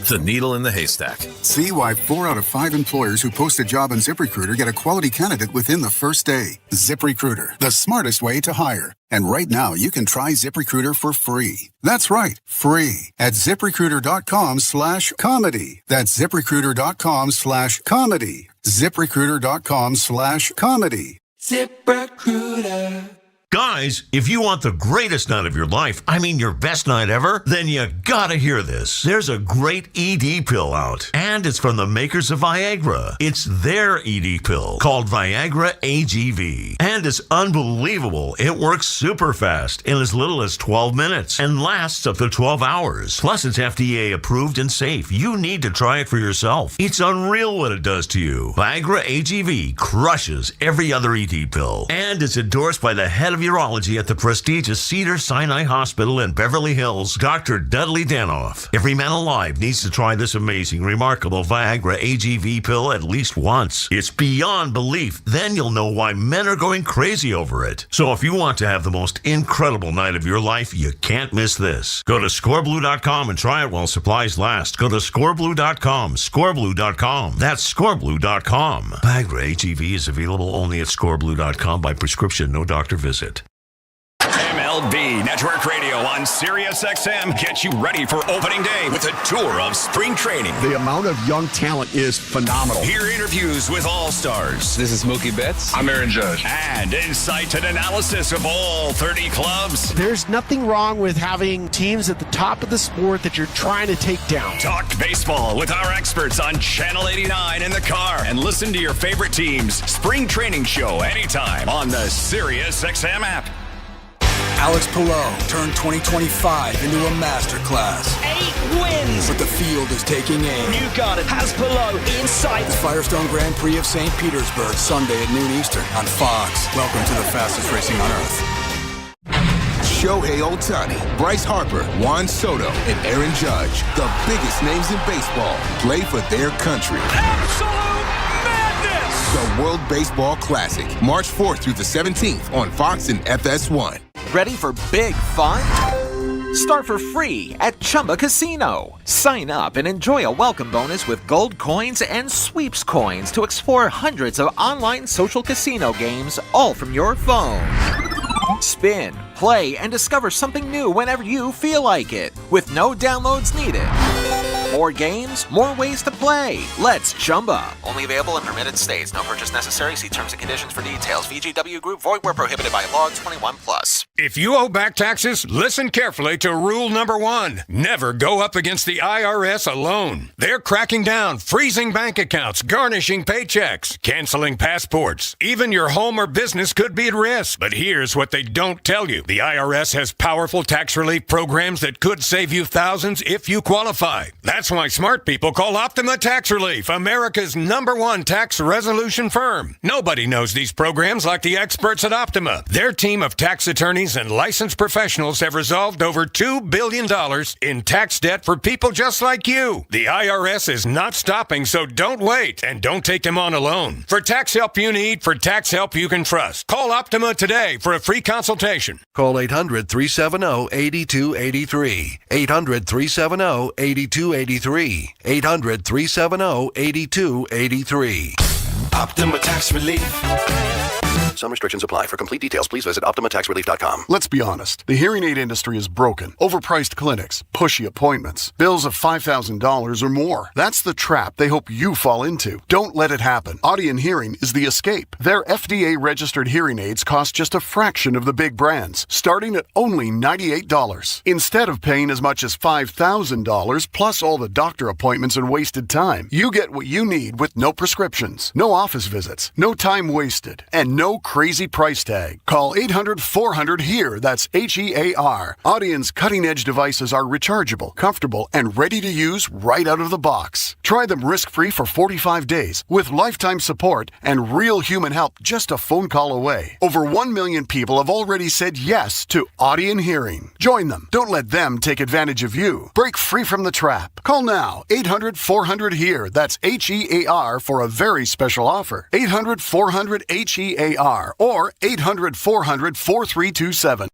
Speaker 19: The needle in the haystack.
Speaker 20: See why 4 out of 5 employers who post a job on ZipRecruiter get a quality candidate within the first day. ZipRecruiter, the smartest way to hire. And right now, you can try ZipRecruiter for free. That's right, free at ZipRecruiter.com/comedy. That's ZipRecruiter.com/comedy. ZipRecruiter.com/comedy.
Speaker 21: ZipRecruiter. Guys, if you want the greatest night of your life, I mean your best night ever, then you gotta hear this. There's a great ED pill out, and it's from the makers of Viagra. It's their ED pill called Viagra AGV, and it's unbelievable. It works super fast in as little as 12 minutes and lasts up to 12 hours. Plus, it's FDA approved and safe. You need to try it for yourself. It's unreal what it does to you. Viagra AGV crushes every other ED pill, and it's endorsed by the head of urology at the prestigious Cedars-Sinai Hospital in Beverly Hills, Dr. Dudley Danoff. Every man alive needs to try this amazing, remarkable Viagra AGV pill at least once. It's beyond belief. Then you'll know why men are going crazy over it. So if you want to have the most incredible night of your life, you can't miss this. Go to scoreblue.com and try it while supplies last. Go to scoreblue.com, scoreblue.com. That's scoreblue.com. Viagra AGV is available only at scoreblue.com by prescription, no doctor visit.
Speaker 22: MLB Network Radio on SiriusXM gets you ready for opening day with a tour of spring training.
Speaker 23: The amount of young talent is phenomenal.
Speaker 22: Hear interviews with all-stars.
Speaker 24: This is Mookie Betts.
Speaker 23: I'm Aaron Judge.
Speaker 22: And insight and analysis of all 30 clubs.
Speaker 25: There's nothing wrong with having teams at the top of the sport that you're trying to take down.
Speaker 22: Talk baseball with our experts on Channel 89 in the car. And listen to your favorite team's spring training show anytime on the SiriusXM app.
Speaker 26: Alex Pillow turned 2025 into a masterclass.
Speaker 12: 8 wins.
Speaker 26: But the field is taking aim.
Speaker 12: Newgarden has Pillow in sight.
Speaker 26: The Firestone Grand Prix of St. Petersburg, Sunday at noon Eastern on Fox. Welcome to the fastest racing on earth.
Speaker 27: Shohei Ohtani, Bryce Harper, Juan Soto, and Aaron Judge, the biggest names in baseball, play for their country.
Speaker 12: Absolute madness!
Speaker 27: The World Baseball Classic, March 4th through the 17th on Fox and FS1.
Speaker 28: Ready for big fun? Start for free at Chumba Casino. Sign up and enjoy a welcome bonus with gold coins and sweeps coins to explore hundreds of online social casino games, all from your phone. Spin, play, and discover something new whenever you feel like it, with no downloads needed. More games, more ways to play. Let's Chumba. Only available in permitted states. No purchase necessary. See terms and conditions for details. VGW Group. Void where prohibited by law. 21+.
Speaker 29: If you owe back taxes, listen carefully to rule number 1. Never go up against the IRS alone. They're cracking down, freezing bank accounts, garnishing paychecks, canceling passports. Even your home or business could be at risk. But here's what they don't tell you. The IRS has powerful tax relief programs that could save you thousands if you qualify. That's That's why smart people call Optima Tax Relief, America's #1 tax resolution firm. Nobody knows these programs like the experts at Optima. Their team of tax attorneys and licensed professionals have resolved over $2 billion in tax debt for people just like you. The IRS is not stopping, so don't wait and don't take them on alone. For tax help you need, for tax help you can trust, call Optima today for a free consultation.
Speaker 4: Call 800-370-8283. 800-370-8283. 800-370-8283.
Speaker 5: Optima Tax Relief.
Speaker 6: Some restrictions apply. For complete details, please visit OptimaTaxRelief.com.
Speaker 23: Let's be honest. The hearing aid industry is broken. Overpriced clinics, pushy appointments, bills of $5,000 or more. That's the trap they hope you fall into. Don't let it happen. Audion Hearing is the escape. Their FDA-registered hearing aids cost just a fraction of the big brands, starting at only $98. Instead of paying as much as $5,000 plus all the doctor appointments and wasted time, you get what you need with no prescriptions, no office visits, no time wasted, and no crazy price tag. Call 800-400-HERE. That's HEAR. Audion's cutting-edge devices are rechargeable, comfortable, and ready to use right out of the box. Try them risk-free for 45 days with lifetime support and real human help just a phone call away. Over 1 million people have already said yes to Audion Hearing. Join them. Don't let them take advantage of you. Break free from the trap. Call now. 800-400-HERE. That's HEAR for a very special offer. 800-400-HEAR or 800-400-4327.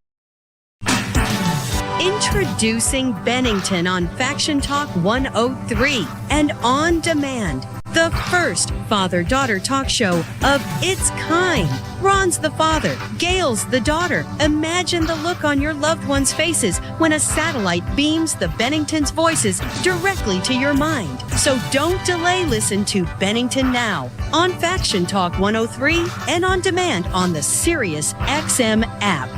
Speaker 7: Introducing Bennington on Faction Talk 103 and On Demand, the first father-daughter talk show of its kind. Ron's the father, Gail's the daughter. Imagine the look on your loved ones' faces when a satellite beams the Bennington's voices directly to your mind. So don't delay. Listen to Bennington now on Faction Talk 103 and on demand on the SiriusXM app.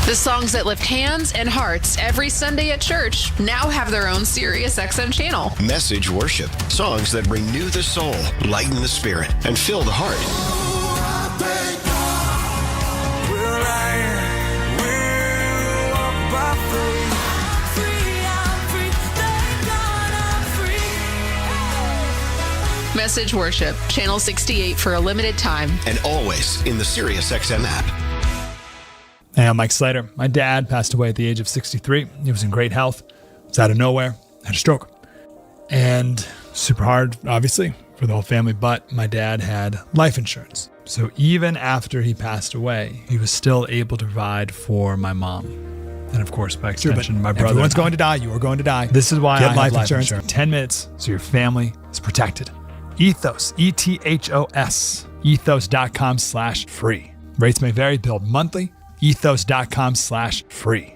Speaker 8: The songs that lift hands and hearts every Sunday at church now have their own SiriusXM channel.
Speaker 5: Message worship. Songs that renew the soul, lighten the spirit, and fill the heart.
Speaker 8: Message worship. Channel 68 for a limited time.
Speaker 5: And always in the SiriusXM app.
Speaker 9: Hey, I'm Mike Slater. My dad passed away at the age of 63. He was in great health. It was out of nowhere. Had a stroke. And super hard, obviously, for the whole family. But my dad had life insurance. So even after he passed away, he was still able to provide for my mom. And of course, by extension, my brother. Everyone's going to die. You are going to die. This is why I have life insurance. 10 minutes so your family is protected. Ethos, ETHOS, ethos.com/free. Rates may vary, billed monthly. ethos.com/free.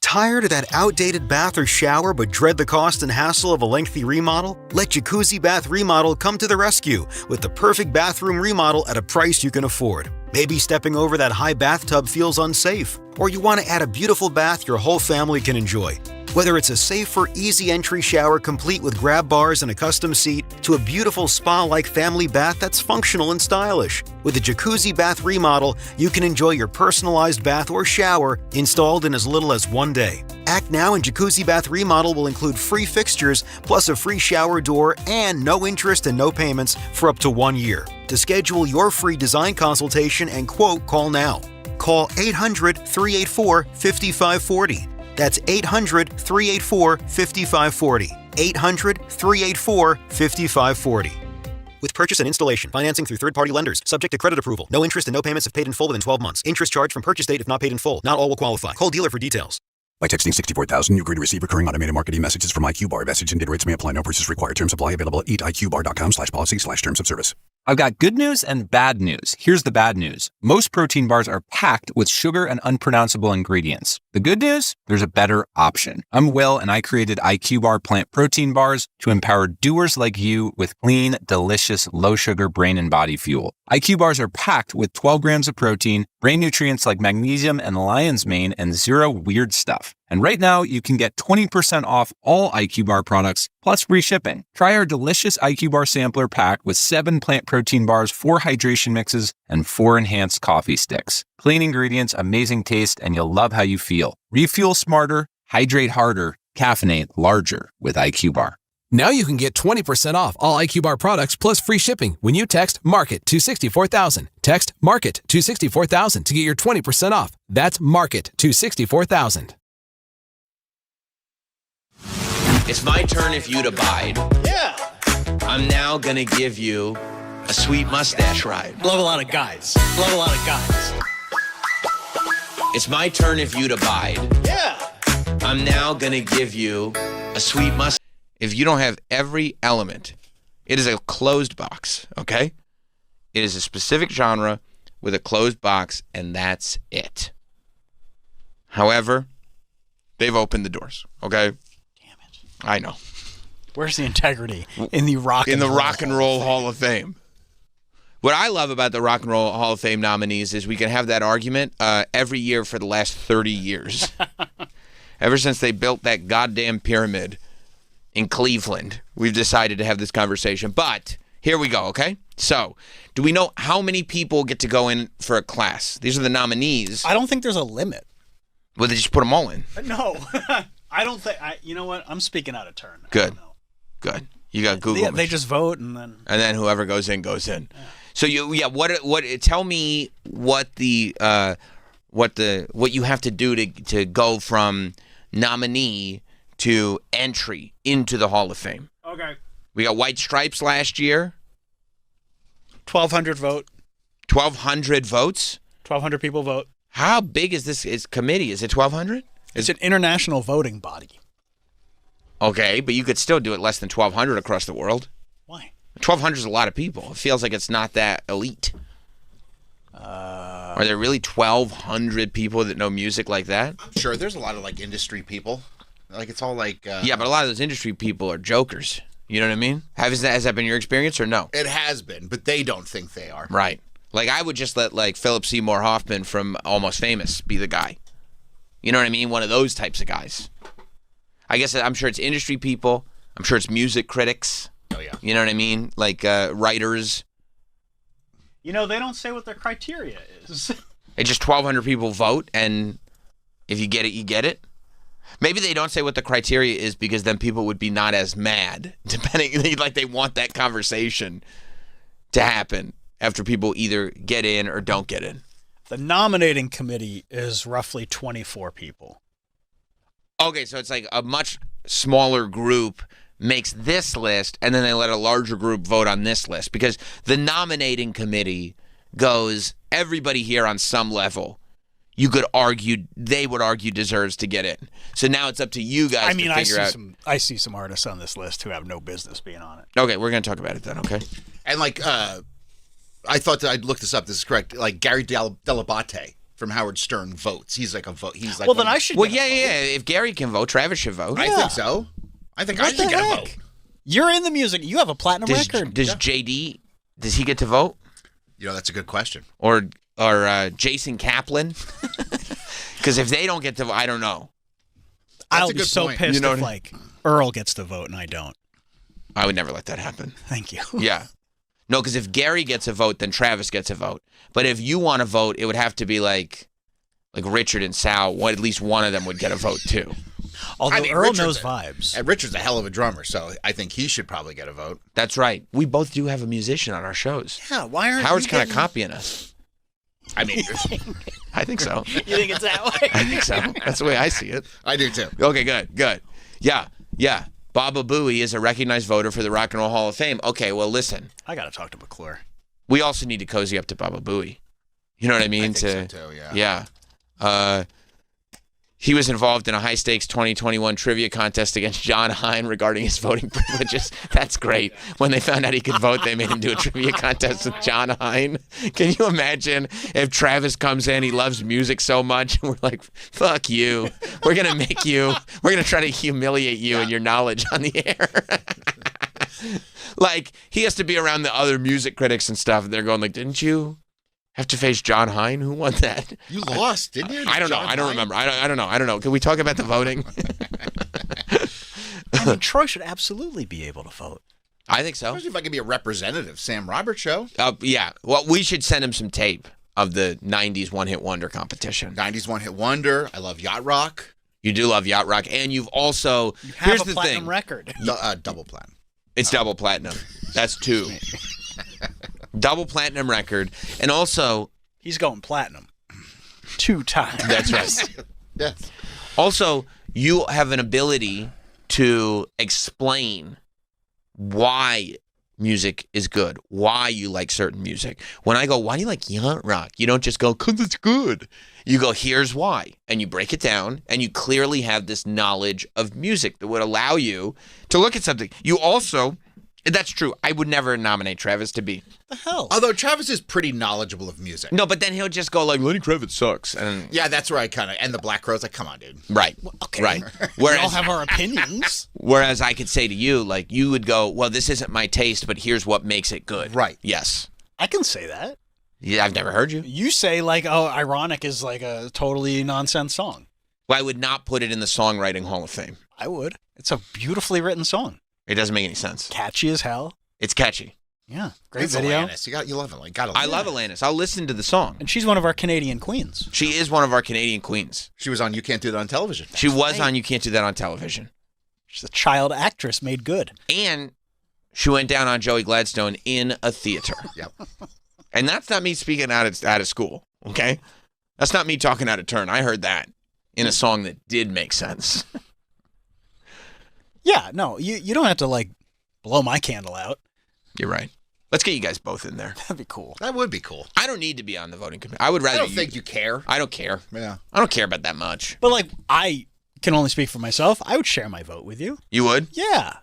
Speaker 10: Tired of that outdated bath or shower but dread the cost and hassle of a lengthy remodel? Let Jacuzzi Bath Remodel come to the rescue with the perfect bathroom remodel at a price you can afford. Maybe stepping over that high bathtub feels unsafe, or you want to add a beautiful bath your whole family can enjoy. Whether it's a safer, easy entry shower complete with grab bars and a custom seat, to a beautiful spa-like family bath that's functional and stylish. With the Jacuzzi Bath Remodel, you can enjoy your personalized bath or shower installed in as little as 1 day. Act now and Jacuzzi Bath Remodel will include free fixtures, plus a free shower door and no interest and no payments for up to 1 year. To schedule your free design consultation and quote, call now. Call 800-384-5540. That's 800-384-5540. 800-384-5540. With purchase and installation, financing through third-party lenders, subject to credit approval. No interest and no payments if paid in full within 12 months. Interest charged from purchase date if not paid in full. Not all will qualify. Call dealer for details.
Speaker 20: By texting 64000, you agree to receive recurring automated marketing messages from IQBar. Message and data rates may apply. No purchase required. Terms apply. Available at eatiqbar.com/policy/terms of service.
Speaker 11: I've got good news and bad news. Here's the bad news. Most protein bars are packed with sugar and unpronounceable ingredients. The good news? There's a better option. I'm Will, and I created IQBar plant protein bars to empower doers like you with clean, delicious, low-sugar brain and body fuel. IQ bars are packed with 12 grams of protein, brain nutrients like magnesium and lion's mane, and zero weird stuff. And right now, you can get 20% off all IQ Bar products, plus free shipping. Try our delicious IQ Bar sampler pack with 7 plant protein bars, 4 hydration mixes, and 4 enhanced coffee sticks. Clean ingredients, amazing taste, and you'll love how you feel. Refuel smarter, hydrate harder. Caffeinate larger with IQ Bar.
Speaker 1: Now you can get 20% off all IQ Bar products plus free shipping when you text MARKET to 64,000. Text MARKET to 64,000 to get your 20% off. That's MARKET to 64,000.
Speaker 2: It's my turn if you'd abide.
Speaker 3: Yeah.
Speaker 2: I'm now going to give you a sweet mustache ride.
Speaker 3: Love a lot of guys. Love a lot of guys.
Speaker 2: It's my turn if you'd abide.
Speaker 3: Yeah.
Speaker 2: I'm now going to give you a sweet mustache. If you don't have every element, it is a closed box, okay? It is a specific genre with a closed box, and that's it. However, they've opened the doors, okay?
Speaker 3: Damn it.
Speaker 2: I know.
Speaker 3: Where's the integrity in the Rock and Roll
Speaker 2: Hall of Fame? What I love about the Rock and Roll Hall of Fame nominees is we can have that argument every year for the last 30 years. Ever since they built that goddamn pyramid in Cleveland, we've decided to have this conversation. But here we go, okay? So, do we know how many people get to go in for a class? These are the nominees.
Speaker 3: I don't think there's a limit.
Speaker 2: Well, they just put them all in.
Speaker 3: No. I don't think... you know what? I'm speaking out of turn.
Speaker 2: Good. Good. You got Google.
Speaker 3: Yeah, they just vote and then...
Speaker 2: And then whoever goes in, goes in.
Speaker 3: Yeah.
Speaker 2: So, tell me what what you have to do to go from nominee to entry into the Hall of Fame.
Speaker 3: Okay.
Speaker 2: We got White Stripes last year.
Speaker 3: 1,200 vote.
Speaker 2: 1,200 votes?
Speaker 3: 1,200 people vote.
Speaker 2: How big is this committee? Is it 1,200?
Speaker 3: It's an international voting body.
Speaker 2: Okay, but you could still do it less than 1,200 across the world.
Speaker 3: Why?
Speaker 2: 1,200 is a lot of people. It feels like it's not that elite. Are there really 1,200 people that know music like that?
Speaker 13: I'm sure there's a lot of industry people. It's all
Speaker 2: yeah, but a lot of those industry people are jokers. You know what I mean? Has that been your experience or no?
Speaker 13: It has been, but they don't think they are.
Speaker 2: Right. I would just let Philip Seymour Hoffman from Almost Famous be the guy. You know what I mean? One of those types of guys. I guess I'm sure it's industry people. I'm sure it's music critics.
Speaker 13: Oh, yeah.
Speaker 2: You know what I mean? Writers.
Speaker 3: You know, they don't say what their criteria is.
Speaker 2: It's just 1,200 people vote, and if you get it, you get it. Maybe they don't say what the criteria is because then people would be not as mad, depending, they want that conversation to happen after people either get in or don't get in.
Speaker 3: The nominating committee is roughly 24 people.
Speaker 2: Okay, so it's a much smaller group makes this list, and then they let a larger group vote on this list, because the nominating committee goes, everybody here on some level, they would argue deserves to get in. So now it's up to you guys to figure out.
Speaker 3: I see some artists on this list who have no business being on it.
Speaker 2: Okay, we're going to talk about it then, okay?
Speaker 13: And I thought that I'd look this up. This is correct. Gary Delabate from Howard Stern votes. He's a vote. He's
Speaker 3: well, then I should.
Speaker 2: Well, yeah. If Gary can vote, Travis should vote.
Speaker 13: I think so. I think I should get a vote.
Speaker 3: You're in the music. You have a platinum record.
Speaker 2: Does JD? Does he get to vote?
Speaker 13: That's a good question.
Speaker 2: Or Jason Kaplan? Because if they don't get to vote, I don't know.
Speaker 3: I'll be so pissed if Earl gets to vote and I don't.
Speaker 2: I would never let that happen.
Speaker 3: Thank you.
Speaker 2: Yeah. No, because if Gary gets a vote, then Travis gets a vote. But if you want to vote, it would have to be like Richard and Sal. At least one of them would get a vote too.
Speaker 3: Although Earl knows vibes.
Speaker 13: And Richard's a hell of a drummer, so I think he should probably get a vote.
Speaker 2: That's right. We both do have a musician on our shows.
Speaker 3: Yeah, why aren't
Speaker 2: Howard's kind of copying us.
Speaker 13: I mean,
Speaker 2: I think so.
Speaker 3: You think it's that way?
Speaker 2: I think so. That's the way I see it.
Speaker 13: I do too.
Speaker 2: Okay, good. Yeah. Baba Booey is a recognized voter for the Rock and Roll Hall of Fame. Okay, well, listen.
Speaker 3: I got to talk to McClure.
Speaker 2: We also need to cozy up to Baba Booey. You know what I mean?
Speaker 13: I think so too, yeah.
Speaker 2: He was involved in a high-stakes 2021 trivia contest against John Hine regarding his voting privileges. That's great. When they found out he could vote, they made him do a trivia contest with John Hine. Can you imagine if Travis comes in, he loves music so much, and we're like, fuck you. We're going to try to humiliate you and your knowledge on the air. He has to be around the other music critics and stuff, and they're going didn't you have to face John Hine? Who won that?
Speaker 13: You lost, didn't you?
Speaker 2: I don't know. I don't remember. I don't know. Can we talk about the voting?
Speaker 3: I mean, Troy should absolutely be able to vote.
Speaker 2: I think so.
Speaker 13: Especially if I could be a representative. Sam Roberts show.
Speaker 2: Yeah. Well, we should send him some tape of the 90s one-hit wonder competition.
Speaker 13: 90s one-hit wonder. I love Yacht Rock.
Speaker 2: You do love yacht rock, and you've also
Speaker 3: have a platinum record.
Speaker 13: Double platinum.
Speaker 2: It's double platinum. That's 2. Double platinum record, and also
Speaker 3: he's going platinum 2 times.
Speaker 2: That's right.
Speaker 13: Yes.
Speaker 2: Also, you have an ability to explain why music is good, why you like certain music. When I go, why do you like yacht rock? You don't just go, 'cause it's good. You go, here's why. And you break it down, and you clearly have this knowledge of music that would allow you to look at something. You also, that's true, I would never nominate Travis to be.
Speaker 3: The hell?
Speaker 13: Although Travis is pretty knowledgeable of music.
Speaker 2: No, but then he'll just go like, Lenny Kravitz sucks. And
Speaker 13: yeah, that's where I kind of, and the Black Crowes, like, come on, dude.
Speaker 2: Right.
Speaker 3: Well, okay.
Speaker 2: Right.
Speaker 3: We all have our opinions.
Speaker 2: Whereas I could say to you, like, you would go, well, this isn't my taste, but here's what makes it good.
Speaker 13: Right.
Speaker 2: Yes.
Speaker 3: I can say that.
Speaker 2: Yeah, I've never heard you.
Speaker 3: You say, like, oh, Ironic is like a totally nonsense song.
Speaker 2: Well, I would not put it in the Songwriting Hall of Fame.
Speaker 3: I would. It's a beautifully written song.
Speaker 2: It doesn't make any sense.
Speaker 3: Catchy as hell.
Speaker 2: It's catchy.
Speaker 3: Yeah. Great
Speaker 13: It's
Speaker 3: video.
Speaker 13: Alanis. You love it. Like, gotta
Speaker 2: I love Alanis. I'll listen to the song.
Speaker 3: And she's one of our Canadian queens.
Speaker 2: She is one of our Canadian queens.
Speaker 13: She was on You Can't Do That on Television.
Speaker 2: She was on You Can't Do That on Television.
Speaker 3: She's a child actress made good.
Speaker 2: And she went down on Joey Gladstone in a theater.
Speaker 13: Yep.
Speaker 2: And that's not me speaking out of school, okay? That's not me talking out of turn. I heard that in a song that did make sense.
Speaker 3: Yeah, no, you don't have to, like, blow my candle out.
Speaker 2: You're right. Let's get you guys both in there.
Speaker 3: That'd be cool.
Speaker 13: That would be cool.
Speaker 2: I don't need to be on the voting committee. I would rather
Speaker 13: I don't think you care.
Speaker 2: I don't care.
Speaker 13: Yeah.
Speaker 2: I don't care about that much.
Speaker 3: But, like, I can only speak for myself. I would share my vote with you.
Speaker 2: You would?
Speaker 3: Yeah.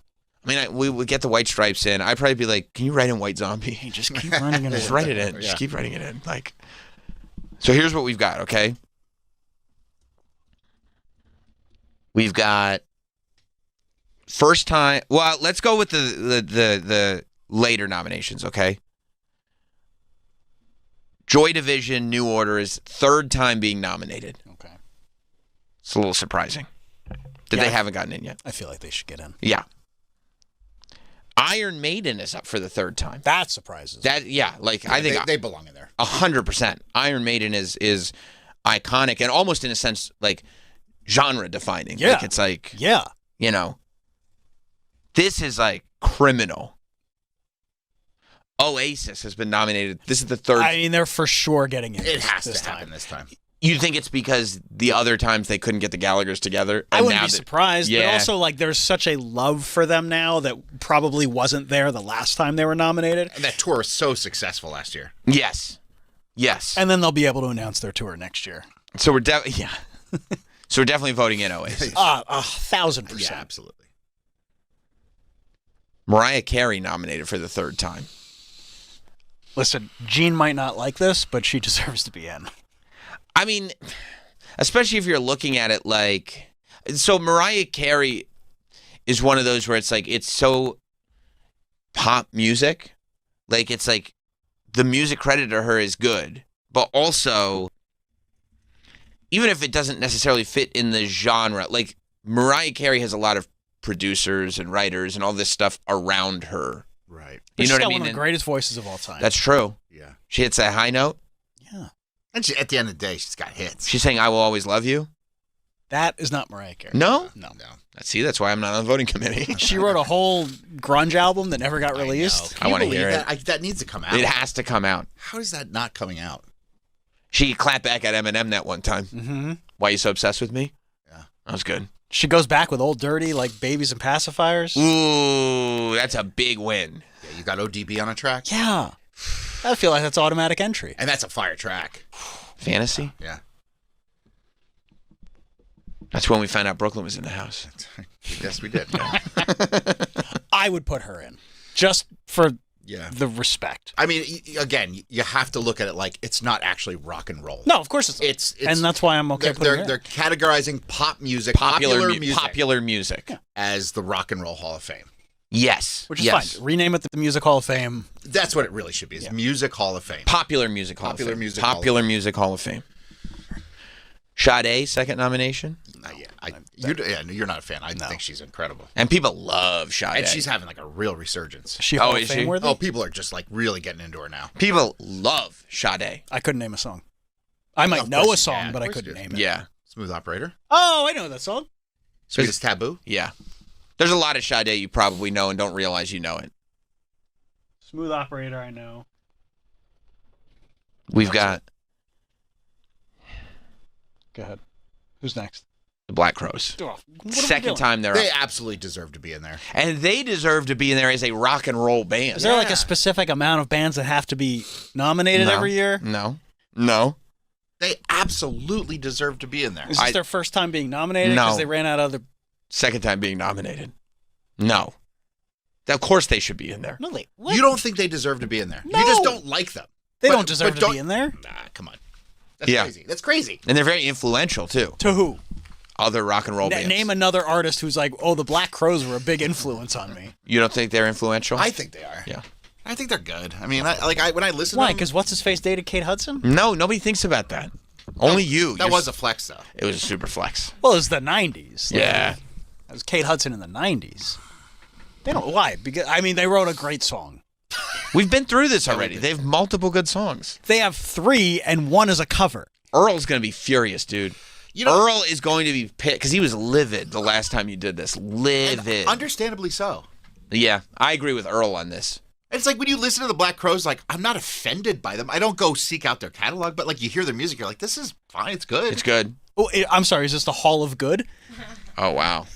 Speaker 2: I mean, we would get the White Stripes in. I'd probably be like, can you write in White Zombie?
Speaker 3: Hey, just keep running it in.
Speaker 2: Just write it in.
Speaker 13: Yeah.
Speaker 2: Just keep writing it in. Like, so here's what we've got, okay? We've got first time. Well, let's go with the later nominations, okay? Joy Division, New Order is 3rd time being nominated.
Speaker 3: Okay.
Speaker 2: It's a little surprising that they haven't gotten in yet.
Speaker 3: I feel like they should get in.
Speaker 2: Yeah. Iron Maiden is up for the 3rd time.
Speaker 3: That surprises me.
Speaker 2: I think
Speaker 13: they belong in there.
Speaker 2: 100%. Iron Maiden is iconic and almost in a sense like genre defining.
Speaker 3: Yeah.
Speaker 2: Like it's like,
Speaker 3: yeah.
Speaker 2: You know, this is like criminal. Oasis has been nominated. This is the 3rd.
Speaker 3: I mean, they're for sure getting in.
Speaker 13: It has to happen this time.
Speaker 2: You think it's because the other times they couldn't get the Gallaghers together?
Speaker 3: I wouldn't be surprised, but also like there's such a love for them now that probably wasn't there the last time they were nominated.
Speaker 13: And that tour was so successful last year.
Speaker 2: Yes. Yes.
Speaker 3: And then they'll be able to announce their tour next year.
Speaker 2: So we're So we're definitely voting in Oasis.
Speaker 3: 1,000%.
Speaker 13: Yeah, absolutely.
Speaker 2: Mariah Carey nominated for the 3rd time.
Speaker 3: Listen, Jean might not like this, but she deserves to be in.
Speaker 2: I mean, especially if you're looking at it like, so Mariah Carey is one of those where it's like, it's so pop music. Like, it's like the music credit to her is good, but also, even if it doesn't necessarily fit in the genre, like Mariah Carey has a lot of producers and writers and all this stuff around her.
Speaker 13: Right.
Speaker 2: You know what I mean?
Speaker 3: She's one of the greatest voices of all time.
Speaker 2: That's true.
Speaker 13: Yeah.
Speaker 2: She hits that high note.
Speaker 3: Yeah.
Speaker 13: And at the end of the day, she's got hits.
Speaker 2: She's saying, I will always love you.
Speaker 3: That is not Mariah Carey.
Speaker 2: No?
Speaker 3: No.
Speaker 2: See, that's why I'm not on the voting committee.
Speaker 3: She wrote a whole grunge album that never got released.
Speaker 2: I want to hear it.
Speaker 13: That needs to come out.
Speaker 2: It has to come out.
Speaker 13: How is that not coming out?
Speaker 2: She clapped back at Eminem that one time.
Speaker 3: Mm-hmm.
Speaker 2: Why are you so obsessed with me?
Speaker 13: Yeah.
Speaker 2: That was good.
Speaker 3: She goes back with Old Dirty, like Babies and Pacifiers.
Speaker 2: Ooh, that's a big win.
Speaker 13: Yeah, you got ODB on a track?
Speaker 3: Yeah. I feel like that's automatic entry.
Speaker 13: And that's a fire track.
Speaker 2: Fantasy?
Speaker 13: Yeah.
Speaker 2: That's when we found out Brooklyn was in the house.
Speaker 13: Yes, we did.
Speaker 3: I would put her in. Just for
Speaker 13: Yeah.
Speaker 3: the respect.
Speaker 13: I mean, again, you have to look at it like it's not actually rock and roll.
Speaker 3: No, of course it's not.
Speaker 13: It's
Speaker 3: and that's why I'm okay putting it in.
Speaker 13: They're categorizing pop music,
Speaker 2: popular music
Speaker 13: as the Rock and Roll Hall of Fame.
Speaker 2: Yes.
Speaker 3: Which is fine. Rename it the Music Hall of Fame.
Speaker 13: That's what it really should be. It's Music Hall of Fame.
Speaker 2: Popular Music Hall of Fame. Popular Music Hall of Fame. Sade, second nomination.
Speaker 13: You're not a fan. I think she's incredible.
Speaker 2: And people love Sade.
Speaker 13: And she's having like a real resurgence.
Speaker 3: Is she Hall of Fame worthy?
Speaker 13: Oh, people are just like really getting into her now.
Speaker 2: People love Sade.
Speaker 3: I couldn't name a song. I might know a song, but I couldn't name it.
Speaker 2: Yeah.
Speaker 13: Smooth Operator.
Speaker 3: Oh, I know that song.
Speaker 13: Sweetest Taboo.
Speaker 2: Yeah. There's a lot of Sade you probably know and don't realize you know it.
Speaker 3: Smooth Operator, I know.
Speaker 2: We've got
Speaker 3: Go ahead. Who's next?
Speaker 2: the Black Crows.
Speaker 3: What are we
Speaker 2: Second
Speaker 3: doing?
Speaker 2: time they're
Speaker 13: They
Speaker 2: up.
Speaker 13: absolutely deserve to be in there.
Speaker 2: And they deserve to be in there as a rock and roll band.
Speaker 3: Is there like a specific amount of bands that have to be nominated every year?
Speaker 2: No.
Speaker 13: They absolutely deserve to be in there.
Speaker 3: Is this their first time being nominated?
Speaker 2: No.
Speaker 3: Because they ran out of the...
Speaker 2: Second time being nominated. No. Of course they should be in there.
Speaker 3: No,
Speaker 13: You don't think they deserve to be in there.
Speaker 3: No.
Speaker 13: You just don't like them.
Speaker 3: They don't deserve to be in there?
Speaker 13: Nah, come on. That's
Speaker 2: Yeah.
Speaker 13: crazy. That's crazy.
Speaker 2: And they're very influential, too.
Speaker 3: To who?
Speaker 2: Other rock and roll bands.
Speaker 3: Name another artist who's like, oh, the Black Crows were a big influence on me.
Speaker 2: You don't think they're influential?
Speaker 13: I think they are.
Speaker 2: Yeah.
Speaker 13: I think they're good. I mean, when I listen
Speaker 3: Why?
Speaker 13: to them...
Speaker 3: Because what's-his-face dated Kate Hudson?
Speaker 2: No, nobody thinks about that. Only you.
Speaker 13: That was a flex, though.
Speaker 2: It was a super flex.
Speaker 3: Well, it was the 90s.
Speaker 2: Yeah.
Speaker 3: It was Kate Hudson in the 90s. They don't... Why? Because, I mean, they wrote a great song.
Speaker 2: We've been through this already. They have multiple good songs.
Speaker 3: They have 3, and 1 is a cover.
Speaker 2: Earl's going to be furious, dude. Earl is going to be pissed because he was livid the last time you did this. Livid.
Speaker 13: And understandably so.
Speaker 2: Yeah, I agree with Earl on this.
Speaker 13: It's like when you listen to the Black Crows, like, I'm not offended by them. I don't go seek out their catalog, but like you hear their music, you're like, this is fine. It's good.
Speaker 2: It's good.
Speaker 3: Oh, I'm sorry. Is this the Hall of Good?
Speaker 2: Oh, wow.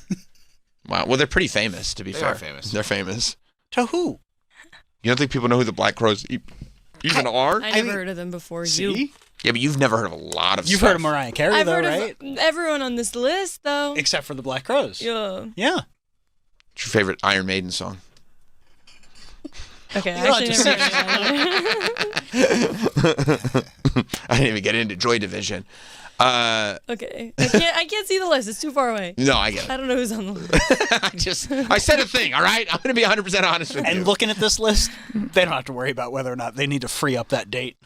Speaker 2: Wow. Well, they're pretty famous, to be
Speaker 13: They
Speaker 2: fair.
Speaker 13: are famous.
Speaker 2: They're famous.
Speaker 3: To who?
Speaker 2: You don't think people know who the Black Crows even are?
Speaker 14: I never heard of them before. You.
Speaker 2: Yeah, but you've never heard of a lot of
Speaker 3: You've
Speaker 2: stuff.
Speaker 3: heard of Mariah Carey,
Speaker 14: I've
Speaker 3: though,
Speaker 14: heard
Speaker 3: right?
Speaker 14: of everyone on this list, though.
Speaker 3: Except for the Black Crows.
Speaker 14: Yeah.
Speaker 3: Yeah.
Speaker 2: What's your favorite Iron Maiden song?
Speaker 14: Okay,
Speaker 3: You don't
Speaker 14: I
Speaker 3: have
Speaker 14: actually never
Speaker 2: I didn't even get into Joy Division.
Speaker 14: Okay. I can't see the list. It's too far away.
Speaker 2: No, I get it.
Speaker 14: I don't know who's on the list.
Speaker 2: I said a thing, all right? I'm going to be 100% honest with you.
Speaker 3: And looking at this list, they don't have to worry about whether or not they need to free up that date.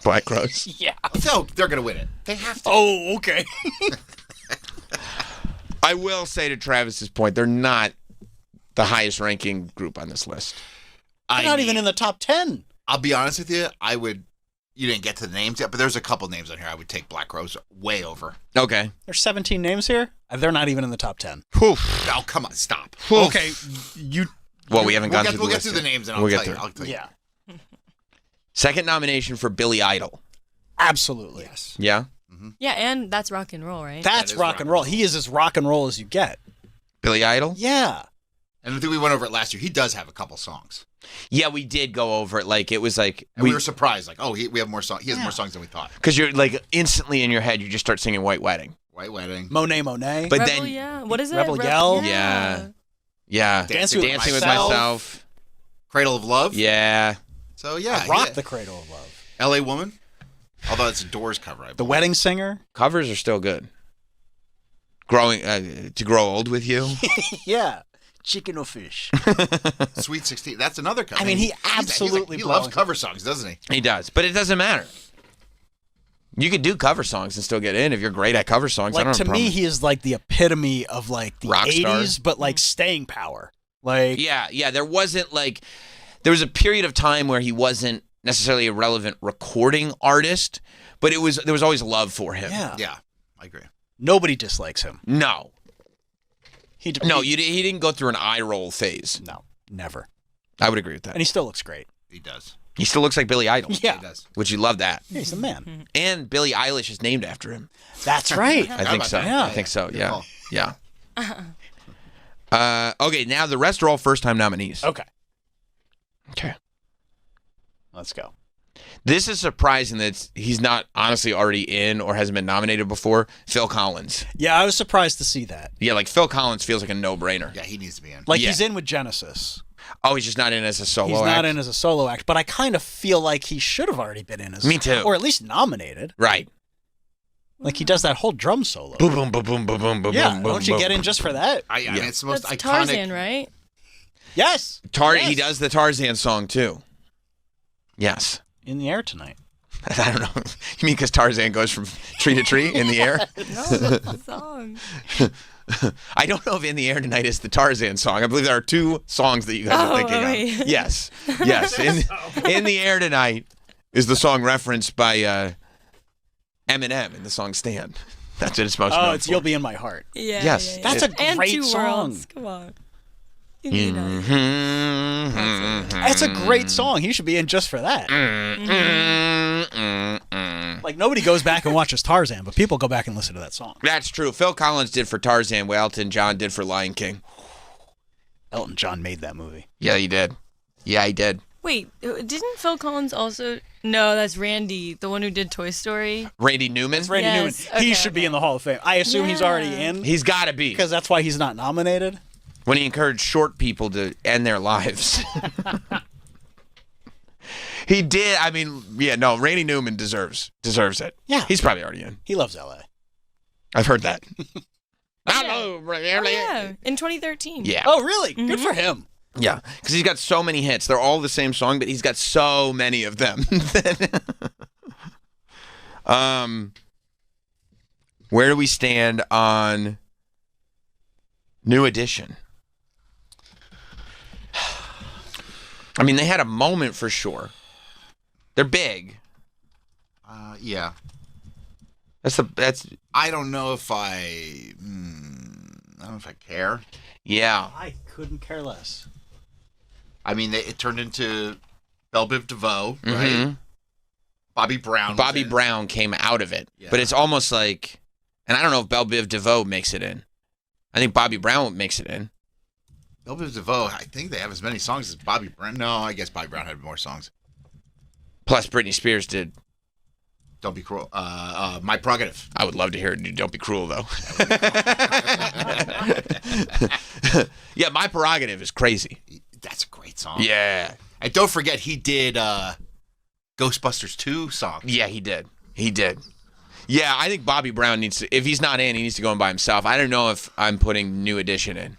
Speaker 2: Black Crows.
Speaker 3: Yeah.
Speaker 13: So they're going to win it. They have to.
Speaker 3: Oh, okay.
Speaker 2: I will say to Travis's point, they're not the highest ranking group on this list.
Speaker 3: They're not even in the top 10.
Speaker 13: I'll be honest with you. You didn't get to the names yet, but there's a couple names on here I would take Black Crows way over.
Speaker 2: Okay.
Speaker 3: There's 17 names here. They're not even in the top 10.
Speaker 2: Oof.
Speaker 13: Oh, come on. Stop.
Speaker 2: Oof.
Speaker 3: Okay.
Speaker 2: Well, we haven't
Speaker 13: We'll
Speaker 2: gone
Speaker 13: get,
Speaker 2: through
Speaker 13: we'll
Speaker 2: the
Speaker 13: get
Speaker 2: list
Speaker 13: through the
Speaker 2: yet.
Speaker 13: names and
Speaker 2: We'll
Speaker 13: I'll
Speaker 2: get
Speaker 13: tell you.
Speaker 2: through.
Speaker 13: I'll tell you.
Speaker 3: Yeah.
Speaker 2: Second nomination for Billy Idol.
Speaker 3: Absolutely.
Speaker 13: Yes.
Speaker 2: Yeah?
Speaker 14: Yeah, and that's rock and roll, right?
Speaker 3: That's rock and roll. He is as rock and roll as you get.
Speaker 2: Billy Idol?
Speaker 3: Yeah.
Speaker 13: And I think we went over it last year. He does have a couple songs.
Speaker 2: Yeah, we did go over it. Like, it was like...
Speaker 13: And we were surprised. Like, we have more songs. He has more songs than we thought.
Speaker 2: Because you're like, instantly in your head, you just start singing White Wedding.
Speaker 13: White Wedding.
Speaker 3: Monet Monet.
Speaker 2: But
Speaker 14: Rebel,
Speaker 2: then...
Speaker 14: yeah. What is it?
Speaker 3: Rebel Yell.
Speaker 2: Yeah. Yeah.
Speaker 3: Dancing with
Speaker 2: Myself.
Speaker 13: Cradle of Love.
Speaker 2: Yeah.
Speaker 13: So, yeah.
Speaker 3: Rock the Cradle of Love.
Speaker 13: L.A. Woman. Although it's a Doors cover. I
Speaker 3: The
Speaker 13: believe.
Speaker 3: Wedding Singer.
Speaker 2: Covers are still good. Growing... to Grow Old With You.
Speaker 3: Yeah. Chicken or fish.
Speaker 13: Sweet 16. That's another cover.
Speaker 3: I mean, he absolutely
Speaker 13: he loves
Speaker 3: belongs.
Speaker 13: cover songs, doesn't he?
Speaker 2: He does. But it doesn't matter. You could do cover songs and still get in if you're great at cover songs. I
Speaker 3: Like,
Speaker 2: don't have
Speaker 3: to
Speaker 2: a problem.
Speaker 3: me, he is like the epitome of like the
Speaker 2: Rock star.
Speaker 3: 80s, but like staying power. Like,
Speaker 2: Yeah. There wasn't like... There was a period of time where he wasn't necessarily a relevant recording artist, but there was always love for him.
Speaker 3: yeah.
Speaker 13: Yeah, I agree.
Speaker 3: Nobody dislikes him.
Speaker 2: No.
Speaker 3: He
Speaker 2: He didn't go through an eye roll phase.
Speaker 3: No, never.
Speaker 2: I would agree with that.
Speaker 3: And he still looks great.
Speaker 13: He does.
Speaker 2: He still looks like Billy Idol.
Speaker 3: Yeah.
Speaker 13: He does.
Speaker 2: Which you love that.
Speaker 3: Yeah, he's the man.
Speaker 2: And Billie Eilish is named after him.
Speaker 3: That's right.
Speaker 2: I think so.
Speaker 3: Yeah.
Speaker 2: I think so.
Speaker 13: Good
Speaker 2: Yeah.
Speaker 13: call.
Speaker 2: Yeah. Okay, now the rest are all first-time nominees.
Speaker 3: Okay.
Speaker 2: Okay.
Speaker 3: Let's go.
Speaker 2: This is surprising that he's not honestly already in or hasn't been nominated before. Phil Collins.
Speaker 3: Yeah, I was surprised to see that.
Speaker 2: Yeah, like Phil Collins feels like a no-brainer.
Speaker 13: Yeah, he needs to be in.
Speaker 3: Like,
Speaker 2: Yeah.
Speaker 3: he's in with Genesis.
Speaker 2: Oh, he's just not in as a solo
Speaker 3: He's not
Speaker 2: act?
Speaker 3: in as a solo act, but I kind of feel like he should have already been in as
Speaker 2: Me too.
Speaker 3: or at least nominated.
Speaker 2: Right.
Speaker 3: Like he does that whole drum solo.
Speaker 2: Boom, boom, boom, boom, boom, boom, boom,
Speaker 3: Yeah,
Speaker 2: boom,
Speaker 3: don't you
Speaker 2: boom,
Speaker 3: get in
Speaker 2: boom.
Speaker 3: just for that?
Speaker 13: I mean, it's the most
Speaker 14: That's
Speaker 13: iconic.
Speaker 14: Tarzan, right?
Speaker 3: Yes.
Speaker 2: He does the Tarzan song, too. Yes.
Speaker 3: In the air tonight.
Speaker 2: I don't know. You mean because Tarzan goes from tree to tree in the air?
Speaker 14: No, that's the song.
Speaker 2: I don't know if In the Air Tonight is the Tarzan song. I believe there are two songs that you guys are thinking
Speaker 14: wait.
Speaker 2: of. Yes. In the Air Tonight is the song referenced by Eminem in the song Stand. That's what it's most
Speaker 3: Oh,
Speaker 2: known
Speaker 3: it's
Speaker 2: for.
Speaker 3: You'll Be in My Heart.
Speaker 14: Yeah.
Speaker 2: Yes.
Speaker 14: yeah,
Speaker 3: That's a
Speaker 14: and
Speaker 3: great
Speaker 14: Two
Speaker 3: song.
Speaker 14: Worlds. Come on.
Speaker 3: That's a great song. He should be in just for that. Like, nobody goes back and watches Tarzan, but people go back and listen to that song.
Speaker 2: That's true. Phil Collins did for Tarzan what Elton John did for Lion King.
Speaker 3: Elton John made that movie.
Speaker 2: Yeah, he did. Yeah, he did.
Speaker 14: Wait, didn't Phil Collins also... No, that's Randy, the one who did Toy Story.
Speaker 2: Randy Newman?
Speaker 3: It's Randy
Speaker 14: Yes,
Speaker 3: Newman. He should be in the Hall of Fame. I assume he's already in.
Speaker 2: He's got to be.
Speaker 3: Because that's why he's not nominated.
Speaker 2: When he encouraged short people to end their lives. He did. I mean, yeah, no, Randy Newman deserves it.
Speaker 3: Yeah.
Speaker 2: He's probably already in.
Speaker 3: He loves L.A.
Speaker 2: I've heard that.
Speaker 14: Oh, yeah, in 2013.
Speaker 2: Yeah.
Speaker 3: Oh, really? Good for him.
Speaker 2: Yeah, because he's got so many hits. They're all the same song, but he's got so many of them. Where do we stand on New Edition? I mean, they had a moment for sure. They're big.
Speaker 13: Yeah.
Speaker 2: That's.
Speaker 13: I don't know if I don't know if I care.
Speaker 2: Yeah.
Speaker 3: I couldn't care less.
Speaker 13: I mean, it turned into Belle Biv DeVoe, right?
Speaker 2: Mm-hmm.
Speaker 13: Bobby Brown.
Speaker 2: Bobby Brown came out of it, but it's almost like, and I don't know if Belle Biv DeVoe makes it in. I think Bobby Brown makes it in.
Speaker 13: Belle Biv DeVoe, I think they have as many songs as Bobby Brown. No, I guess Bobby Brown had more songs.
Speaker 2: Plus, Britney Spears did.
Speaker 13: Don't Be Cruel. My Prerogative.
Speaker 2: I would love to hear it do Don't Be Cruel, though. Yeah, My Prerogative is crazy.
Speaker 13: That's a great song.
Speaker 2: Yeah.
Speaker 13: And don't forget, he did Ghostbusters 2 songs.
Speaker 2: Yeah, he did. He did. Yeah, I think Bobby Brown needs to, if he's not in, he needs to go in by himself. I don't know if I'm putting New Edition in.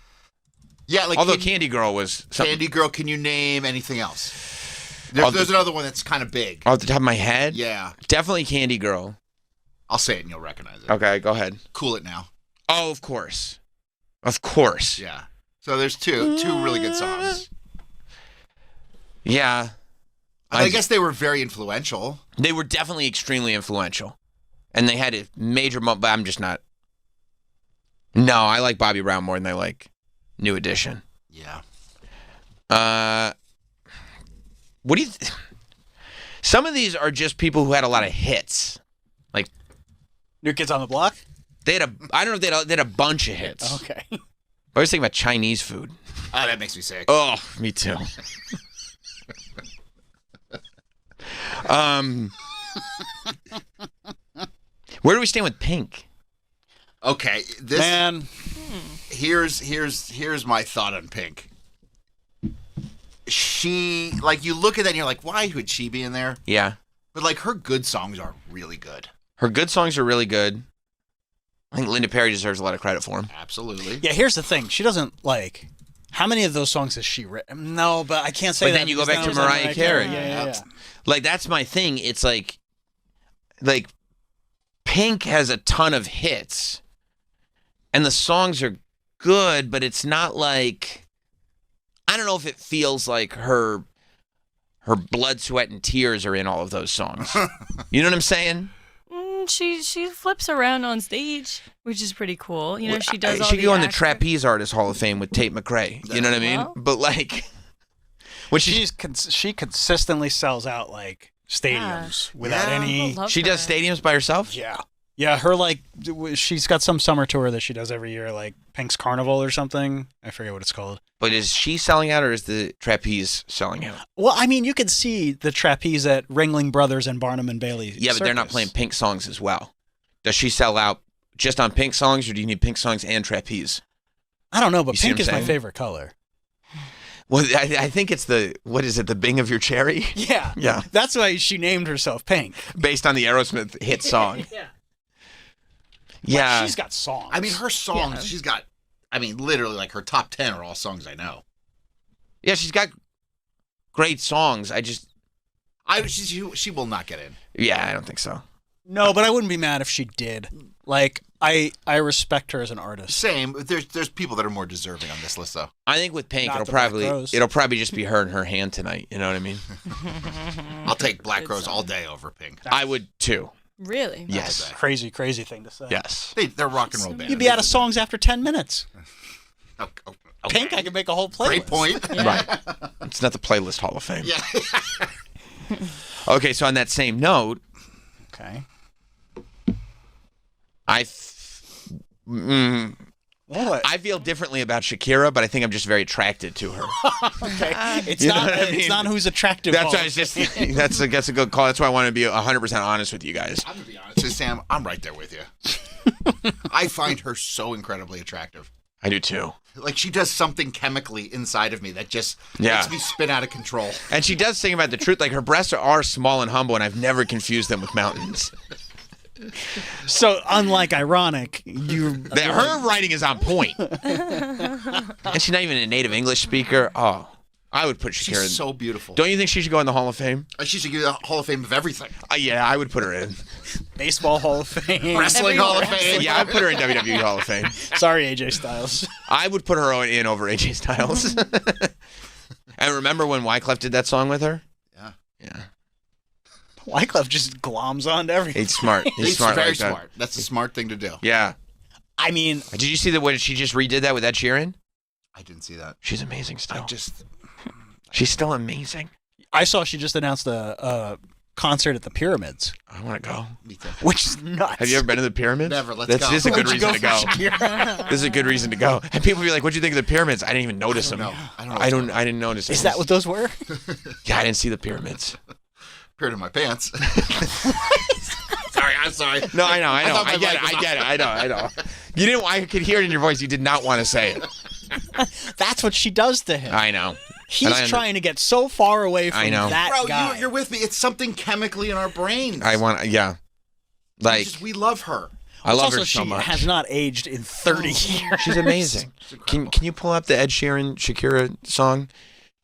Speaker 13: Yeah, like
Speaker 2: although Candy Girl was something.
Speaker 13: Candy Girl, can you name anything else? There's another one that's kind of big.
Speaker 2: Off the top of my head?
Speaker 13: Yeah.
Speaker 2: Definitely Candy Girl.
Speaker 13: I'll say it and you'll recognize it.
Speaker 2: Okay, go ahead.
Speaker 13: Cool It Now.
Speaker 2: Oh, of course. Of course.
Speaker 13: Yeah. So there's two really good songs.
Speaker 2: Yeah.
Speaker 13: I guess they were very influential.
Speaker 2: They were definitely extremely influential. And they had a major moment, but I'm just not. No, I like Bobby Brown more than I like New Edition.
Speaker 13: Yeah.
Speaker 2: What do you... Some of these are just people who had a lot of hits. Like...
Speaker 3: New Kids on the Block?
Speaker 2: They had I don't know if they had a bunch of hits.
Speaker 3: Okay.
Speaker 2: I always think about Chinese food.
Speaker 13: Oh, that makes me sick.
Speaker 2: Oh, me too. Where do we stand with Pink?
Speaker 13: Okay, this
Speaker 3: man.
Speaker 13: Here's my thought on Pink. She, like, you look at that and you're like, why would she be in there?
Speaker 2: Yeah.
Speaker 13: But like, her good songs are really good.
Speaker 2: Her good songs are really good. I think Linda Perry deserves a lot of credit for them.
Speaker 13: Absolutely.
Speaker 3: Yeah, here's the thing. She doesn't, like... How many of those songs has she written? No, but I can't say that.
Speaker 2: But then you go back to Mariah Carey.
Speaker 3: Yeah.
Speaker 2: Like, that's my thing. It's like Pink has a ton of hits, and the songs are good, but it's not like... I don't know if it feels like her blood, sweat, and tears are in all of those songs. You know what I'm saying?
Speaker 14: She flips around on stage, which is pretty cool. You know, she does all
Speaker 2: She
Speaker 14: the
Speaker 2: could go in the
Speaker 14: acting.
Speaker 2: Trapeze Artist Hall of Fame with Tate McRae. You know what I mean?
Speaker 14: Well.
Speaker 2: But like, when
Speaker 3: she consistently sells out like stadiums without any.
Speaker 2: She does stadiums by herself.
Speaker 3: Yeah, her like she's got some summer tour that she does every year, like Pink's Carnival or something. I forget what it's called.
Speaker 2: But is she selling out, or is the Trapeze selling out?
Speaker 3: Well, I mean, you could see the Trapeze at Ringling Brothers and Barnum and Bailey.
Speaker 2: Yeah, but they're not playing Pink songs as well. Does she sell out just on Pink songs, or do you need Pink songs and Trapeze?
Speaker 3: I don't know, but
Speaker 2: You see
Speaker 3: pink
Speaker 2: what
Speaker 3: is
Speaker 2: I'm
Speaker 3: my
Speaker 2: saying?
Speaker 3: favorite color.
Speaker 2: Well, I think it's the Bing of Your Cherry?
Speaker 3: Yeah.
Speaker 2: Yeah.
Speaker 3: That's why she named herself Pink.
Speaker 2: Based on the Aerosmith hit song. Yeah.
Speaker 3: She's got songs.
Speaker 13: I mean, her songs, she's got, I mean, literally, like, her top 10 are all songs I know.
Speaker 2: Yeah, she's got great songs.
Speaker 13: She will not get in.
Speaker 2: Yeah, I don't think so.
Speaker 3: No, but I wouldn't be mad if she did. Like, I respect her as an artist.
Speaker 13: Same. There's people that are more deserving on this list, though.
Speaker 2: I think with Pink,
Speaker 3: Not
Speaker 2: it'll
Speaker 3: the Black
Speaker 2: probably
Speaker 3: Rose.
Speaker 2: just be her in her hand tonight. You know what I mean?
Speaker 13: I'll take Black Rose all day over Pink.
Speaker 2: I would too.
Speaker 14: Really?
Speaker 2: Yes.
Speaker 3: Crazy thing to say.
Speaker 2: Yes.
Speaker 13: They're rock and roll band.
Speaker 3: You'd be out of songs after 10 minutes.
Speaker 13: Okay.
Speaker 3: Pink, I could make a whole playlist.
Speaker 13: Great point.
Speaker 2: Right. It's not the playlist Hall of Fame.
Speaker 13: Yeah.
Speaker 2: Okay, so on that same note.
Speaker 3: Okay.
Speaker 2: I feel differently about Shakira, but I think I'm just very attracted to her.
Speaker 3: Okay. It's
Speaker 2: You know
Speaker 3: not.
Speaker 2: what I
Speaker 3: It's
Speaker 2: mean?
Speaker 3: not who's attractive.
Speaker 2: That's why I was just thinking, that's a good call. That's why I want to be 100% honest with you guys.
Speaker 13: I'm going to be honest with Sam. I'm right there with you. I find her so incredibly attractive.
Speaker 2: I do too.
Speaker 13: Like, she does something chemically inside of me that just
Speaker 2: Yeah.
Speaker 13: makes me spin out of control.
Speaker 2: And she does sing about the truth. Like, her breasts are small and humble, and I've never confused them with mountains.
Speaker 3: So, unlike Ironic,
Speaker 2: her writing is on point. And she's not even a native English speaker. Oh, I would put Shakira in.
Speaker 13: She's so beautiful.
Speaker 2: Don't you think she should go in the Hall of Fame?
Speaker 13: She should get the Hall of Fame of everything.
Speaker 2: Yeah, I would put her in.
Speaker 3: Baseball Hall of Fame.
Speaker 13: Wrestling Hall of Fame.
Speaker 2: Yeah, I'd put her in WWE Hall of Fame.
Speaker 3: Sorry, AJ Styles.
Speaker 2: I would put her in over AJ Styles. And remember when Wyclef did that song with her? Yeah.
Speaker 3: Wyclef just gloms on to everything.
Speaker 2: He's smart.
Speaker 13: He's
Speaker 2: smart
Speaker 13: very
Speaker 2: like that.
Speaker 13: smart. That's a smart thing to do.
Speaker 2: Yeah.
Speaker 3: I mean,
Speaker 2: did you see when she just redid that with Ed Sheeran?
Speaker 13: I didn't see that.
Speaker 2: She's amazing still. She's still amazing.
Speaker 3: I saw she just announced a concert at the Pyramids.
Speaker 2: I want to go.
Speaker 13: Me too.
Speaker 3: Which is nuts.
Speaker 2: Have you ever been to the Pyramids?
Speaker 13: Never. Let's go.
Speaker 2: This is a good
Speaker 3: Where'd you
Speaker 2: reason
Speaker 3: go
Speaker 2: to go.
Speaker 3: for Shakira?
Speaker 2: This is a good reason to go. And people be like, "What'd you think of the Pyramids?" I didn't even notice them. I didn't notice.
Speaker 3: Is that what those were?
Speaker 2: Yeah, I didn't see the pyramids.
Speaker 13: Appeared in my pants. I'm sorry.
Speaker 2: No, I know.
Speaker 13: thought my
Speaker 2: I get it. I know. You didn't. I could hear it in your voice. You did not want to say it.
Speaker 3: That's what she does to him.
Speaker 2: I know.
Speaker 3: He's trying to get so far away from that
Speaker 13: Bro,
Speaker 3: guy.
Speaker 13: you're with me. It's something chemically in our brains.
Speaker 2: Like
Speaker 13: we love her.
Speaker 2: I love her
Speaker 3: Also,
Speaker 2: so
Speaker 3: she
Speaker 2: much.
Speaker 3: has not aged in 30 years.
Speaker 2: She's amazing. Can you pull up the Ed Sheeran Shakira song?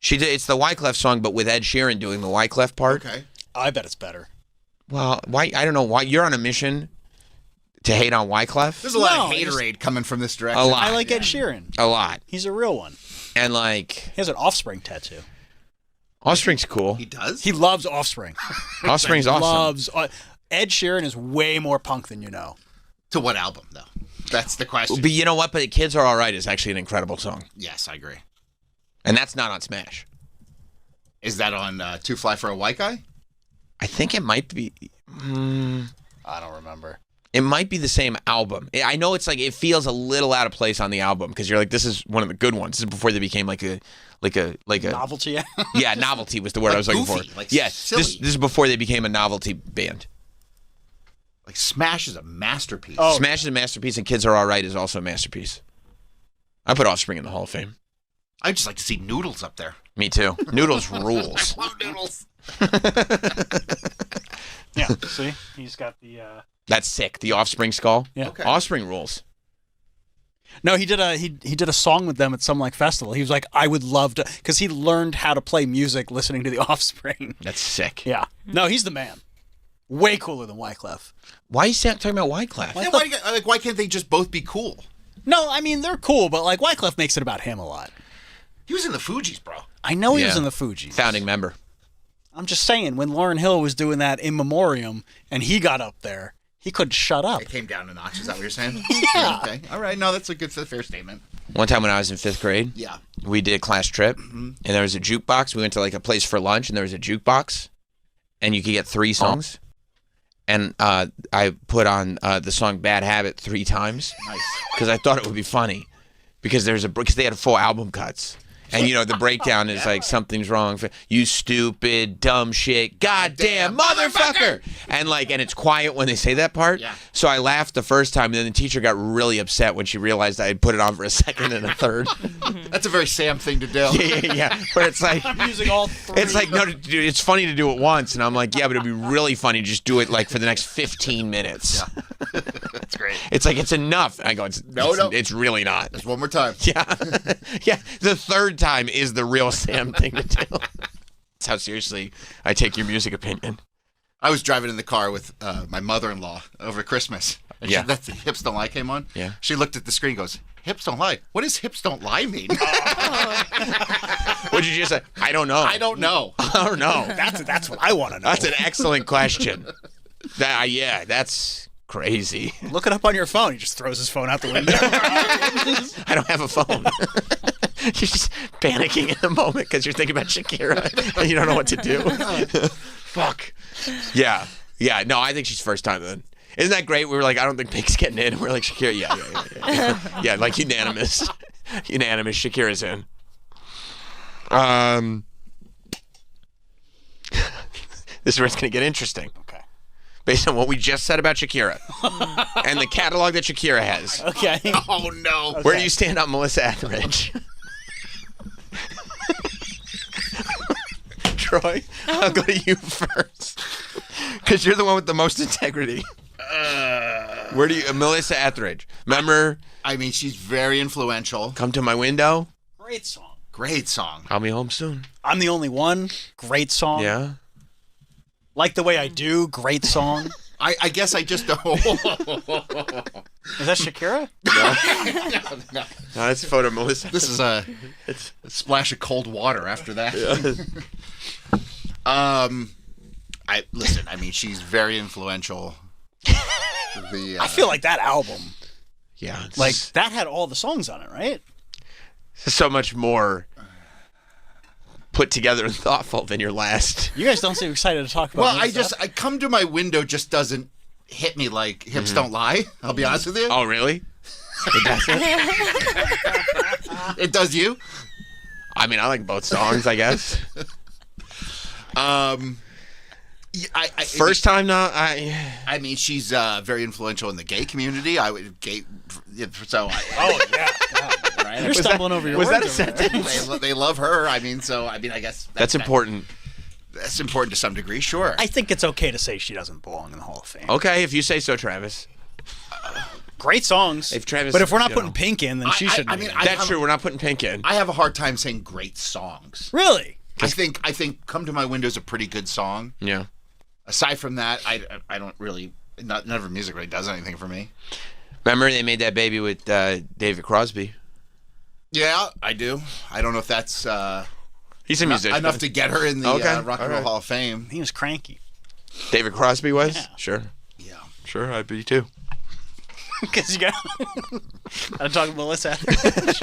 Speaker 2: It's the Wyclef song, but with Ed Sheeran doing the Wyclef part.
Speaker 13: Okay.
Speaker 3: I bet it's better.
Speaker 2: Well, why? I don't know why you're on a mission to hate on Wyclef.
Speaker 13: There's a lot of haterade coming from this direction.
Speaker 2: A lot.
Speaker 3: I like Ed Sheeran.
Speaker 2: A lot.
Speaker 3: He's a real one.
Speaker 2: And like,
Speaker 3: he has an Offspring tattoo.
Speaker 2: Offspring's cool.
Speaker 13: He does?
Speaker 3: He loves Offspring.
Speaker 2: Offspring's awesome.
Speaker 3: Loves Ed Sheeran is way more punk than you know.
Speaker 13: To what album, though? That's the question.
Speaker 2: But you know what? But the Kids Are All Right is actually an incredible song.
Speaker 13: Yes, I agree.
Speaker 2: And that's not on Smash.
Speaker 13: Is that on Too Fly for a White Guy?
Speaker 2: I think it might be.
Speaker 3: I don't remember.
Speaker 2: It might be the same album. I know it's like it feels a little out of place on the album because you're like, this is one of the good ones. This is before they became like a
Speaker 3: novelty.
Speaker 2: Yeah, novelty was the word I was looking
Speaker 13: goofy,
Speaker 2: for.
Speaker 13: like
Speaker 2: Yeah,
Speaker 13: silly.
Speaker 2: this is before they became a novelty band.
Speaker 13: Like Smash is a masterpiece.
Speaker 3: Oh.
Speaker 2: Smash is a masterpiece, and Kids Are All Right is also a masterpiece. I put Offspring in the Hall of Fame.
Speaker 13: I'd just like to see Noodles up there.
Speaker 2: Me too. Noodles rules.
Speaker 13: I love Noodles.
Speaker 3: Yeah, see? He's got the...
Speaker 2: That's sick. The Offspring skull.
Speaker 3: Yeah.
Speaker 13: Okay.
Speaker 2: Offspring rules.
Speaker 3: No, he did a song with them at some like festival. He was like, I would love to... Because he learned how to play music listening to the Offspring.
Speaker 2: That's sick.
Speaker 3: Yeah. No, he's the man. Way cooler than Wyclef.
Speaker 2: Why are you talking about Wyclef?
Speaker 13: Yeah, why can't they just both be cool?
Speaker 3: No, I mean, they're cool, but like Wyclef makes it about him a lot.
Speaker 13: He was in the Fugees, bro.
Speaker 3: I know he was
Speaker 2: Yeah.
Speaker 3: in the Fugees.
Speaker 2: Founding member.
Speaker 3: I'm just saying, when Lauryn Hill was doing that in memoriam and he got up there, he couldn't shut up.
Speaker 13: It came down a notch. Is that what you're saying?
Speaker 3: Yeah.
Speaker 13: Okay. All right. No, that's a fair statement.
Speaker 2: One time when I was in 5th grade,
Speaker 13: Yeah.
Speaker 2: we did a class trip, and there was a jukebox. We went to like a place for lunch, and there was a jukebox, and you could get 3 songs. And I put on the song "Bad Habit" 3 times.
Speaker 13: Nice.
Speaker 2: Because I thought it would be funny, because they had full album cuts. And, you know, the breakdown is like, something's wrong. You stupid, dumb shit, goddamn motherfucker. And it's quiet when they say that part.
Speaker 13: Yeah.
Speaker 2: So I laughed the first time, and then the teacher got really upset when she realized I had put it on for a second and a third.
Speaker 13: That's a very Sam thing to do.
Speaker 2: Yeah. But it's like,
Speaker 3: I'm using all 3.
Speaker 2: it's like, no, dude, it's funny to do it once. And I'm like, yeah, but it'd be really funny to just do it like for the next 15 minutes.
Speaker 13: Yeah. That's great.
Speaker 2: It's like, it's enough. I go,
Speaker 13: No.
Speaker 2: It's really not.
Speaker 13: Just one more time.
Speaker 2: Yeah. Yeah. The third time is the real Sam thing to do. That's how seriously I take your music opinion.
Speaker 13: I was driving in the car with my mother-in-law over Christmas. And
Speaker 2: Yeah.
Speaker 13: that's the Hips Don't Lie came on.
Speaker 2: Yeah.
Speaker 13: She looked at the screen and goes, Hips Don't Lie? What does Hips Don't Lie mean?
Speaker 2: What'd you just say? I don't know.
Speaker 13: I don't know.
Speaker 2: I don't know.
Speaker 3: That's what I want to know.
Speaker 2: That's an excellent question. Yeah, that's crazy.
Speaker 3: Look it up on your phone. He just throws his phone out the window.
Speaker 2: I don't have a phone. You're just panicking in the moment because you're thinking about Shakira and you don't know what to do. Fuck. Yeah. Yeah. No, I think she's first time then. Isn't that great? We were like, I don't think Pink's getting in. And we're like, Shakira, yeah. Yeah, like unanimous. Unanimous. Shakira's in. This is where it's going to get interesting.
Speaker 3: Okay.
Speaker 2: Based on what we just said about Shakira and the catalog that Shakira has.
Speaker 3: Okay.
Speaker 13: Oh, no.
Speaker 3: Okay.
Speaker 2: Where do you stand on Melissa Etheridge? Troy, I'll go to you first. Because you're the one with the most integrity. Where do you... Melissa Etheridge. Remember?
Speaker 13: I mean, she's very influential.
Speaker 2: Come to my window.
Speaker 3: Great song.
Speaker 13: Great song.
Speaker 2: I'll be home soon.
Speaker 3: I'm the Only One. Great song.
Speaker 2: Yeah.
Speaker 3: Like the Way I Do. Great song.
Speaker 13: I guess I just don't...
Speaker 3: Is that Shakira?
Speaker 13: No.
Speaker 2: No, that's a photo of Melissa.
Speaker 13: This is a splash of cold water after that. Listen, I mean, she's very influential.
Speaker 3: I feel like that album,
Speaker 2: yeah,
Speaker 3: like that had all the songs on it, right?
Speaker 2: So much more put together and thoughtful than your last.
Speaker 3: You guys don't seem excited to talk about.
Speaker 13: Well, I come to my window just doesn't hit me like Hips Don't Lie. I'll be honest with you.
Speaker 2: Oh, really? It doesn't?
Speaker 13: It does you?
Speaker 2: I mean, I like both songs, I guess. First time now,
Speaker 13: I mean, she's very influential in the gay community. Oh yeah. Right?
Speaker 3: You're stumbling over your
Speaker 2: words.
Speaker 3: Was
Speaker 2: that a sentence?
Speaker 13: They love her. I mean, I guess
Speaker 2: that's important.
Speaker 13: That's important to some degree, sure.
Speaker 3: I think it's okay to say she doesn't belong in the Hall of Fame.
Speaker 2: Okay, if you say so, Travis.
Speaker 3: Great songs.
Speaker 2: If Travis,
Speaker 3: but if we're not putting Pink in, then she shouldn't.
Speaker 13: I mean,
Speaker 2: that's true. We're not putting Pink in.
Speaker 13: I have a hard time saying great songs.
Speaker 3: Really?
Speaker 13: I think "Come to My Window" is a pretty good song.
Speaker 2: Yeah.
Speaker 13: Aside from that, I don't really. None of her music really does anything for me.
Speaker 2: Remember they made that baby with David Crosby?
Speaker 13: Yeah, I do. I don't know if that's
Speaker 2: he's a musician
Speaker 13: enough to get her in the Rock and Roll Hall of Fame.
Speaker 3: He was cranky.
Speaker 2: David Crosby was?
Speaker 3: Yeah.
Speaker 2: Sure.
Speaker 13: Yeah.
Speaker 2: Sure, I'd be too.
Speaker 3: Because you got to talk about Melissa Etheridge.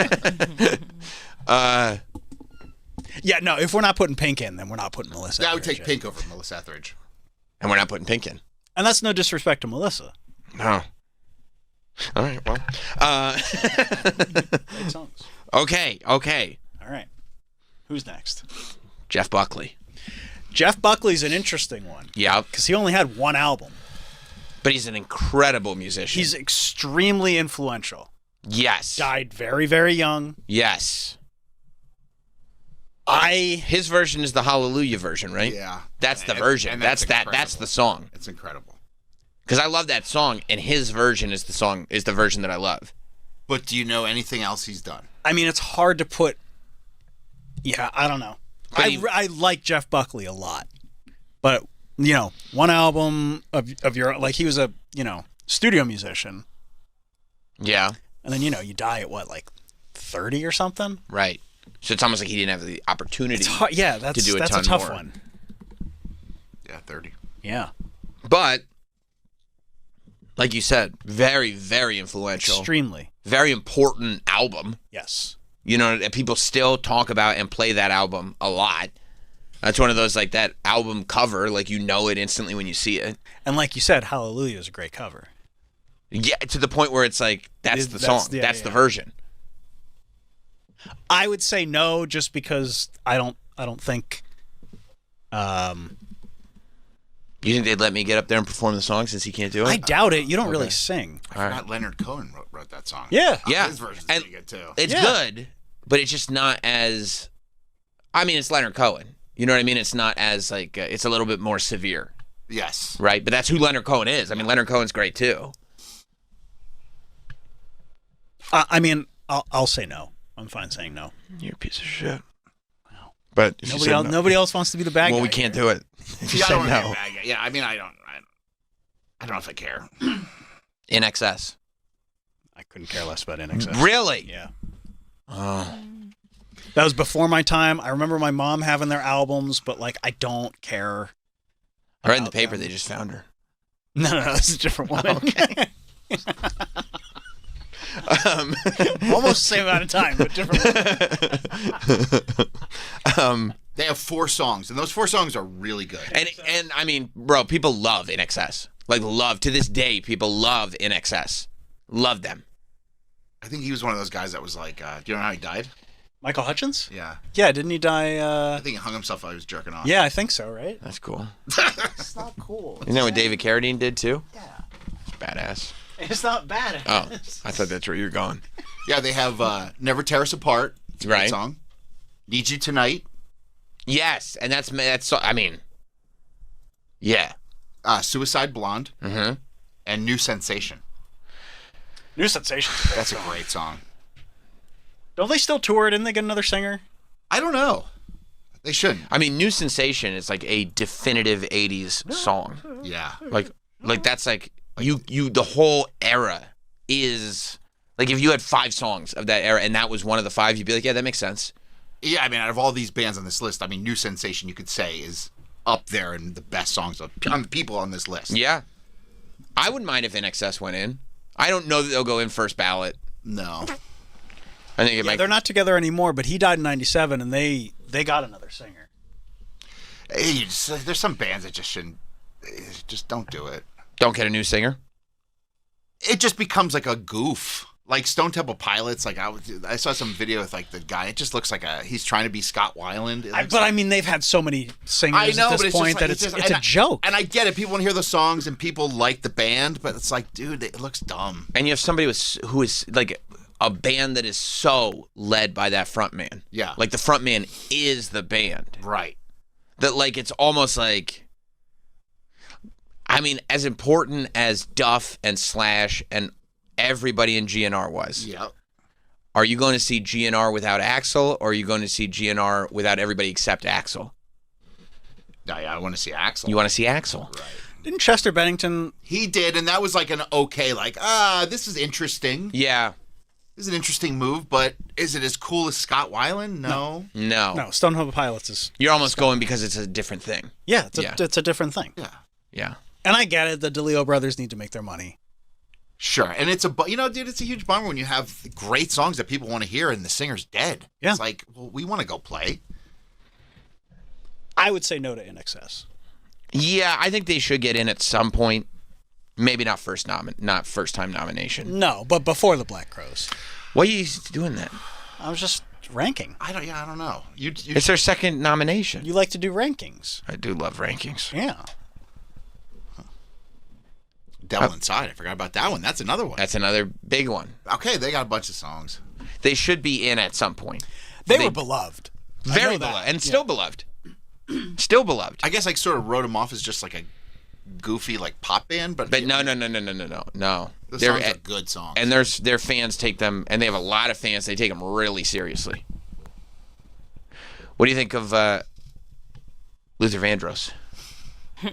Speaker 3: Yeah, no, if we're not putting Pink in, then we're not putting Melissa Etheridge.
Speaker 13: I would take Pink over Melissa Etheridge.
Speaker 2: And we're not putting Pink in.
Speaker 3: And that's no disrespect to Melissa.
Speaker 2: No. All right, well.
Speaker 3: Great songs.
Speaker 2: Okay.
Speaker 3: All right. Who's next?
Speaker 2: Jeff Buckley.
Speaker 3: Jeff Buckley's an interesting one.
Speaker 2: Yeah.
Speaker 3: Because he only had one album.
Speaker 2: But he's an incredible musician.
Speaker 3: He's extremely influential.
Speaker 2: Yes.
Speaker 3: Died very, very young.
Speaker 2: Yes. His version is the Hallelujah version, right?
Speaker 13: Yeah.
Speaker 2: That's the version.
Speaker 13: And
Speaker 2: That's the song.
Speaker 13: It's incredible.
Speaker 2: Because I love that song, and his version is the version that I love.
Speaker 13: But do you know anything else he's done?
Speaker 3: I mean, it's hard to put. Yeah, I don't know. I like Jeff Buckley a lot, but one album of your, like, he was a studio musician.
Speaker 2: Yeah.
Speaker 3: And then you die at what, like 30 or something?
Speaker 2: Right. So it's almost like he didn't have the opportunity.
Speaker 3: Yeah, that's
Speaker 2: to do
Speaker 3: a tough one.
Speaker 13: Yeah, 30.
Speaker 3: Yeah.
Speaker 2: But like you said, very, very influential.
Speaker 3: Extremely.
Speaker 2: Very important album.
Speaker 3: Yes.
Speaker 2: People still talk about and play that album a lot. That's one of those, like, that album cover, like, it instantly when you see it.
Speaker 3: And like you said, Hallelujah is a great cover.
Speaker 2: Yeah, to the point where it's like, that's the song. That's the version.
Speaker 3: I would say no, just because I don't think.
Speaker 2: You think they'd let me get up there and perform the song since he can't do it?
Speaker 3: I doubt it. You don't really sing.
Speaker 13: I forgot Leonard Cohen wrote that song.
Speaker 3: Yeah.
Speaker 2: Yeah.
Speaker 13: His version's pretty good too.
Speaker 2: It's good, but it's just not as. I mean, it's Leonard Cohen. You know what I mean? It's not as, like, it's a little bit more severe.
Speaker 13: Yes.
Speaker 2: Right? But that's who Leonard Cohen is. I mean, Leonard Cohen's great too.
Speaker 3: I mean, I'll say no. I'm fine saying no.
Speaker 2: You're a piece of shit. But if
Speaker 3: nobody else wants to be the bad guy.
Speaker 2: Well, we can't do it. If you
Speaker 13: Yeah,
Speaker 2: say
Speaker 13: I don't
Speaker 2: no.
Speaker 13: Yeah, I mean, I don't know if I care.
Speaker 2: In excess.
Speaker 3: I couldn't care less about NXS.
Speaker 2: Really?
Speaker 3: Yeah.
Speaker 2: Oh.
Speaker 3: That was before my time. I remember my mom having their albums, but, like, I don't care.
Speaker 2: I read in the paper they just found her.
Speaker 3: No, this is a different woman.
Speaker 2: Okay.
Speaker 3: Almost the same amount of time, but different woman.
Speaker 13: They have 4 songs, and those 4 songs are really good.
Speaker 2: And I mean, bro, people love In Excess. Like, love. To this day, people love In Excess. Love them.
Speaker 13: I think he was one of those guys that was like, do you know how he died?
Speaker 3: Michael Hutchins?
Speaker 13: Yeah.
Speaker 3: Yeah, didn't he die?
Speaker 13: I think he hung himself while he was jerking off.
Speaker 3: Yeah, I think so, right?
Speaker 2: That's cool.
Speaker 3: It's not cool.
Speaker 2: Isn't that what David Carradine did, too?
Speaker 3: Yeah.
Speaker 2: It's badass.
Speaker 3: It's not bad.
Speaker 2: Oh, I thought that's where you're going.
Speaker 13: Yeah, they have Never Tear Us Apart. It's a great song. Need You Tonight.
Speaker 2: Yes, and that's I mean, yeah.
Speaker 13: Suicide Blonde.
Speaker 2: Mm-hmm.
Speaker 13: And New Sensation.
Speaker 3: New Sensation.
Speaker 13: That's a great song.
Speaker 3: Don't they still tour? Didn't they get another singer?
Speaker 13: I don't know. They shouldn't.
Speaker 2: I mean, New Sensation is like a definitive 80s song.
Speaker 13: Yeah.
Speaker 2: Like that's like you the whole era is like, if you had 5 songs of that era and that was one of the 5, you'd be like, yeah, that makes sense.
Speaker 13: Yeah, I mean, out of all these bands on this list, I mean, New Sensation, you could say, is up there in the best songs on the people on this list.
Speaker 2: Yeah. I wouldn't mind if In Excess went in. I don't know that they'll go in first ballot.
Speaker 13: No.
Speaker 2: I think
Speaker 3: they're not together anymore, but he died in 97, and they got another singer.
Speaker 13: Hey, there's some bands that just shouldn't, just don't do it.
Speaker 2: Don't get a new singer?
Speaker 13: It just becomes like a goof. Like Stone Temple Pilots, like I saw some video with like the guy. It just looks like he's trying to be Scott Weiland.
Speaker 3: I mean, they've had so many singers at this point that it's a joke.
Speaker 13: And I get it. People want to hear the songs and people like the band, but it's like, dude, it looks dumb.
Speaker 2: And you have somebody who is like a band that is so led by that front man.
Speaker 13: Yeah.
Speaker 2: Like the front man is the band.
Speaker 13: Right.
Speaker 2: That like it's almost like, I mean, as important as Duff and Slash and everybody in GNR was.
Speaker 13: Yep.
Speaker 2: Are you going to see GNR without Axl, or are you going to see GNR without everybody except Axl?
Speaker 13: No, yeah, I want to see Axl.
Speaker 2: You want to see Axl?
Speaker 13: Right.
Speaker 3: Didn't Chester Bennington?
Speaker 13: He did, and that was like an okay, like, this is interesting.
Speaker 2: Yeah.
Speaker 13: This is an interesting move, but is it as cool as Scott Weiland? No.
Speaker 2: No.
Speaker 3: Stone Temple Pilots is...
Speaker 2: You're almost going because it's a different thing.
Speaker 3: Yeah, it's a different thing.
Speaker 13: Yeah.
Speaker 2: Yeah.
Speaker 3: And I get it. The DeLeo brothers need to make their money.
Speaker 13: Sure, and it's it's a huge bummer when you have great songs that people want to hear and the singer's dead.
Speaker 3: Yeah.
Speaker 13: It's like, well, we want to go play.
Speaker 3: I would say no to In Excess.
Speaker 2: Yeah, I think they should get in at some point. Maybe not first time nomination.
Speaker 3: No, but before the Black Crowes.
Speaker 2: Why are you doing that?
Speaker 3: I was just ranking.
Speaker 13: I don't know.
Speaker 2: It's their second nomination.
Speaker 3: You like to do rankings.
Speaker 2: I do love rankings.
Speaker 3: Yeah.
Speaker 13: Devil Inside. I forgot about that one. That's another one.
Speaker 2: That's another big one.
Speaker 13: Okay, they got a bunch of songs.
Speaker 2: They should be in at some point.
Speaker 3: They were beloved.
Speaker 2: Very beloved. And still beloved. Still beloved.
Speaker 13: I guess I sort of wrote them off as just like a goofy like pop band, but
Speaker 2: no.
Speaker 13: The songs are good songs.
Speaker 2: And their fans take them, and they have a lot of fans. They take them really seriously. What do you think of Luther Vandross?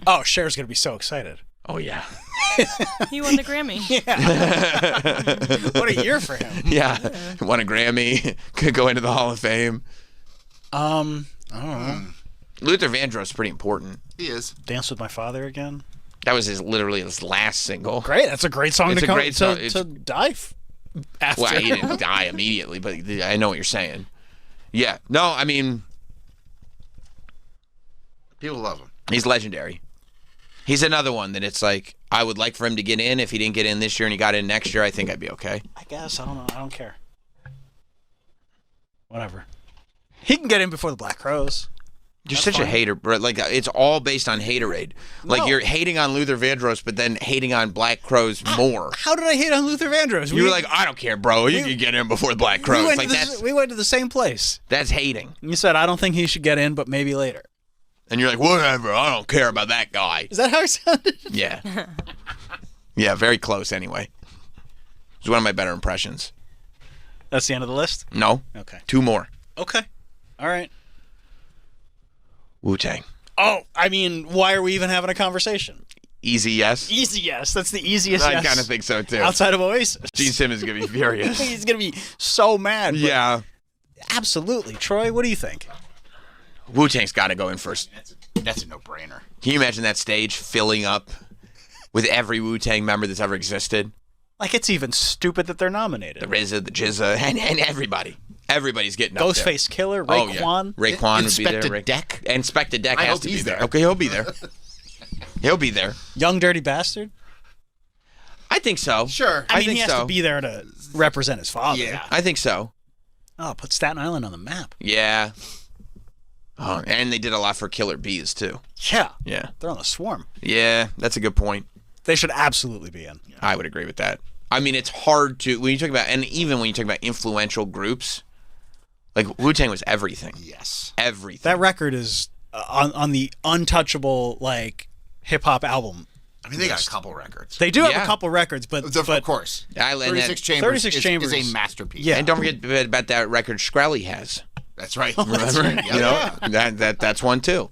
Speaker 3: Oh, Cher's gonna be so excited.
Speaker 2: Oh yeah.
Speaker 14: He won the Grammy.
Speaker 3: Yeah. What a year for him.
Speaker 2: Yeah. Won a Grammy. Could go into the Hall of Fame.
Speaker 3: I don't know.
Speaker 2: Luther Vandross is pretty important.
Speaker 13: He is.
Speaker 3: Dance with My Father again.
Speaker 2: That was literally his last single.
Speaker 3: Great. That's a great song
Speaker 2: to
Speaker 3: die after.
Speaker 2: Well, he didn't die immediately, but I know what you're saying. Yeah. No, I mean,
Speaker 13: people love him.
Speaker 2: He's legendary. He's another one that it's like, I would like for him to get in. If he didn't get in this year and he got in next year, I think I'd be okay.
Speaker 3: I guess. I don't know. I don't care. Whatever. He can get in before the Black Crowes.
Speaker 2: You're such a hater, bro. Like, it's all based on haterade. Like, you're hating on Luther Vandross, but then hating on Black Crowes more.
Speaker 3: How did I hate on Luther Vandross?
Speaker 2: You were like, I don't care, bro. You can get in before the Black Crowes.
Speaker 3: We went to the same place.
Speaker 2: That's hating.
Speaker 3: You said, I don't think he should get in, but maybe later.
Speaker 2: And you're like, whatever. I don't care about that guy.
Speaker 3: Is that how it sounded?
Speaker 2: Yeah. Yeah, very close anyway. It's one of my better impressions.
Speaker 3: That's the end of the list?
Speaker 2: No.
Speaker 3: Okay.
Speaker 2: 2 more.
Speaker 3: Okay. All right.
Speaker 2: Wu-Tang.
Speaker 3: Oh, I mean, why are we even having a conversation?
Speaker 2: Easy yes?
Speaker 3: Easy yes. That's the easiest yes.
Speaker 2: I kind of think so, too.
Speaker 3: Outside of Oasis.
Speaker 2: Gene Simmons is going to be furious.
Speaker 3: He's going to be so mad.
Speaker 2: Yeah.
Speaker 3: Absolutely. Troy, what do you think?
Speaker 2: Wu-Tang's got to go in first.
Speaker 13: That's a no-brainer.
Speaker 2: Can you imagine that stage filling up with every Wu-Tang member that's ever existed.
Speaker 3: Like, it's even stupid that they're nominated.
Speaker 2: The RZA, the Jizza, and everybody. Everybody's getting up there.
Speaker 3: Ghostface Killer, Raekwon.
Speaker 2: Yeah. Raekwon would be there.
Speaker 13: Inspector Deck.
Speaker 2: Inspector Deck
Speaker 13: I
Speaker 2: has
Speaker 13: hope
Speaker 2: to be
Speaker 13: he's
Speaker 2: there.
Speaker 13: there.
Speaker 2: Okay, he'll be there. He'll be there.
Speaker 3: Young Dirty Bastard.
Speaker 2: I think so.
Speaker 13: Sure.
Speaker 3: I mean,
Speaker 2: think
Speaker 3: he has
Speaker 2: so.
Speaker 3: to be there to represent his father.
Speaker 13: Yeah.
Speaker 2: I think so.
Speaker 3: Oh, put Staten Island on the map.
Speaker 2: Yeah. Oh, and they did a lot for Killer Bees, too.
Speaker 3: Yeah.
Speaker 2: Yeah.
Speaker 3: They're on the swarm.
Speaker 2: Yeah, that's a good point.
Speaker 3: They should absolutely be in.
Speaker 2: I would agree with that. I mean, it's hard to, when you talk about, and even when you talk about influential groups, like Wu-Tang was everything.
Speaker 13: Yes.
Speaker 2: Everything.
Speaker 3: That record is on the untouchable, like, hip-hop album.
Speaker 13: I mean, they got a couple records.
Speaker 3: They do have a couple records, but
Speaker 13: of course. 36 Chambers,
Speaker 3: 36
Speaker 13: is,
Speaker 3: Chambers
Speaker 13: is a masterpiece.
Speaker 3: Yeah.
Speaker 2: And don't forget about that record Shkreli has.
Speaker 13: That's right.
Speaker 2: Remember? You know, that's one too.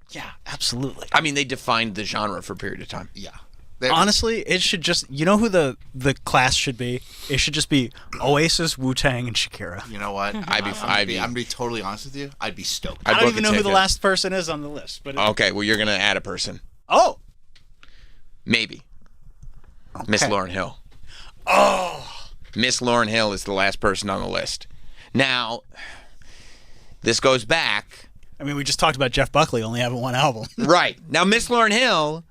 Speaker 3: Yeah, absolutely.
Speaker 2: I mean, they defined the genre for a period of time.
Speaker 13: Yeah.
Speaker 3: Honestly, it should just, you know who the class should be? It should just be Oasis, Wu-Tang, and Shakira.
Speaker 13: You know what? I'm gonna be totally honest with you. I'd be stoked.
Speaker 3: I don't even know who the last person is on the list. But
Speaker 2: Okay, well, you're going to add a person.
Speaker 3: Oh.
Speaker 2: Maybe.
Speaker 3: Okay.
Speaker 2: Miss Lauryn Hill.
Speaker 3: Oh.
Speaker 2: Miss Lauryn Hill is the last person on the list. Now, this goes back.
Speaker 3: I mean, we just talked about Jeff Buckley only having one album.
Speaker 2: Right. Now, Miss Lauryn Hill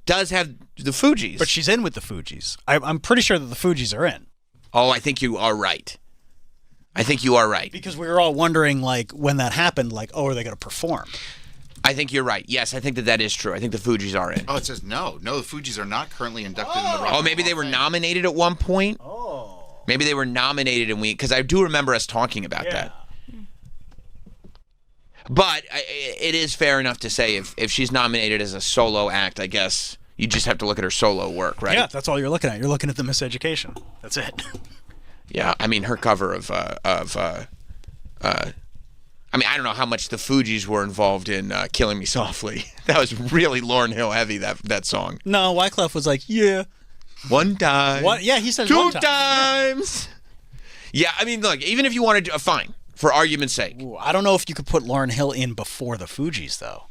Speaker 2: does have the Fugees.
Speaker 3: But she's in with the Fugees. I'm pretty sure that the Fugees are in.
Speaker 2: Oh, I think you are right. I think you are right.
Speaker 3: Because we were all wondering, like, when that happened, like, oh, are they going to perform?
Speaker 2: I think you're right. Yes, I think that is true. I think the Fugees are in.
Speaker 13: Oh, it says no. No, the Fugees are not currently inducted in the Rock.
Speaker 2: Oh, maybe they were nominated at one point?
Speaker 3: Oh.
Speaker 2: Maybe they were nominated and because I do remember us talking about that. But it is fair enough to say if she's nominated as a solo act, I guess you just have to look at her solo work, right?
Speaker 3: Yeah, that's all you're looking at. You're looking at the Miseducation. That's it.
Speaker 2: Yeah, I mean her cover of I mean, I don't know how much the Fugees were involved in Killing Me Softly. That was really Lauryn Hill heavy, that song.
Speaker 3: No, Wyclef was like, yeah.
Speaker 2: One time.
Speaker 3: What? Yeah, he said
Speaker 2: two
Speaker 3: one time.
Speaker 2: times. Yeah, I mean, look, even if you wanted to, fine, for argument's sake.
Speaker 3: Ooh, I don't know if you could put Lauryn Hill in before the Fugees, though.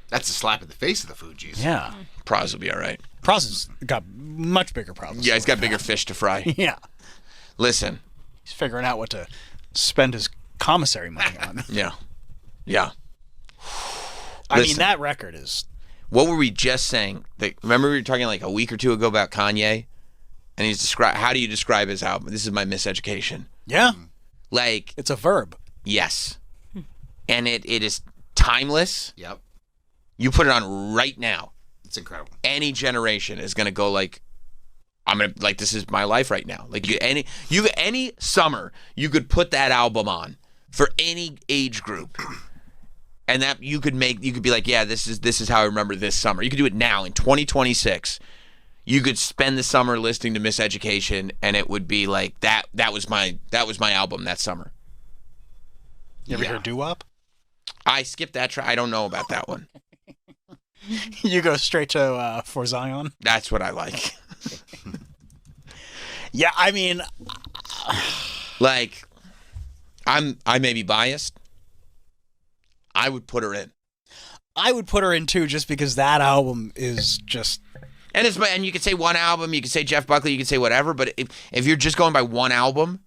Speaker 13: That's a slap in the face of the Fugees.
Speaker 3: Yeah.
Speaker 2: Praz will be all right.
Speaker 3: Praz has got much bigger problems.
Speaker 2: Yeah, he's got bigger fish to fry.
Speaker 3: Yeah.
Speaker 2: Listen.
Speaker 3: He's figuring out what to spend his commissary money on.
Speaker 2: Yeah. Yeah.
Speaker 3: I mean, that record is...
Speaker 2: What were we just saying? Remember we were talking like a week or two ago about Kanye? And he's how do you describe his album? This is my miseducation.
Speaker 3: Yeah.
Speaker 2: Like...
Speaker 3: It's a verb.
Speaker 2: Yes. And it is timeless.
Speaker 13: Yep.
Speaker 2: You put it on right now.
Speaker 13: It's incredible.
Speaker 2: Any generation is going to go like, I'm going to, like, this is my life right now. Like, any summer, you could put that album on for any age group. And that you could be like, yeah, this is how I remember this summer. You could do it now in 2026. You could spend the summer listening to Miseducation, and it would be like that was my album that summer.
Speaker 3: You ever hear doo-wop?
Speaker 2: I skipped that track. I don't know about that one.
Speaker 3: You go straight to For Zion?
Speaker 2: That's what I like.
Speaker 3: Yeah, I mean...
Speaker 2: Like, I may be biased. I would put her in.
Speaker 3: I would put her in too, just because that album is just...
Speaker 2: And you could say one album, you could say Jeff Buckley, you could say whatever, but if you're just going by one album,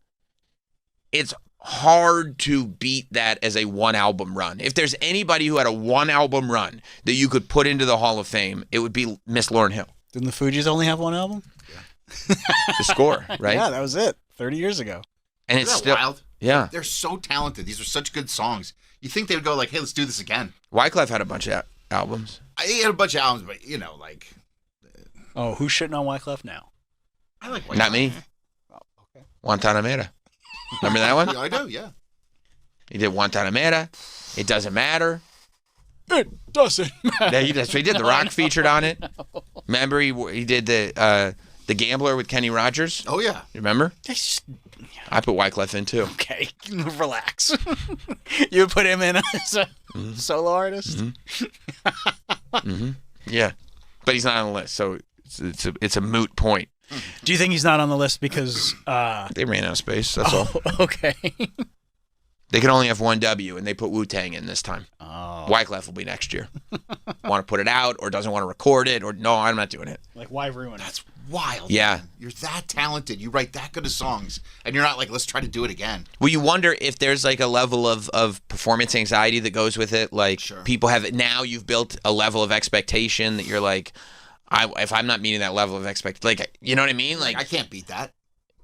Speaker 2: it's hard to beat that as a one album run. If there's anybody who had a one album run that you could put into the Hall of Fame, it would be Miss Lauryn Hill.
Speaker 3: Didn't the Fugees only have one album?
Speaker 2: The Score, right?
Speaker 3: Yeah, that was it. 30 years ago.
Speaker 2: And it's
Speaker 13: Isn't
Speaker 2: still
Speaker 13: that wild.
Speaker 2: Yeah.
Speaker 13: They're so talented. These are such good songs. You think they would go like, hey, let's do this again.
Speaker 2: Wyclef had a bunch of albums.
Speaker 13: He had a bunch of albums, but, you know, like...
Speaker 3: Oh, who's shitting on Wyclef now?
Speaker 13: I like Wyclef.
Speaker 2: Not me.
Speaker 3: Oh, okay.
Speaker 2: Guantanamera. Remember that one?
Speaker 13: Yeah, I do, yeah.
Speaker 2: He did Guantanamera. It Doesn't Matter.
Speaker 3: It doesn't matter.
Speaker 2: Yeah, that's what he did. The Rock featured on it. Remember he did the Gambler with Kenny Rogers?
Speaker 13: Oh, yeah.
Speaker 2: You remember? I put Wyclef in too.
Speaker 3: Okay, relax. You would put him in as a solo artist?
Speaker 2: Mm-hmm. Yeah. But he's not on the list, so it's a moot point.
Speaker 3: Do you think he's not on the list because...
Speaker 2: They ran out of space, that's all.
Speaker 3: Okay.
Speaker 2: They could only have one W, and they put Wu-Tang in this time.
Speaker 3: Oh.
Speaker 2: Wyclef will be next year. Want to put it out or doesn't want to record it or no, I'm not doing it.
Speaker 3: Like, why ruin it?
Speaker 13: That's wild.
Speaker 2: Yeah.
Speaker 13: Man. You're that talented. You write that good of songs, and you're not like, let's try to do it again.
Speaker 2: Well, you wonder if there's like a level of performance anxiety that goes with it. Like people have it now. You've built a level of expectation that you're like, if I'm not meeting that level of like, you know what I mean? Like
Speaker 13: I can't beat that.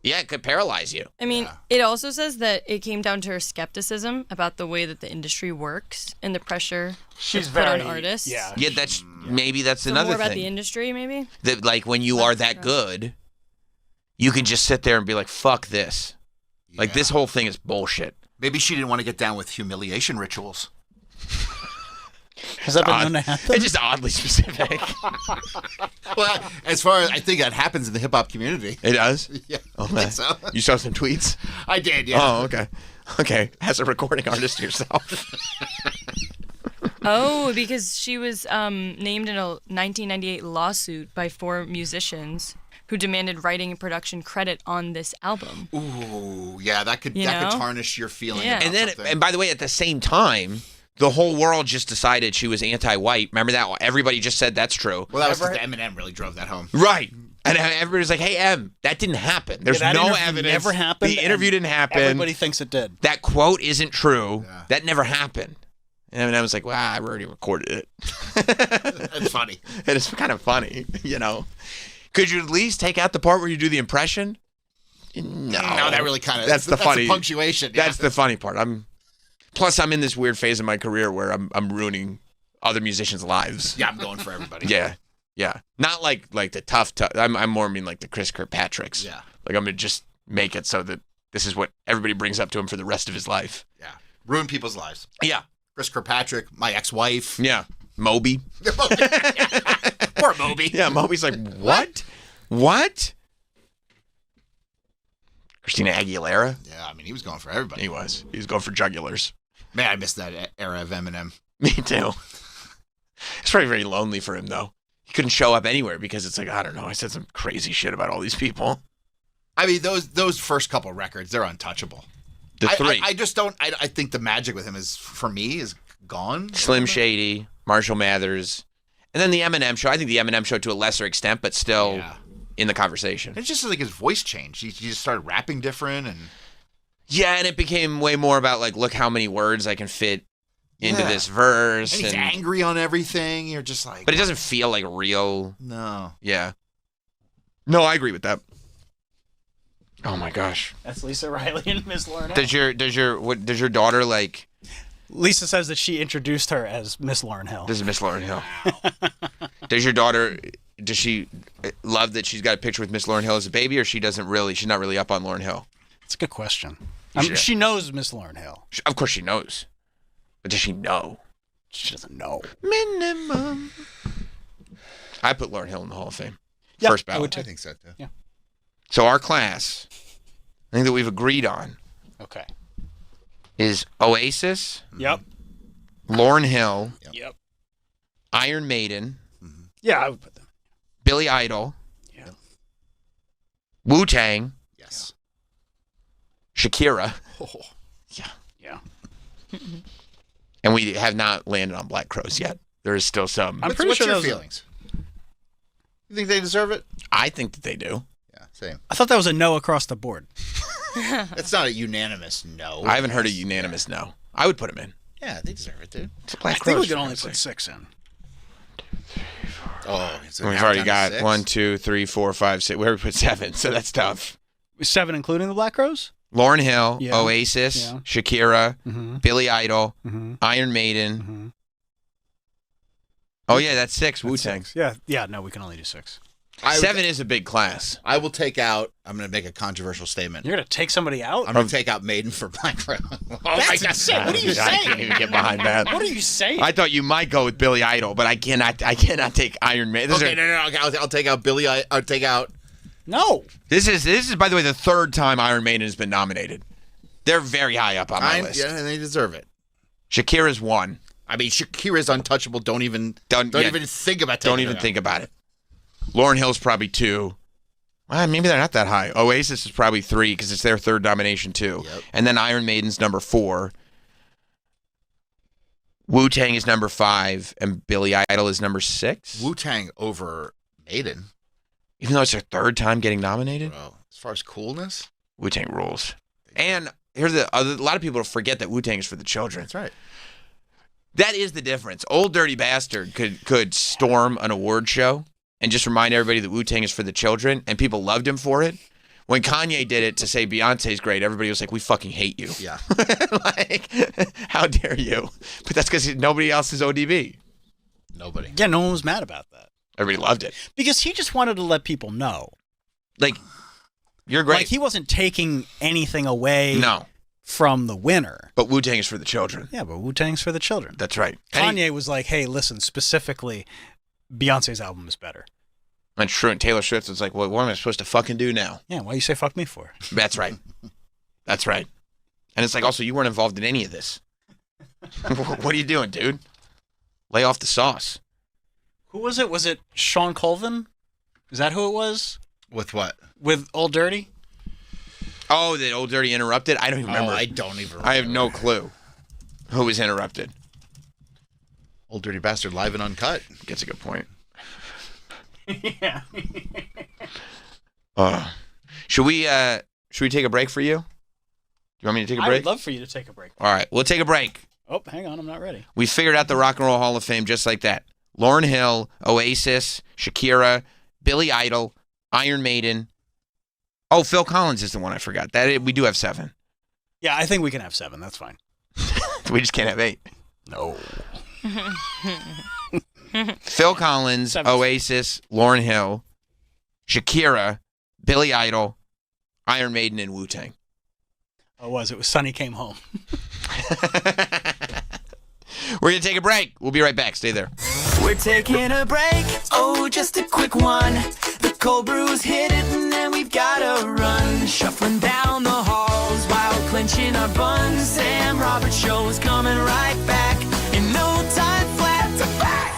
Speaker 2: Yeah, it could paralyze you.
Speaker 14: I mean, it also says that it came down to her skepticism about the way that the industry works and the pressure
Speaker 3: she's
Speaker 14: put
Speaker 3: very
Speaker 14: on artists.
Speaker 2: Yeah, maybe that's
Speaker 14: So
Speaker 2: another
Speaker 14: more about
Speaker 2: thing.
Speaker 14: the industry, maybe.
Speaker 2: That like when you are that good, you can just sit there and be like, "Fuck this!" Like this whole thing is bullshit.
Speaker 13: Maybe she didn't want to get down with humiliation rituals.
Speaker 3: Has that been known to happen?
Speaker 2: It's just oddly specific.
Speaker 13: Well, as far as I think that happens in the hip hop community.
Speaker 2: It does?
Speaker 13: Yeah.
Speaker 2: Oh,
Speaker 13: I think so.
Speaker 2: You saw some tweets?
Speaker 13: I did, yeah.
Speaker 2: Oh, okay. Okay. As a recording artist yourself.
Speaker 14: Oh, because she was named in a 1998 lawsuit by 4 musicians who demanded writing and production credit on this album.
Speaker 13: Ooh, yeah, that could
Speaker 14: You know?
Speaker 13: tarnish your feeling.
Speaker 14: Yeah.
Speaker 13: About
Speaker 2: And then,
Speaker 13: something.
Speaker 2: and by the way, at the same time, the whole world just decided she was anti-white. Remember that? Everybody just said that's true.
Speaker 13: Well, that was because Eminem really drove that home.
Speaker 2: Right. And everybody's like, "Hey, Em, that didn't happen. There's
Speaker 3: that
Speaker 2: no
Speaker 3: interview
Speaker 2: evidence.
Speaker 3: never happened,
Speaker 2: The interview
Speaker 3: and
Speaker 2: didn't happen.
Speaker 3: Everybody thinks it did.
Speaker 2: That quote isn't true. That never happened." And Eminem was like, "Wow, I already recorded it."
Speaker 13: That's funny.
Speaker 2: It is kind of funny, you know. Could you at least take out the part where you do the impression? No,
Speaker 13: that really kind of
Speaker 2: that's the funny
Speaker 13: the punctuation. Yeah.
Speaker 2: That's the funny part. Plus I'm in this weird phase of my career where I'm ruining other musicians' lives.
Speaker 13: Yeah, I'm going for everybody.
Speaker 2: Yeah. Not like the tough. I'm more mean like the Chris Kirkpatricks.
Speaker 13: Yeah.
Speaker 2: Like I'm gonna just make it so that this is what everybody brings up to him for the rest of his life.
Speaker 13: Yeah. Ruin people's lives.
Speaker 2: Yeah.
Speaker 13: Chris Kirkpatrick, my ex-wife.
Speaker 2: Yeah. Moby.
Speaker 13: Poor Moby.
Speaker 2: Yeah, Moby's like, what? What? Christina Aguilera?
Speaker 13: Yeah, I mean, he was going for everybody.
Speaker 2: He was. He was going for jugulars.
Speaker 13: Man, I missed that era of Eminem.
Speaker 2: Me too. It's probably very lonely for him, though. He couldn't show up anywhere because it's like, I don't know, I said some crazy shit about all these people.
Speaker 13: I mean, those first couple records, they're untouchable.
Speaker 2: The 3.
Speaker 13: I just don't. I think the magic with him is, for me, is gone.
Speaker 2: Slim Shady, Marshall Mathers, and then the Eminem Show. I think the Eminem Show to a lesser extent, but still in the conversation.
Speaker 13: It's just like his voice changed. He just started rapping different, and
Speaker 2: yeah, and it became way more about like, look how many words I can fit into this verse.
Speaker 13: And he's angry on everything. You're just like,
Speaker 2: but it doesn't feel like real.
Speaker 13: No.
Speaker 2: Yeah. No, I agree with that. Oh my gosh.
Speaker 3: That's Lisa Riley and Miss Lauryn.
Speaker 2: Does your daughter like?
Speaker 3: Lisa says that she introduced her as Miss Lauryn Hill.
Speaker 2: This is Miss Lauryn Hill. Does your daughter? Does she love that she's got a picture with Miss Lauryn Hill as a baby, or she's not really up on Lauryn Hill?
Speaker 3: That's a good question. She knows Miss Lauryn Hill.
Speaker 2: Of course she knows, but does she know?
Speaker 3: She doesn't know.
Speaker 2: Minimum. I put Lauryn Hill in the Hall of Fame.
Speaker 3: Yeah,
Speaker 2: First ballot.
Speaker 13: I think so too.
Speaker 3: Yeah.
Speaker 2: So our class, I think that we've agreed on.
Speaker 3: Okay.
Speaker 2: Is Oasis.
Speaker 3: Yep.
Speaker 2: Lauryn Hill.
Speaker 3: Yep.
Speaker 2: Iron Maiden.
Speaker 3: Yeah, I would put them.
Speaker 2: Billy Idol.
Speaker 3: Yeah.
Speaker 2: Wu-Tang.
Speaker 13: Yes.
Speaker 2: Shakira.
Speaker 13: Oh.
Speaker 3: Yeah.
Speaker 2: And we have not landed on Black Crowes yet. There is still some.
Speaker 3: I'm pretty
Speaker 13: What's
Speaker 3: sure
Speaker 13: your
Speaker 3: those
Speaker 13: feelings? You think they deserve it?
Speaker 2: I think that they do.
Speaker 13: Yeah, same.
Speaker 3: I thought that was a no across the board.
Speaker 13: It's not a unanimous no.
Speaker 2: I haven't heard a unanimous no. I would put them in.
Speaker 13: Yeah, they deserve it, dude.
Speaker 2: It's Black
Speaker 3: I think
Speaker 2: Crowes,
Speaker 3: we could
Speaker 2: for
Speaker 3: only
Speaker 2: God's
Speaker 3: put
Speaker 2: sake.
Speaker 3: 6 in.
Speaker 13: Oh, so
Speaker 2: We've
Speaker 13: now
Speaker 2: already
Speaker 13: down to
Speaker 2: got
Speaker 13: 6?
Speaker 2: 1, 2, 3, 4, 5, 6. Where we put 7, so that's tough.
Speaker 3: 7 including the Black Crowes?
Speaker 2: Lauryn Hill,
Speaker 3: Yeah.
Speaker 2: Oasis,
Speaker 3: Yeah.
Speaker 2: Shakira,
Speaker 3: Mm-hmm.
Speaker 2: Billy Idol,
Speaker 3: Mm-hmm.
Speaker 2: Iron Maiden. Oh yeah, that's 6. Wu-Tang.
Speaker 3: Yeah. No, we can only do 6.
Speaker 2: 7 is a big class.
Speaker 13: I will take out. I'm going to make a controversial statement.
Speaker 3: You're gonna take somebody out?
Speaker 13: I'm going to take out Maiden for Black Crow.
Speaker 2: Oh my God!
Speaker 3: insane. What are you
Speaker 2: I
Speaker 3: saying?
Speaker 2: can't even get behind that.
Speaker 3: What are you saying?
Speaker 2: I thought you might go with Billy Idol, but I cannot take Iron Maiden.
Speaker 13: Okay, no. I'll take out Billy. I'll take out.
Speaker 3: No.
Speaker 2: This is by the way the 3rd time Iron Maiden has been nominated. They're very high up on my list.
Speaker 13: Yeah, and they deserve it.
Speaker 2: Shakira's 1.
Speaker 13: I mean, Shakira's untouchable. Don't even think about.
Speaker 2: Don't even think about it. Lauryn Hill's probably 2. Well, maybe they're not that high. Oasis is probably 3 because it's their 3rd nomination too.
Speaker 13: Yep.
Speaker 2: And then Iron Maiden's number 4. Wu-Tang is number 5, and Billy Idol is number 6.
Speaker 13: Wu-Tang over Maiden.
Speaker 2: Even though it's their third time getting nominated?
Speaker 13: Bro, as far as coolness?
Speaker 2: Wu-Tang rules. And here's a lot of people forget that Wu-Tang is for the children.
Speaker 13: That's right.
Speaker 2: That is the difference. Old Dirty Bastard could storm an award show and just remind everybody that Wu-Tang is for the children, and people loved him for it. When Kanye did it to say Beyonce's great, everybody was like, we fucking hate you.
Speaker 13: Yeah.
Speaker 2: Like, how dare you? But that's because nobody else is ODB.
Speaker 13: Nobody.
Speaker 3: Yeah, no one was mad about that.
Speaker 2: Everybody loved it.
Speaker 3: Because he just wanted to let people know.
Speaker 2: Like, you're great.
Speaker 3: Like, he wasn't taking anything away
Speaker 2: No.
Speaker 3: from the winner.
Speaker 2: But Wu-Tang is for the children.
Speaker 3: Yeah, but Wu-Tang's for the children.
Speaker 2: That's right.
Speaker 3: Kanye was like, hey, listen, specifically, Beyonce's album is better.
Speaker 2: And Taylor Swift was like, well, what am I supposed to fucking do now?
Speaker 3: Yeah, why you say fuck me for?
Speaker 2: That's right. That's right. And it's like, also, you weren't involved in any of this. What are you doing, dude? Lay off the sauce.
Speaker 3: Who was it? Was it Sean Colvin? Is that who it was?
Speaker 13: With what?
Speaker 3: With Old Dirty?
Speaker 2: Oh, that Old Dirty interrupted? I don't even remember.
Speaker 13: I don't even remember.
Speaker 2: I have no clue who was interrupted.
Speaker 13: Old Dirty Bastard live and uncut.
Speaker 2: That's a good point.
Speaker 3: Yeah.
Speaker 2: Should we take a break for you? Do you want me to take a break?
Speaker 3: I would love for you to take a break.
Speaker 2: All right, we'll take a break.
Speaker 3: Oh, hang on, I'm not ready.
Speaker 2: We figured out the Rock and Roll Hall of Fame just like that. Lauryn Hill, Oasis, Shakira, Billy Idol, Iron Maiden. Oh, Phil Collins is the one I forgot. We do have 7.
Speaker 3: Yeah, I think we can have 7. That's fine.
Speaker 2: We just can't have 8.
Speaker 3: No.
Speaker 2: Phil Collins,
Speaker 3: 7.
Speaker 2: Oasis, Lauryn Hill, Shakira, Billy Idol, Iron Maiden, and Wu-Tang.
Speaker 3: Oh, it was Sonny Came Home.
Speaker 2: We're going to take a break. We'll be right back. Stay there.
Speaker 12: We're taking a break, oh, just a quick one. The cold brew's hit it and then we've gotta run. Shuffling down the halls while clenching our buns. Sam Roberts Show is coming right back in no time flat to fact.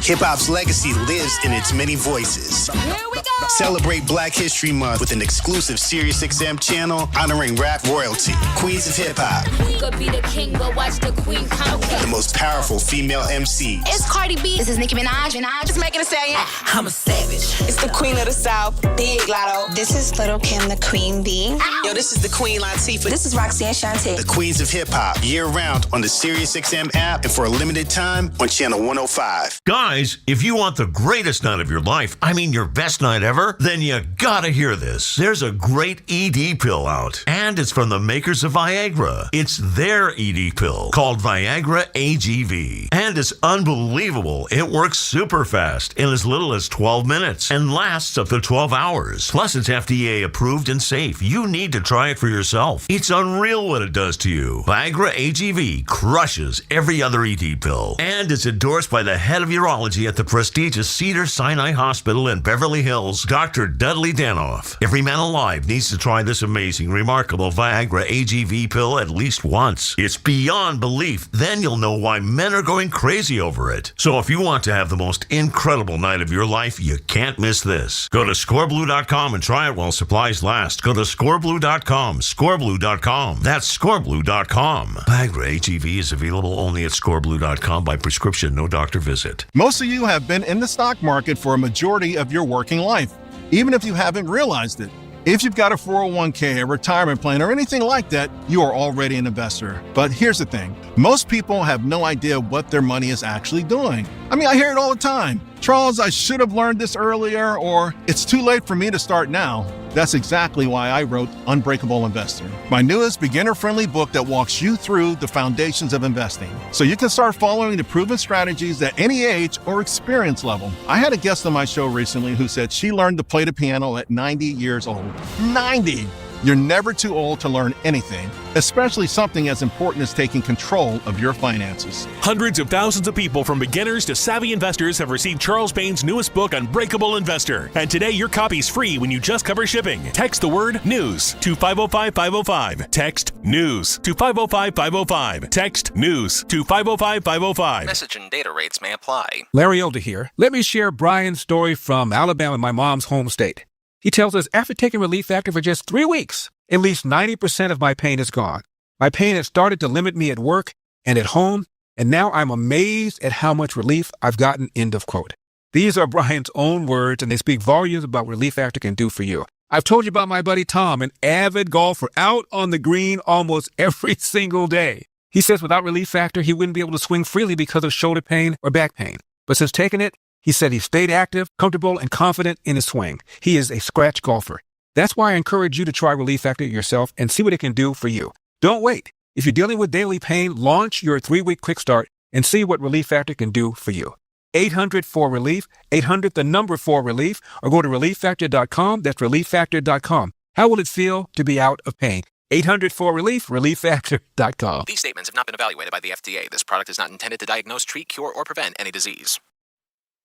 Speaker 15: Hip-hop's legacy lives in its many voices.
Speaker 12: Here we go!
Speaker 15: Celebrate Black History Month with an exclusive SiriusXM channel honoring rap royalty, Queens of Hip-Hop.
Speaker 16: Could be the king, but watch the queen conquer.
Speaker 15: The most powerful female MCs.
Speaker 16: It's Cardi B. This is Nicki Minaj, and I'm just making a stallion.
Speaker 12: I'm a savage. It's the queen of the South, Big Lotto.
Speaker 16: This is Little Kim, the queen bee.
Speaker 12: Yo, this is the Queen Latifah.
Speaker 16: This is Roxanne Shante.
Speaker 15: The Queens of Hip-Hop, year-round on the SiriusXM app and for a limited time on Channel 105.
Speaker 17: Guys, if you want the greatest night of your life, I mean your best night ever, then you gotta hear this. There's a great ED pill out, and it's from the makers of Viagra. It's their ED pill called Viagra AGV, and it's unbelievable. It works super fast in as little as 12 minutes and lasts up to 12 hours. Plus, it's FDA approved and safe. You need to try it for yourself. It's unreal what it does to you. Viagra AGV crushes every other ED pill, and it's endorsed by the head of urology at the prestigious Cedars-Sinai Hospital in Beverly Hills, Dr. Dudley Danoff. Every man alive needs to try this amazing, remarkable Viagra AGV pill at least once. It's beyond belief. Then you'll know why men are going crazy over it. So if you want to have the most incredible night of your life, you can't miss this. Go to scoreblue.com and try it while supplies last. Go to scoreblue.com, scoreblue.com. That's scoreblue.com. Viagra AGV is available only at scoreblue.com by prescription, no doctor visit.
Speaker 18: Most of you have been in the stock market for a majority of your working life, even if you haven't realized it. If you've got a 401k, a retirement plan, or anything like that, you are already an investor. But here's the thing. Most people have no idea what their money is actually doing. I mean, I hear it all the time. Charles, I should have learned this earlier, or it's too late for me to start now. That's exactly why I wrote Unbreakable Investor, my newest beginner-friendly book that walks you through the foundations of investing, so you can start following the proven strategies at any age or experience level. I had a guest on my show recently who said she learned to play the piano at 90 years old. 90! You're never too old to learn anything, especially something as important as taking control of your finances.
Speaker 19: Hundreds of thousands of people from beginners to savvy investors have received Charles Bain's newest book, Unbreakable Investor. And today your copy's free when you just cover shipping. Text the word NEWS to 505-505. Text NEWS to 505-505. Text NEWS to 505-505.
Speaker 11: Message and data rates may apply.
Speaker 21: Larry Elder here. Let me share Brian's story from Alabama, my mom's home state. He tells us after taking Relief Factor for just 3 weeks, at least 90% of my pain is gone. My pain had started to limit me at work and at home, and now I'm amazed at how much relief I've gotten, end of quote. These are Brian's own words, and they speak volumes about what Relief Factor can do for you. I've told you about my buddy Tom, an avid golfer out on the green almost every single day. He says without Relief Factor, he wouldn't be able to swing freely because of shoulder pain or back pain. But since taking it, he said he stayed active, comfortable, and confident in his swing. He is a scratch golfer. That's why I encourage you to try Relief Factor yourself and see what it can do for you. Don't wait. If you're dealing with daily pain, launch your 3-week quick start and see what Relief Factor can do for you. 800-4RELIEF, 800-4RELIEF, or go to ReliefFactor.com. That's ReliefFactor.com. How will it feel to be out of pain? 800-4RELIEF, ReliefFactor.com.
Speaker 4: These statements have not been evaluated by the FDA. This product is not intended to diagnose, treat, cure, or prevent any disease.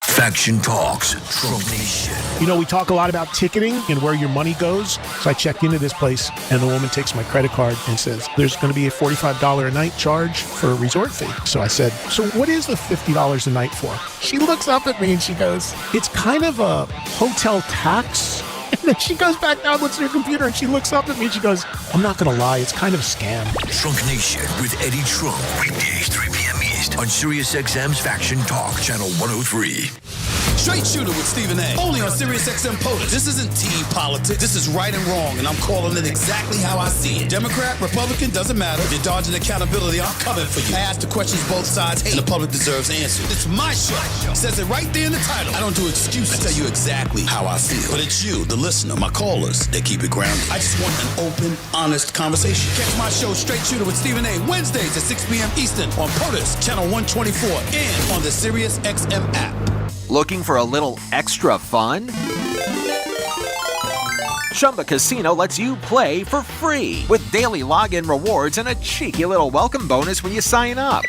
Speaker 6: Faction Talks, Trump Nation.
Speaker 22: You know, we talk a lot about ticketing and where your money goes. So I checked into this place, and the woman takes my credit card and says, there's going to be a $45 a night charge for a resort fee. So I said, so what is the $50 a night for? She looks up at me and she goes, it's kind of a hotel tax. And then she goes back down, looks at her computer, and she looks up at me and she goes, I'm not going to lie, it's kind of a scam.
Speaker 6: Trunk Nation with Eddie Trunk. Weekdays, 3 p.m. East on SiriusXM's Faction Talk, Channel 103.
Speaker 24: Straight Shooter with Stephen A. Only on SiriusXM POTUS. This isn't team politics. This is right and wrong, and I'm calling it exactly how I see it. Democrat, Republican, doesn't matter. If you're dodging accountability, I'm coming for you. I ask the questions both sides hate, and the public deserves answers. It's my show. It says it right there in the title. I don't do excuses. I tell you exactly how I feel. But it's you, the listener, my callers, that keep it grounded. I just want an open, honest conversation. Catch my show, Straight Shooter with Stephen A. Wednesdays at 6 p.m. Eastern on POTUS, Channel 124, and on the SiriusXM app.
Speaker 25: Looking for a little extra fun? Chumba Casino lets you play for free with daily login rewards and a cheeky little welcome bonus when you sign up.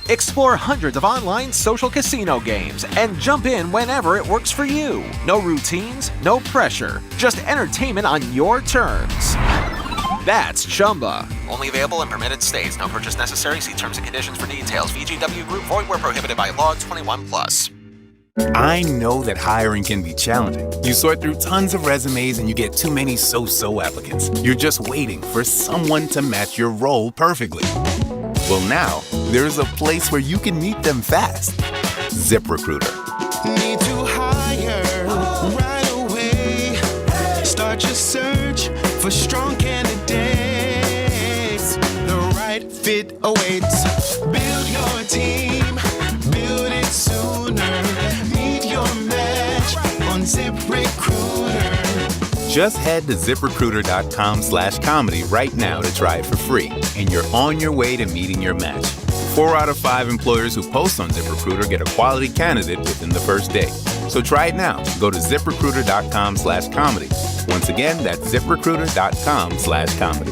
Speaker 25: Explore hundreds of online social casino games and jump in whenever it works for you. No routines, no pressure, just entertainment on your terms. That's Chumba.
Speaker 11: Only available in permitted states. No purchase necessary. See terms and conditions for details. VGW Group. Void where prohibited by law. 21+.
Speaker 26: I know that hiring can be challenging. You sort through tons of resumes and you get too many so-so applicants. You're just waiting for someone to match your role perfectly. Well, now, there's a place where you can meet them fast. ZipRecruiter.
Speaker 12: Need to hire right away. Start your search for strong candidates. The right fit awaits. Build your team. Build it sooner. Meet your match on ZipRecruiter.
Speaker 26: Just head to ZipRecruiter.com/comedy right now to try it for free. And you're on your way to meeting your match. 4 out of 5 employers who post on ZipRecruiter get a quality candidate within the first day. So try it now. Go to ZipRecruiter.com/comedy. Once again, that's ZipRecruiter.com/comedy.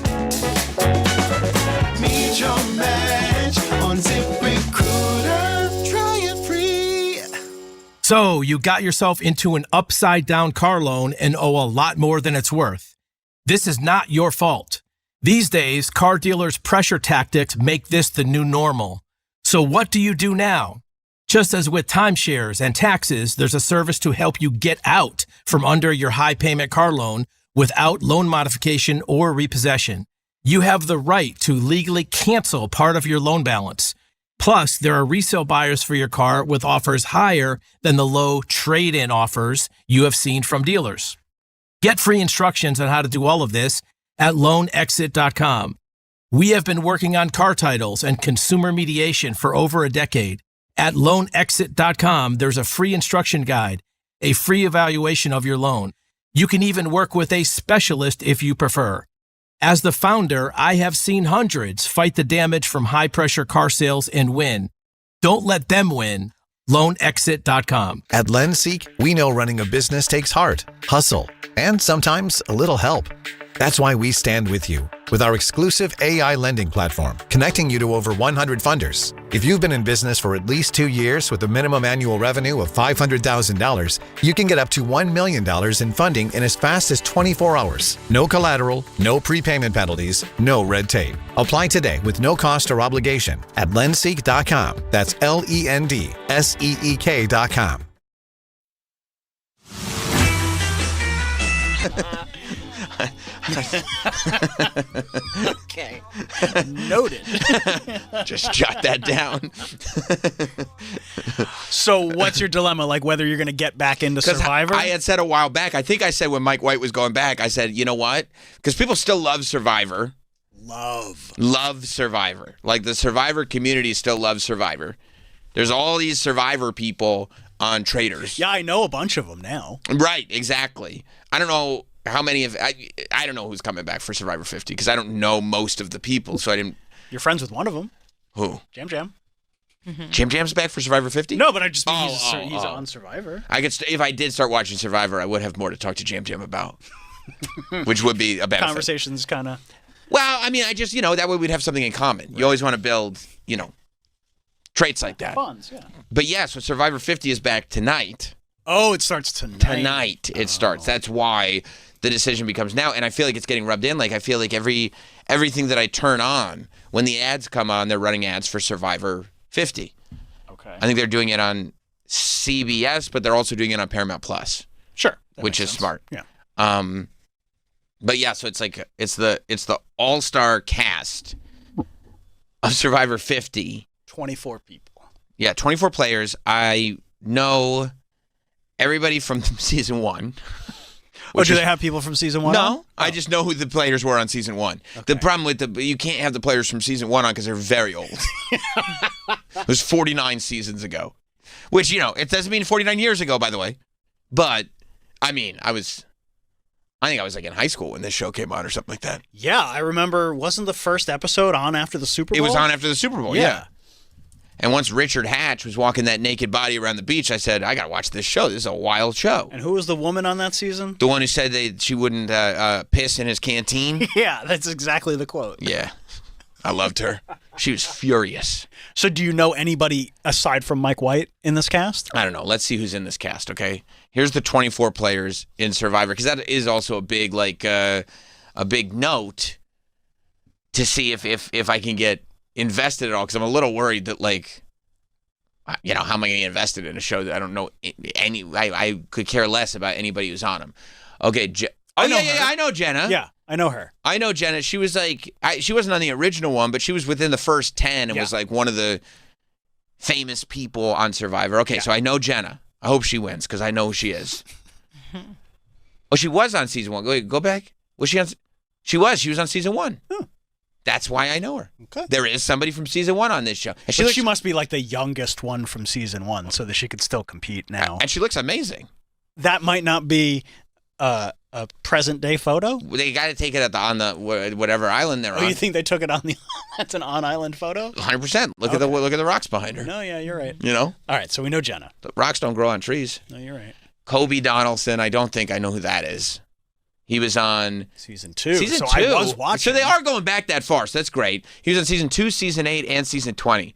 Speaker 12: Meet your match on ZipRecruiter. Try it free.
Speaker 27: So you got yourself into an upside-down car loan and owe a lot more than it's worth. This is not your fault. These days, car dealers' pressure tactics make this the new normal. So what do you do now? Just as with timeshares and taxes, there's a service to help you get out from under your high-payment car loan without loan modification or repossession. You have the right to legally cancel part of your loan balance. Plus, there are resale buyers for your car with offers higher than the low trade-in offers you have seen from dealers. Get free instructions on how to do all of this at loanexit.com. We have been working on car titles and consumer mediation for over a decade. At loanexit.com, there's a free instruction guide, a free evaluation of your loan. You can even work with a specialist if you prefer. As the founder, I have seen hundreds fight the damage from high-pressure car sales and win. Don't let them win. LoanExit.com.
Speaker 28: At LendSeek, we know running a business takes heart, hustle, and sometimes a little help. That's why we stand with you with our exclusive AI lending platform, connecting you to over 100 funders. If you've been in business for at least 2 years with a minimum annual revenue of $500,000, you can get up to $1 million in funding in as fast as 24 hours. No collateral, no prepayment penalties, no red tape. Apply today with no cost or obligation at lendseek.com. That's LENDSEEK.com.
Speaker 2: Okay.
Speaker 3: Noted.
Speaker 2: Just jot that down.
Speaker 3: So what's your dilemma? Like whether you're going to get back into Survivor?
Speaker 2: I had said a while back, I think I said when Mike White was going back, I said, you know what? Because people still love Survivor. Love Survivor. Like the Survivor community still loves Survivor. There's all these Survivor people on Traders.
Speaker 3: Yeah, I know a bunch of them now.
Speaker 2: Right, exactly. I don't know how many of I don't know who's coming back for Survivor 50 because I don't know most of the people, so I didn't.
Speaker 3: You're friends with one of them.
Speaker 2: Who?
Speaker 3: Jam Jam.
Speaker 2: Jam Jam's back for Survivor 50?
Speaker 3: No, but I just mean he's on Survivor.
Speaker 2: I could if I did start watching Survivor, I would have more to talk to Jam Jam about, which would be a benefit.
Speaker 3: Conversations kind of.
Speaker 2: Well, I mean, I just that way we'd have something in common. You always want to build traits like that.
Speaker 3: Funds, yeah.
Speaker 2: But yeah, so Survivor 50 is back tonight.
Speaker 3: Oh, it starts tonight.
Speaker 2: Tonight it starts. That's why the decision becomes now, and I feel like it's getting rubbed in. Like I feel like everything that I turn on when the ads come on, they're running ads for Survivor 50.
Speaker 3: Okay.
Speaker 2: I think they're doing it on CBS, but they're also doing it on Paramount Plus.
Speaker 3: Sure.
Speaker 2: Which is smart.
Speaker 3: Yeah.
Speaker 2: But yeah, so it's like it's the all-star cast of Survivor 50.
Speaker 3: 24 people.
Speaker 2: Yeah, 24 players. I know everybody from season 1.
Speaker 3: Oh, do they have people from season 1?
Speaker 2: No, I just know who the players were on season 1. Okay. The problem with you can't have the players from season 1 on because they're very old. It was 49 seasons ago, which it doesn't mean 49 years ago, by the way. But I mean, I think I was like in high school when this show came on or something like that.
Speaker 3: Yeah, I remember. Wasn't the first episode on after the Super Bowl?
Speaker 2: It was on after the Super Bowl. Yeah. And once Richard Hatch was walking that naked body around the beach, I said, I got to watch this show. This is a wild show.
Speaker 3: And who was the woman on that season?
Speaker 2: The one who said she wouldn't piss in his canteen.
Speaker 3: Yeah, that's exactly the quote.
Speaker 2: Yeah. I loved her. She was furious.
Speaker 3: So do you know anybody aside from Mike White in this cast?
Speaker 2: I don't know. Let's see who's in this cast, okay? Here's the 24 players in Survivor, because that is also a big, a big note to see if I can get invested at all, because I'm a little worried that how am I going to get invested in a show that I don't know any? I could care less about anybody who's on them. Okay, I know Jenna.
Speaker 3: Yeah, I know her.
Speaker 2: I know Jenna. She was she wasn't on the original one, but she was within the first 10 and was one of the famous people on Survivor. Okay, so I know Jenna. I hope she wins because I know who she is. Oh, she was on season 1. Wait, go back. Was she on? She was on season 1.
Speaker 3: Oh.
Speaker 2: That's why I know her.
Speaker 3: Okay.
Speaker 2: There is somebody from season 1 on this show. And
Speaker 3: she must be like the youngest one from season 1 so that she could still compete now.
Speaker 2: And she looks amazing.
Speaker 3: That might not be a present day photo?
Speaker 2: They got to take it on the whatever island they're on.
Speaker 3: Oh, you think they took it on the that's an on-island photo?
Speaker 2: 100%. Look at the rocks behind her.
Speaker 3: No, yeah, you're right.
Speaker 2: All
Speaker 3: right, so we know Jenna.
Speaker 2: The rocks don't grow on trees.
Speaker 3: No, you're right.
Speaker 2: Kobe Donaldson, I don't think I know who that is. He was on
Speaker 3: season 2.
Speaker 2: Season 2.
Speaker 3: I was watching.
Speaker 2: So they are going back that far. So that's great. He was on season 2, season 8, and season 20.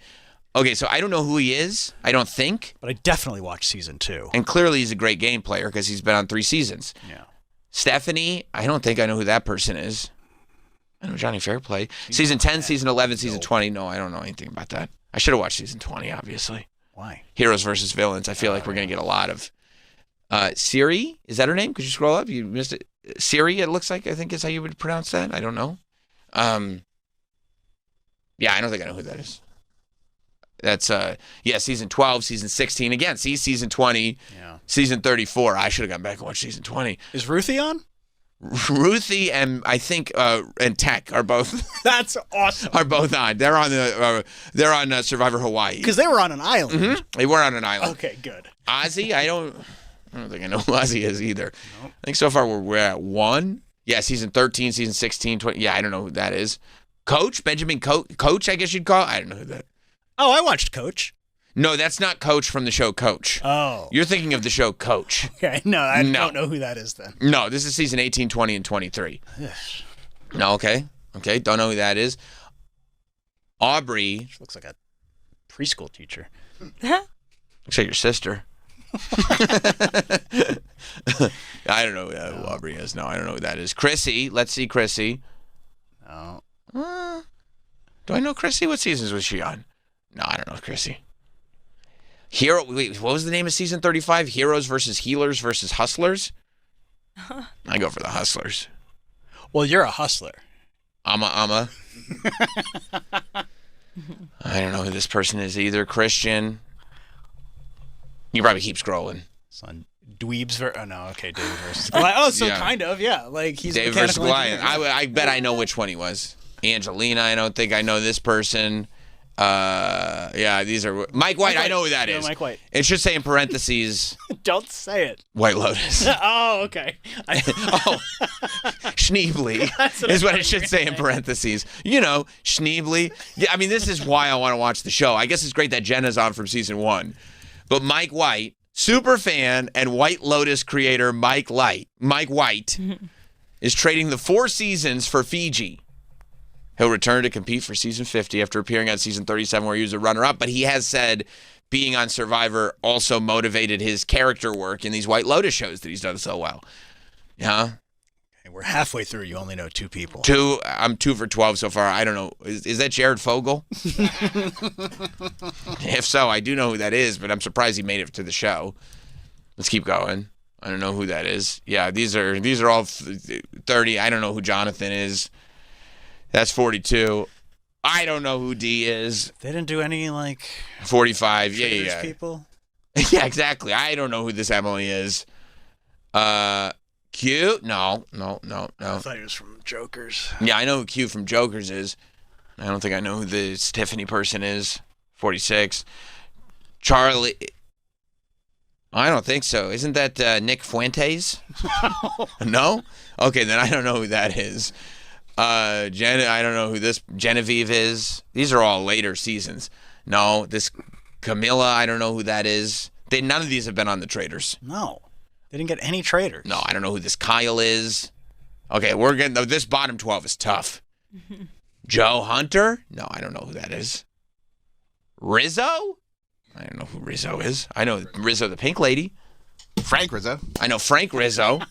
Speaker 2: Okay, so I don't know who he is. I don't think.
Speaker 3: But I definitely watched season 2.
Speaker 2: And clearly he's a great game player because he's been on 3 seasons.
Speaker 3: Yeah.
Speaker 2: Stephanie, I don't think I know who that person is. I know Johnny Fairplay. Season 10, season 11, season 20. No, I don't know anything about that. I should have watched season 20, obviously.
Speaker 3: Why?
Speaker 2: Heroes versus Villains. I feel like we're going to get a lot of... Siri? Is that her name? Could you scroll up? You missed it. Siri, it looks like, I think is how you would pronounce that. I don't know. Yeah, I don't think I know who that is. That's, season 12, season 16. Again, see, season 20, season 34. I should have gone back and watched season 20.
Speaker 3: Is Ruthie on?
Speaker 2: Ruthie and I think and Tech are both.
Speaker 3: That's awesome.
Speaker 2: Are both on. They're on Survivor Hawaii.
Speaker 3: Because they were on an island.
Speaker 2: Mm-hmm. They were on an island.
Speaker 3: Okay, good.
Speaker 2: Ozzy, I don't think I know who Ozzy is either. Nope. I think so far we're at 1. Yeah, season 13, season 16, 20. Yeah, I don't know who that is. Coach Benjamin Coach, I guess you'd call. I don't know who that.
Speaker 3: Oh, I watched Coach.
Speaker 2: No, that's not Coach from the show Coach.
Speaker 3: Oh.
Speaker 2: You're thinking of the show Coach.
Speaker 3: Okay, no, I don't know who that is then.
Speaker 2: No, this is season 18, 20, and 23. No, okay. Okay, don't know who that is. Aubrey.
Speaker 3: She looks like a preschool teacher.
Speaker 2: Looks like your sister. I don't know who Aubrey is. No, I don't know who that is. Chrissy. Let's see Chrissy.
Speaker 3: No.
Speaker 2: Do I know Chrissy? What seasons was she on? No, I don't know Chrissy. Wait, what was the name of season 35? Heroes versus Healers versus Hustlers? I go for the Hustlers.
Speaker 3: Well, you're a hustler.
Speaker 2: I don't know who this person is either. Christian. You probably keep scrolling.
Speaker 3: Son, Dweebs David versus Goliath. Kind of, yeah. Like he's
Speaker 2: David versus Goliath. I bet I know which one he was. Angelina, I don't think I know this person. These are Mike White. I know who that is.
Speaker 3: Mike White.
Speaker 2: It should say in parentheses.
Speaker 3: Don't say it.
Speaker 2: White Lotus.
Speaker 3: Oh, okay.
Speaker 2: Schneebly is what it should say in parentheses. You know, Schneebly. Yeah, I mean, this is why I want to watch the show. I guess it's great that Jenna's on from season 1. But Mike White, super fan and White Lotus creator Mike White, is trading the 4 seasons for Fiji. He'll return to compete for season 50 after appearing on season 37 where he was a runner-up. But he has said being on Survivor also motivated his character work in these White Lotus shows that he's done so well. Yeah.
Speaker 3: Okay, we're halfway through. You only know 2 people.
Speaker 2: I'm 2 for 12 so far. I don't know. Is that Jared Fogle? If so, I do know who that is, but I'm surprised he made it to the show. Let's keep going. I don't know who that is. Yeah, these are all 30. I don't know who Jonathan is. That's 42. I don't know who D is.
Speaker 3: They didn't do any
Speaker 2: 45. Yeah.
Speaker 3: People.
Speaker 2: Yeah, exactly. I don't know who this Emily is. Q? No.
Speaker 3: I thought he was from Jokers.
Speaker 2: Yeah, I know who Q from Jokers is. I don't think I know who this Tiffany person is. 46. Charlie. I don't think so. Isn't that Nick Fuentes? No? Okay, then I don't know who that is. I don't know who this Genevieve is. These are all later seasons. No, this Camilla, I don't know who that is. None of these have been on the Traders.
Speaker 3: No, they didn't get any traders.
Speaker 2: No, I don't know who this Kyle is. Okay, this bottom 12 is tough. Joe Hunter? No, I don't know who that is. Rizzo? I don't know who Rizzo is. I know Rizzo, the pink lady.
Speaker 13: Frank Rizzo.
Speaker 2: I know Frank Rizzo.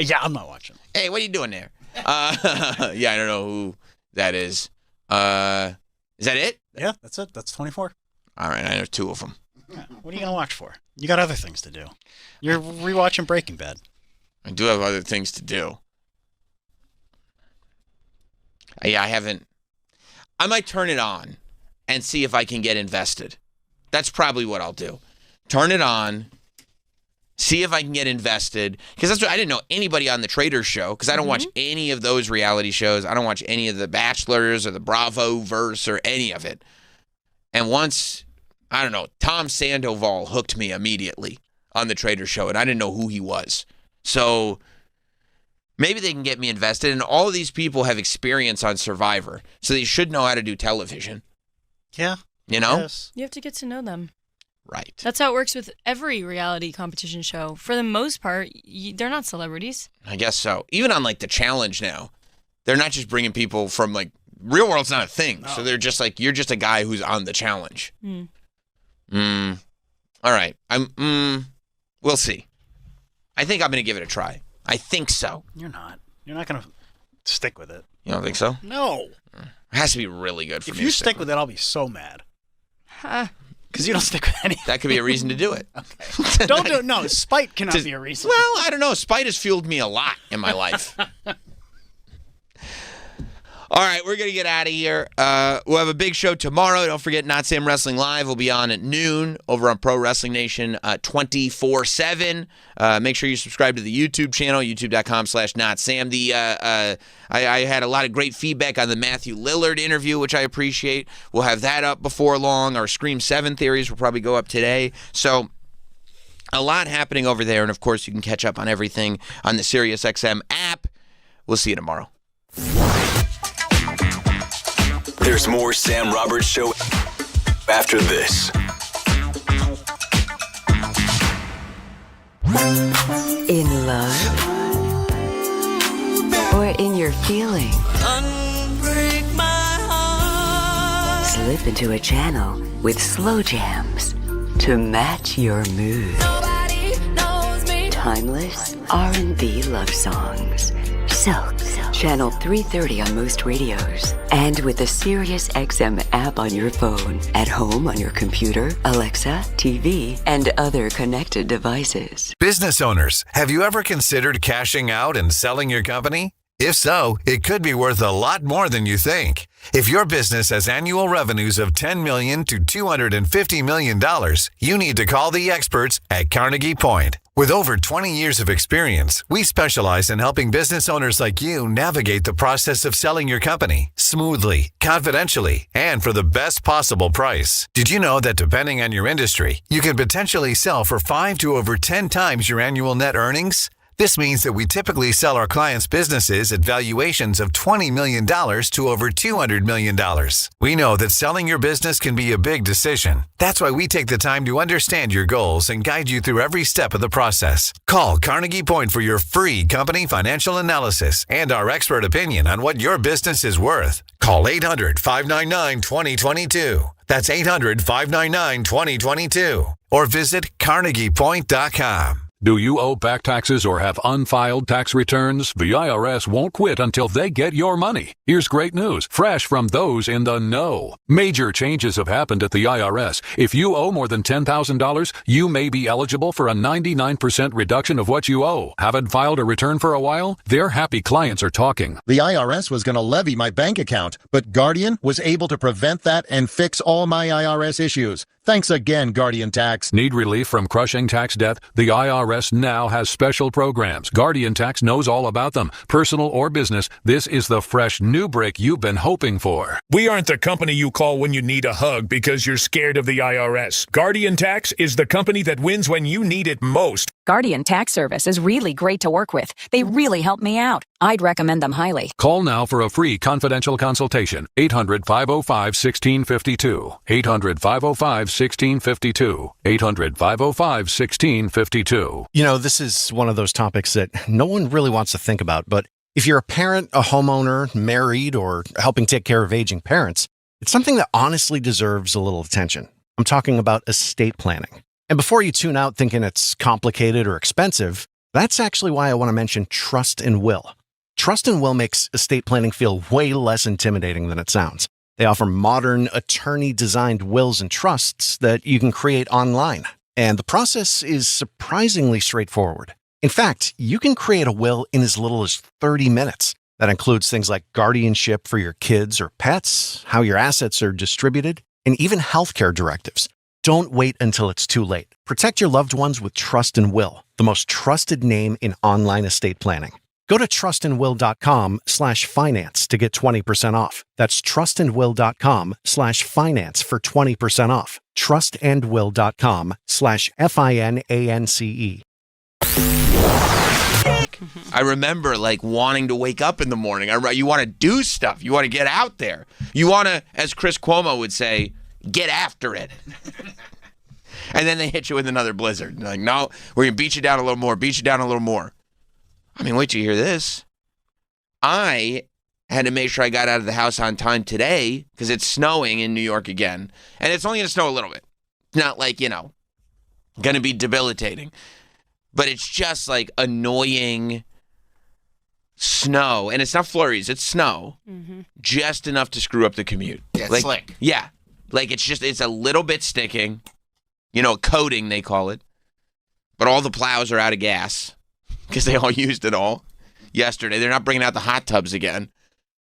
Speaker 3: Yeah, I'm not watching.
Speaker 2: Hey, what are you doing there? I don't know who that is. Is that it?
Speaker 3: Yeah, that's it. That's 24.
Speaker 2: All right, I know 2 of them.
Speaker 3: Yeah, what are you going to watch for? You got other things to do. You're rewatching Breaking Bad.
Speaker 2: I do have other things to do. Yeah, I haven't. I might turn it on and see if I can get invested. That's probably what I'll do. Turn it on. See if I can get invested. Because that's what I didn't know anybody on the Traders show. Because I don't watch any of those reality shows. I don't watch any of the Bachelors or the Bravo-verse or any of it. And once, I don't know, Tom Sandoval hooked me immediately on the Traders show. And I didn't know who he was. So maybe they can get me invested. And all of these people have experience on Survivor. So they should know how to do television.
Speaker 3: Yeah.
Speaker 2: You know?
Speaker 3: Yes.
Speaker 14: You have to get to know them.
Speaker 2: Right.
Speaker 14: That's how it works with every reality competition show. For the most part, they're not celebrities.
Speaker 2: I guess so. Even on The Challenge now, they're not just bringing people from Real World's not a thing. No. So they're just you're just a guy who's on The Challenge. All right. We'll see. I think I'm going to give it a try. I think so.
Speaker 3: You're not. You're not going to stick with it.
Speaker 2: You don't think so?
Speaker 3: No.
Speaker 2: It has to be really good for me.
Speaker 3: If you stick with it, I'll be so mad. Because you don't stick with anything.
Speaker 2: That could be a reason to do it.
Speaker 3: Okay. Don't do it. No, spite cannot be a reason.
Speaker 2: Well, I don't know. Spite has fueled me a lot in my life. All right, we're going to get out of here. We'll have a big show tomorrow. Don't forget, Not Sam Wrestling Live will be on at noon over on Pro Wrestling Nation 24/7. Make sure you subscribe to the YouTube channel, youtube.com/NotSam. I had a lot of great feedback on the Matthew Lillard interview, which I appreciate. We'll have that up before long. Our Scream 7 theories will probably go up today. So a lot happening over there. And, of course, you can catch up on everything on the SiriusXM app. We'll see you tomorrow.
Speaker 6: There's more Sam Roberts Show after this.
Speaker 1: In love? Or in your feelings?
Speaker 12: Unbreak my heart.
Speaker 1: Slip into a channel with slow jams to match your mood.
Speaker 12: Nobody knows me.
Speaker 1: Timeless R&B love songs. Silk. Channel 330 on most radios. And with the SiriusXM app on your phone, at home on your computer, Alexa, TV, and other connected devices.
Speaker 28: Business owners, have you ever considered cashing out and selling your company? If so, it could be worth a lot more than you think. If your business has annual revenues of $10 million to $250 million, you need to call the experts at Carnegie Point. With over 20 years of experience, we specialize in helping business owners like you navigate the process of selling your company smoothly, confidentially, and for the best possible price. Did you know that depending on your industry, you can potentially sell for 5 to over 10 times your annual net earnings? This means that we typically sell our clients' businesses at valuations of $20 million to over $200 million. We know that selling your business can be a big decision. That's why we take the time to understand your goals and guide you through every step of the process. Call Carnegie Point for your free company financial analysis and our expert opinion on what your business is worth. Call 800-599-2022. That's 800-599-2022. Or visit carnegiepoint.com.
Speaker 5: Do you owe back taxes or have unfiled tax returns? The IRS won't quit until they get your money. Here's great news, fresh from those in the know. Major changes have happened at the IRS. If you owe more than $10,000, you may be eligible for a 99% reduction of what you owe. Haven't filed a return for a while? Their happy clients are talking.
Speaker 7: The IRS was going to levy my bank account, but Guardian was able to prevent that and fix all my IRS issues. Thanks again, Guardian Tax.
Speaker 5: Need relief from crushing tax debt? The IRS now has special programs. Guardian Tax knows all about them. Personal or business, this is the fresh new break you've been hoping for.
Speaker 8: We aren't the company you call when you need a hug because you're scared of the IRS. Guardian Tax is the company that wins when you need it most.
Speaker 9: Guardian Tax Service is really great to work with. They really helped me out. I'd recommend them highly.
Speaker 5: Call now for a free confidential consultation. 800-505-1652. 800-505-1652. 800-505-1652.
Speaker 10: You know, this is one of those topics that no one really wants to think about, but if you're a parent, a homeowner, married, or helping take care of aging parents, it's something that honestly deserves a little attention. I'm talking about estate planning. And before you tune out thinking it's complicated or expensive, that's actually why I want to mention Trust and Will. Trust and Will makes estate planning feel way less intimidating than it sounds. They offer modern, attorney-designed wills and trusts that you can create online. And the process is surprisingly straightforward. In fact, you can create a will in as little as 30 minutes. That includes things like guardianship for your kids or pets, how your assets are distributed, and even healthcare directives. Don't wait until it's too late. Protect your loved ones with Trust and Will, the most trusted name in online estate planning. Go to trustandwill.com/finance to get 20% off. That's trustandwill.com/finance for 20% off. trustandwill.com/finance.
Speaker 2: I remember like wanting to wake up in the morning. You want to do stuff. You want to get out there. You want to, as Chris Cuomo would say, get after it. And then they hit you with another blizzard. They're like, no, we're going to beat you down a little more, beat you down a little more. I mean, wait till you hear this. I had to make sure I got out of the house on time today because it's snowing in New York again. And it's only going to snow a little bit. Not like, going to be debilitating. But it's just like annoying snow. And it's not flurries, it's snow. Mm-hmm. Just enough to screw up the commute.
Speaker 13: Yeah, it's slick.
Speaker 2: Yeah. Like it's a little bit sticking. Coating, they call it. But all the plows are out of gas because they all used it all yesterday. They're not bringing out the hot tubs again.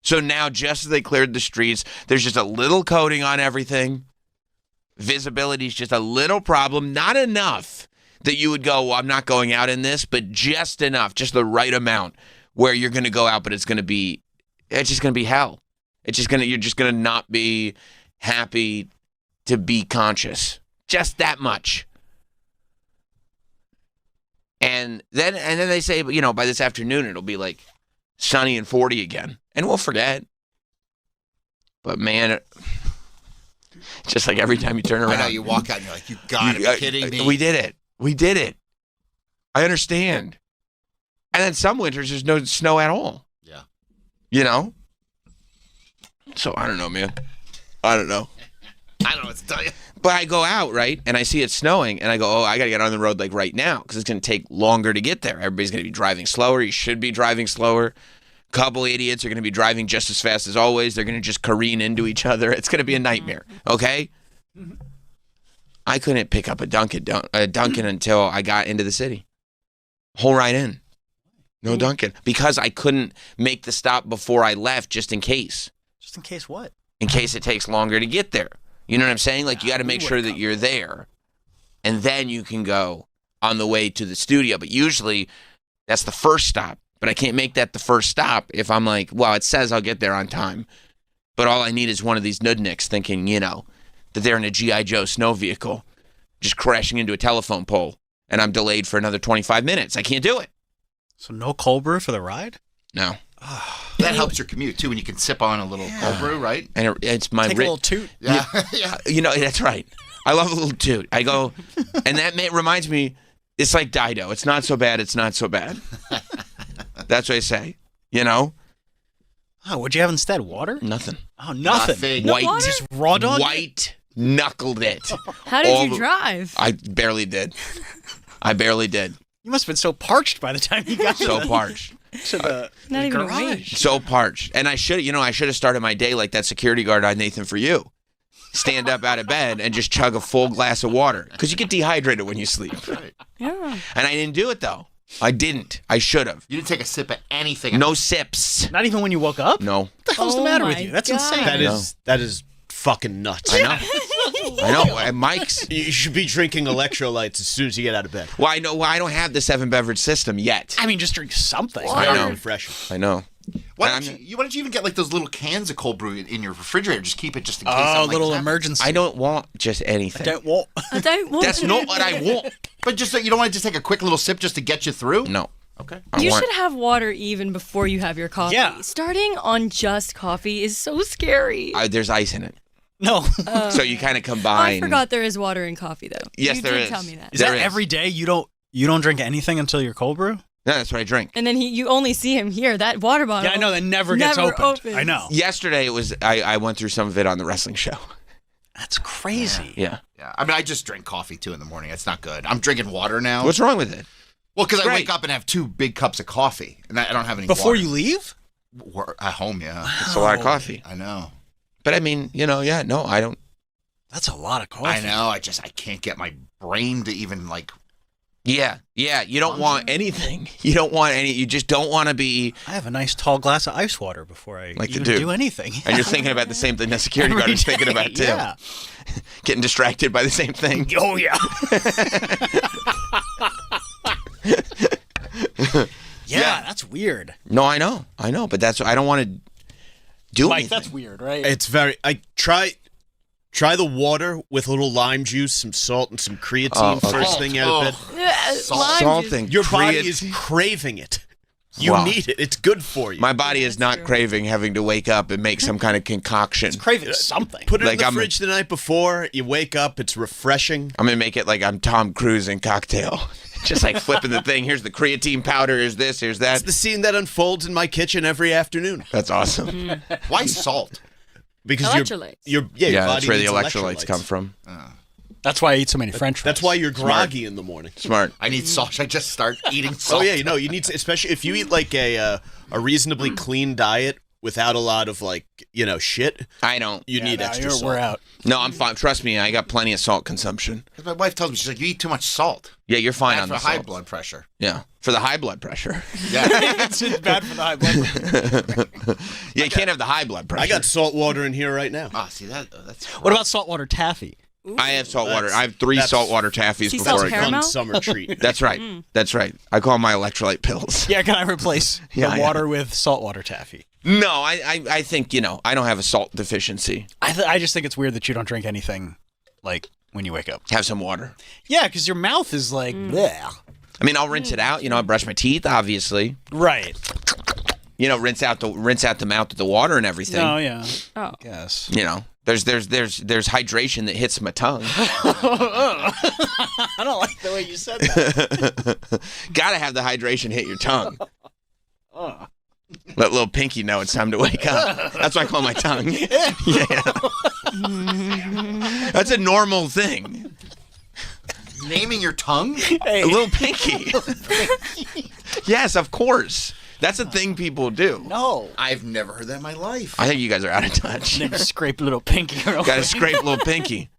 Speaker 2: So now, just as they cleared the streets, there's just a little coating on everything. Visibility is just a little problem. Not enough that you would go, well, I'm not going out in this, but just enough, just the right amount where you're going to go out, but it's just going to be hell. You're just going to not be happy to be conscious. Just that much. And then they say, by this afternoon, it'll be like sunny and 40 again. And we'll forget. But man, just like every time you turn around.
Speaker 13: I know, you walk out and you're like, you gotta be kidding me.
Speaker 2: We did it. I understand. And then some winters, there's no snow at all.
Speaker 13: Yeah.
Speaker 2: So I don't know, man. I don't know.
Speaker 13: I don't know what to tell you.
Speaker 2: But I go out, right, and I see it snowing, and I go, I got to get on the road like right now because it's going to take longer to get there. Everybody's going to be driving slower. You should be driving slower. A couple idiots are going to be driving just as fast as always. They're going to just careen into each other. It's going to be a nightmare, okay? I couldn't pick up a Dunkin' until I got into the city. Whole ride in. No Dunkin'. Because I couldn't make the stop before I left just in case.
Speaker 3: Just in case what?
Speaker 2: In case it takes longer to get there. You know what I'm saying? Like, you got to make sure that you're there. And then you can go on the way to the studio. But usually, that's the first stop. But I can't make that the first stop if I'm like, well, it says I'll get there on time. But all I need is one of these nudniks thinking, that they're in a G.I. Joe snow vehicle, just crashing into a telephone pole, and I'm delayed for another 25 minutes. I can't do it.
Speaker 3: So no cold brew for the ride?
Speaker 2: No.
Speaker 13: That helps your commute, too, when you can sip on a little cold brew, right?
Speaker 2: And it's my...
Speaker 3: Take a little toot.
Speaker 13: Yeah.
Speaker 2: That's right. I love a little toot. I go, and that reminds me, it's like Dido. It's not so bad, it's not so bad. That's what I say,
Speaker 3: Oh, what'd you have instead? Water?
Speaker 2: Nothing.
Speaker 3: Oh, nothing.
Speaker 2: White.
Speaker 14: No water?
Speaker 3: Just raw dog?
Speaker 2: White knuckled it.
Speaker 14: How did you drive?
Speaker 2: I barely did.
Speaker 3: You must have been so parched by the time you got
Speaker 2: So parched.
Speaker 3: to the
Speaker 14: Not even a
Speaker 3: garage.
Speaker 14: week.
Speaker 2: So parched. And I should have started my day like that security guard on Nathan For You. Stand up out of bed and just chug a full glass of water. Because you get dehydrated when you sleep.
Speaker 13: Right.
Speaker 14: Yeah.
Speaker 2: And I didn't do it, though. I didn't. I should have.
Speaker 13: You didn't take a sip of anything.
Speaker 2: No sips.
Speaker 3: Not even when you woke up?
Speaker 2: No.
Speaker 3: What the hell's the matter with you? That's insane.
Speaker 15: That is fucking nuts.
Speaker 2: I know. I know. And Mike's.
Speaker 15: You should be drinking electrolytes as soon as you get out of bed.
Speaker 2: Well, I know. Well, I don't have the 7-beverage system yet.
Speaker 3: I mean, just drink something.
Speaker 2: I know.
Speaker 15: Refreshing.
Speaker 2: I know.
Speaker 13: Why don't you even get like those little cans of cold brew in your refrigerator? Just keep it just in case.
Speaker 3: Oh,
Speaker 13: something
Speaker 3: little
Speaker 13: like
Speaker 3: emergency.
Speaker 2: I don't want just anything.
Speaker 3: I don't want.
Speaker 2: That's not what I want.
Speaker 13: But just you don't want to just take a quick little sip just to get you through?
Speaker 2: No.
Speaker 13: Okay.
Speaker 14: You should have water even before you have your coffee.
Speaker 3: Yeah.
Speaker 14: Starting on just coffee is so scary.
Speaker 2: There's ice in it.
Speaker 3: No.
Speaker 2: So you kind of combine.
Speaker 14: I forgot there is water in coffee, though.
Speaker 2: Yes,
Speaker 14: you
Speaker 2: there
Speaker 14: did
Speaker 2: is.
Speaker 14: tell me that.
Speaker 3: Is that every day? You don't drink anything until your cold brew?
Speaker 2: No, that's what I drink.
Speaker 14: And then you only see him here. That water bottle.
Speaker 3: Yeah, I know that never gets opened.
Speaker 14: opens.
Speaker 3: I know.
Speaker 2: Yesterday it was. I went through some of it on the wrestling show.
Speaker 3: That's crazy.
Speaker 2: Yeah.
Speaker 13: Yeah. I mean, I just drink coffee too in the morning. It's not good. I'm drinking water now.
Speaker 2: What's wrong with it?
Speaker 13: Well, because I wake up and have 2 big cups of coffee, and I don't have any
Speaker 3: before
Speaker 13: water.
Speaker 3: you leave.
Speaker 13: At home, yeah.
Speaker 2: It's a lot of coffee.
Speaker 13: I know.
Speaker 2: But I mean, yeah, no, I don't.
Speaker 3: That's a lot of coffee.
Speaker 13: I know. I can't get my brain to even like.
Speaker 2: Yeah. You don't want anything. You don't want any. You just don't want to be.
Speaker 3: I have a nice tall glass of ice water before I
Speaker 2: like
Speaker 3: even
Speaker 2: to
Speaker 3: do anything.
Speaker 2: And you're thinking about the same thing the security guard is thinking about too.
Speaker 3: Yeah.
Speaker 2: Getting distracted by the same thing.
Speaker 3: Oh yeah. Yeah, that's weird.
Speaker 2: No, I know, but that's I don't want to do
Speaker 3: Mike,
Speaker 2: anything.
Speaker 3: that's weird, right?
Speaker 15: It's very. I try the water with a little lime juice, some salt, and some creatine first thing out of bed.
Speaker 2: Salt and
Speaker 15: your body is craving it. You need it. It's good for you.
Speaker 2: My body is not craving having to wake up and make some kind of concoction.
Speaker 3: It's craving something.
Speaker 15: Put it in the fridge the night before. You wake up. It's refreshing.
Speaker 2: I'm gonna make it like I'm Tom Cruise in Cocktail. Just like flipping the thing. Here's the creatine powder. Here's this. Here's that.
Speaker 15: It's the scene that unfolds in my kitchen every afternoon.
Speaker 2: That's awesome.
Speaker 13: Why salt?
Speaker 15: Because
Speaker 14: electrolytes.
Speaker 15: your body
Speaker 2: that's where the
Speaker 15: needs
Speaker 2: electrolytes come from.
Speaker 3: That's why I eat so many French fries.
Speaker 15: That's why you're groggy in the morning.
Speaker 2: Smart.
Speaker 13: I need salt. I just start eating salt.
Speaker 15: Oh yeah, you need to, especially if you eat like a reasonably clean diet without a lot of shit.
Speaker 2: I don't.
Speaker 15: You need extra salt.
Speaker 3: We're out.
Speaker 2: No, I'm fine. Trust me, I got plenty of salt consumption.
Speaker 13: My wife tells me, she's like, you eat too much salt.
Speaker 2: Yeah, you're fine
Speaker 13: Bad
Speaker 2: on
Speaker 13: for
Speaker 2: the
Speaker 13: high
Speaker 2: salt.
Speaker 13: blood pressure.
Speaker 2: Yeah, for the high blood pressure.
Speaker 13: Yeah.
Speaker 3: It's bad for the high blood pressure.
Speaker 2: Yeah, you can't have the high blood pressure.
Speaker 15: I got salt water in here right now.
Speaker 13: See that's.
Speaker 3: What about saltwater taffy?
Speaker 2: I have salt water. I have 3 saltwater taffies before I
Speaker 15: fun
Speaker 2: go.
Speaker 15: summer treat.
Speaker 2: That's right. That's right. I call them my electrolyte pills.
Speaker 3: Yeah, can I replace the water with saltwater taffy?
Speaker 2: No, I think, I don't have a salt deficiency.
Speaker 3: I just think it's weird that you don't drink anything, like, when you wake up.
Speaker 2: Have some water.
Speaker 3: Yeah, because your mouth is like, bleh.
Speaker 2: I mean, I'll rinse it out. I brush my teeth, obviously.
Speaker 3: Right.
Speaker 2: Rinse out the mouth with the water and everything.
Speaker 3: Oh, yeah.
Speaker 14: Oh.
Speaker 3: Yes.
Speaker 2: There's hydration that hits my tongue.
Speaker 3: I don't like the way you said that.
Speaker 2: Gotta have the hydration hit your tongue. Let little pinky know it's time to wake up. That's why I call my tongue. Yeah. That's a normal thing.
Speaker 13: Naming your tongue?
Speaker 2: Hey. A little pinky. Yes, of course. That's a thing people do.
Speaker 3: No.
Speaker 13: I've never heard that in my life.
Speaker 2: I think you guys are out of touch.
Speaker 3: Never scrape a little pinky.
Speaker 2: Got to scrape a little pinky.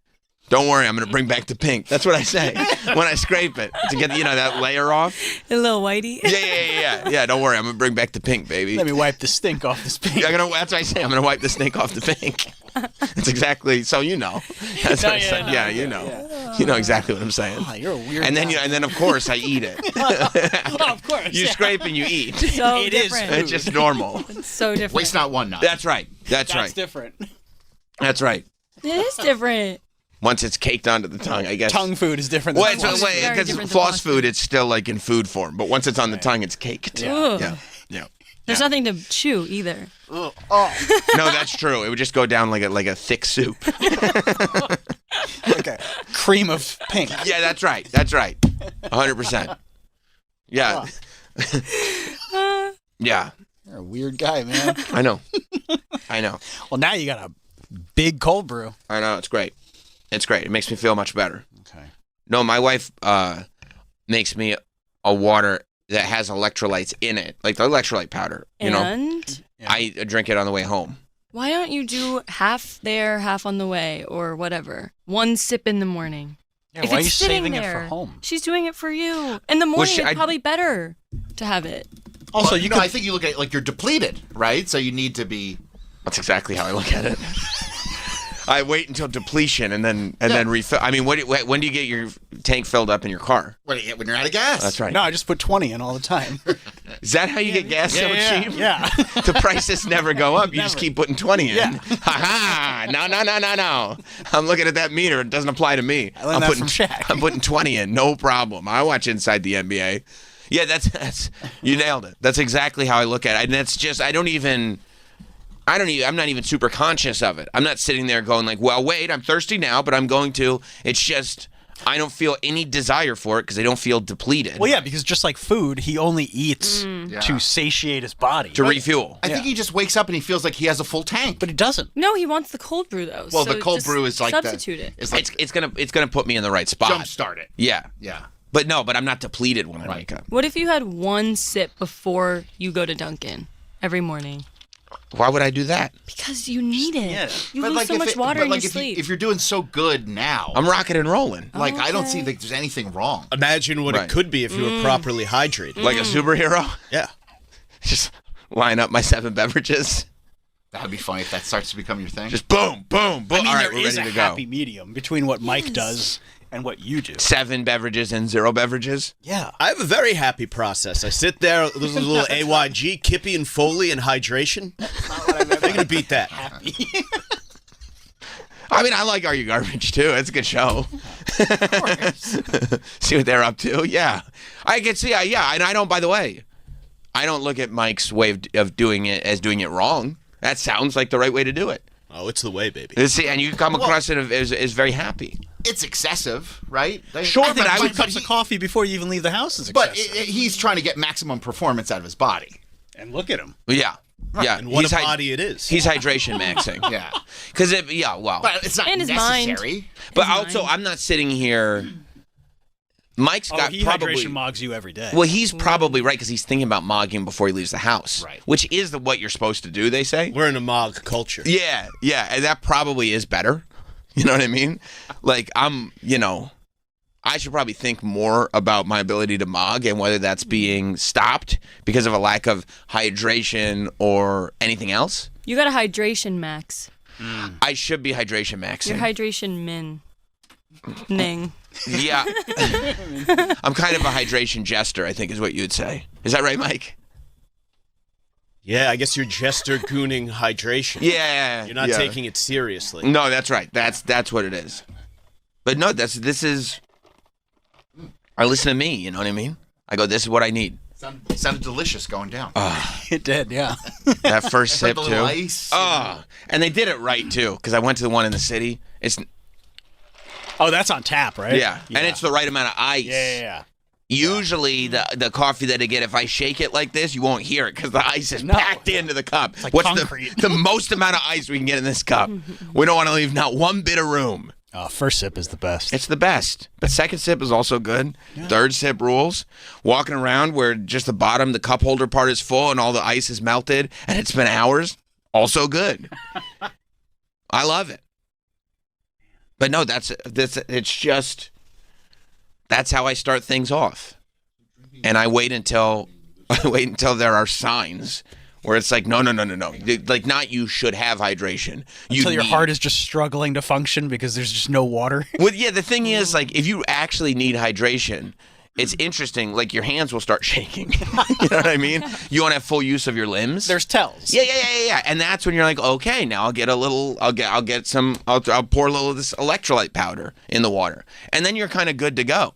Speaker 2: Don't worry, I'm going to bring back the pink. That's what I say when I scrape it to get that layer off.
Speaker 14: A little whitey.
Speaker 2: Yeah. Don't worry, I'm going to bring back the pink, baby.
Speaker 3: Let me wipe the stink off this pink.
Speaker 2: That's what I say. I'm going to wipe the stink off the pink. That's exactly. So you know. That's what I said. Yeah, you know. Yeah. You know exactly what I'm saying.
Speaker 3: Oh, you're a weird.
Speaker 2: And then of course I eat it.
Speaker 3: Of course.
Speaker 2: You scrape and you eat.
Speaker 14: So
Speaker 3: it
Speaker 14: different.
Speaker 3: is.
Speaker 2: It's just normal.
Speaker 14: It's so different.
Speaker 13: Waste not one nut.
Speaker 2: That's right. That's right.
Speaker 3: That's different.
Speaker 2: That's right.
Speaker 14: It is different.
Speaker 2: Once it's caked onto the tongue, I guess.
Speaker 3: Tongue food is different.
Speaker 2: Well,
Speaker 3: Than
Speaker 2: because floss food, it's still like in food form, but once it's on the tongue, it's caked.
Speaker 14: Yeah. There's nothing to chew either.
Speaker 3: Oh.
Speaker 2: No, that's true. It would just go down like a thick soup.
Speaker 3: Like a cream of pink.
Speaker 2: Yeah, that's right. 100%. Yeah. Yeah.
Speaker 3: You're a weird guy, man.
Speaker 2: I know.
Speaker 3: Well, now you got a big cold brew.
Speaker 2: I know. It's great. It makes me feel much better.
Speaker 3: Okay.
Speaker 2: No, my wife makes me a water that has electrolytes in it, like the electrolyte powder. You know, I drink it on the way home.
Speaker 14: Why don't you do half there, half on the way, or whatever? One sip in the morning.
Speaker 3: Yeah,
Speaker 14: if
Speaker 3: why are
Speaker 14: it's
Speaker 3: you
Speaker 14: sitting
Speaker 3: saving
Speaker 14: there,
Speaker 3: it for home?
Speaker 14: She's doing it for you. In the morning, it's probably better to have it.
Speaker 13: Also, I think you look at it like you're depleted, right? So you need to be.
Speaker 2: That's exactly how I look at it. I wait until depletion and then refill. I mean, when do you get your tank filled up in your car?
Speaker 13: When you're out of gas.
Speaker 2: That's right.
Speaker 3: No, I just put 20 in all the time.
Speaker 2: Is that how you get gas so cheap?
Speaker 3: Yeah.
Speaker 2: The prices never go up. You just keep putting 20 in.
Speaker 3: Yeah.
Speaker 2: Ha-ha. No. I'm looking at that meter. It doesn't apply to me.
Speaker 3: I learned that from Shaq.
Speaker 2: I'm putting 20 in. No problem. I watch Inside the NBA. Yeah, that's you nailed it. That's exactly how I look at it. And that's just, I'm not even super conscious of it. I'm not sitting there going like, well, wait, I'm thirsty now, but I'm going to. It's just, I don't feel any desire for it because I don't feel depleted.
Speaker 3: Well, yeah, because just like food, he only eats to satiate his body.
Speaker 2: To refuel.
Speaker 13: I think he just wakes up and he feels like he has a full tank.
Speaker 3: But he doesn't.
Speaker 14: No, he wants the cold brew though.
Speaker 13: Well,
Speaker 14: so
Speaker 13: the cold
Speaker 14: just
Speaker 13: brew is like
Speaker 14: substitute it.
Speaker 2: It's gonna put me in the right spot.
Speaker 13: Jumpstart it.
Speaker 2: Yeah.
Speaker 13: Yeah.
Speaker 2: But I'm not depleted when I wake up.
Speaker 14: What if you had one sip before you go to Dunkin' every morning?
Speaker 2: Why would I do that?
Speaker 14: Because you need it.
Speaker 3: Yeah.
Speaker 14: You lose so much water in your sleep.
Speaker 13: If you're doing so good now,
Speaker 2: I'm rocking and rolling.
Speaker 13: Like I don't see that there's anything wrong.
Speaker 15: Imagine what it could be if you were properly hydrated.
Speaker 2: Like a superhero?
Speaker 15: Yeah.
Speaker 2: Just line up my 7 beverages.
Speaker 13: That would be funny if that starts to become your thing.
Speaker 2: Just boom, boom, boom.
Speaker 3: I mean,
Speaker 2: All right,
Speaker 3: there
Speaker 2: we're
Speaker 3: is
Speaker 2: ready
Speaker 3: a
Speaker 2: to go.
Speaker 3: happy medium between what Mike does and what you do.
Speaker 2: 7 beverages and 0 beverages?
Speaker 3: Yeah.
Speaker 15: I have a very happy process. I sit there, there's a little AYG, Kippy and Foley and hydration. They're going to beat that.
Speaker 3: Happy.
Speaker 2: I mean, I like Are You Garbage, too. It's a good show.
Speaker 3: Of course.
Speaker 2: See what they're up to? Yeah. I can see, yeah. And I don't, by the way, I don't look at Mike's way of doing it as doing it wrong. That sounds like the right way to do it.
Speaker 15: Oh, it's the way, baby.
Speaker 2: See, and you come across it as very happy.
Speaker 13: It's excessive, right?
Speaker 3: Sure,
Speaker 13: I think
Speaker 3: but 2
Speaker 13: Mike-
Speaker 3: cups of coffee before you even leave the house is
Speaker 13: But
Speaker 3: excessive.
Speaker 13: he's trying to get maximum performance out of his body.
Speaker 3: And look at him.
Speaker 2: Yeah. Yeah.
Speaker 15: And what
Speaker 2: He's
Speaker 15: a body it is.
Speaker 2: He's hydration maxing.
Speaker 13: Yeah.
Speaker 2: Because, well.
Speaker 13: But it's not
Speaker 14: And his
Speaker 13: necessary.
Speaker 14: mind.
Speaker 2: But also, I'm not sitting here. Mike's got
Speaker 3: he
Speaker 2: probably.
Speaker 3: hydration mogs you every day.
Speaker 2: Well, he's probably right because he's thinking about mogging before he leaves the house.
Speaker 13: Right.
Speaker 2: Which is what you're supposed to do, they say.
Speaker 15: We're in a mog culture.
Speaker 2: Yeah. And that probably is better. You know what I mean? Like, I should probably think more about my ability to mog and whether that's being stopped because of a lack of hydration or anything else.
Speaker 14: You got a hydration max.
Speaker 2: I should be hydration maxing.
Speaker 14: You're hydration ning.
Speaker 2: Yeah. I'm kind of a hydration jester, I think is what you would say. Is that right, Mike?
Speaker 15: Yeah, I guess you're jester gooning hydration.
Speaker 2: Yeah.
Speaker 15: You're not taking it seriously.
Speaker 2: No, that's right. That's what it is. But no, this is. I listen to me. You know what I mean? I go. This is what I need.
Speaker 13: Sounded delicious going down.
Speaker 3: It did, yeah.
Speaker 2: That first sip
Speaker 13: the
Speaker 2: too.
Speaker 13: little ice.
Speaker 2: And they did it right too, because I went to the one in the city.
Speaker 3: Oh, that's on tap, right?
Speaker 2: Yeah, and it's the right amount of ice.
Speaker 3: Yeah.
Speaker 2: Usually, the coffee that I get, if I shake it like this, you won't hear it because the ice is packed into the cup.
Speaker 3: It's like
Speaker 2: What's
Speaker 3: concrete.
Speaker 2: the most amount of ice we can get in this cup? We don't want to leave not one bit of room.
Speaker 3: First sip is the best.
Speaker 2: It's the best. But second sip is also good. Yeah. Third sip rules. Walking around where just the bottom, the cup holder part is full and all the ice is melted and it's been hours, also good. I love it. But no, it's just, that's how I start things off. And I wait until there are signs where it's like, no. Like, not you should have hydration.
Speaker 3: Until your heart is just struggling to function because there's just no water.
Speaker 2: Well, yeah, the thing is, like, if you actually need hydration, it's interesting. Like, your hands will start shaking. You know what I mean? You won't have full use of your limbs.
Speaker 3: There's tells.
Speaker 2: Yeah. And that's when you're like, okay, now I'll pour a little of this electrolyte powder in the water. And then you're kind of good to go.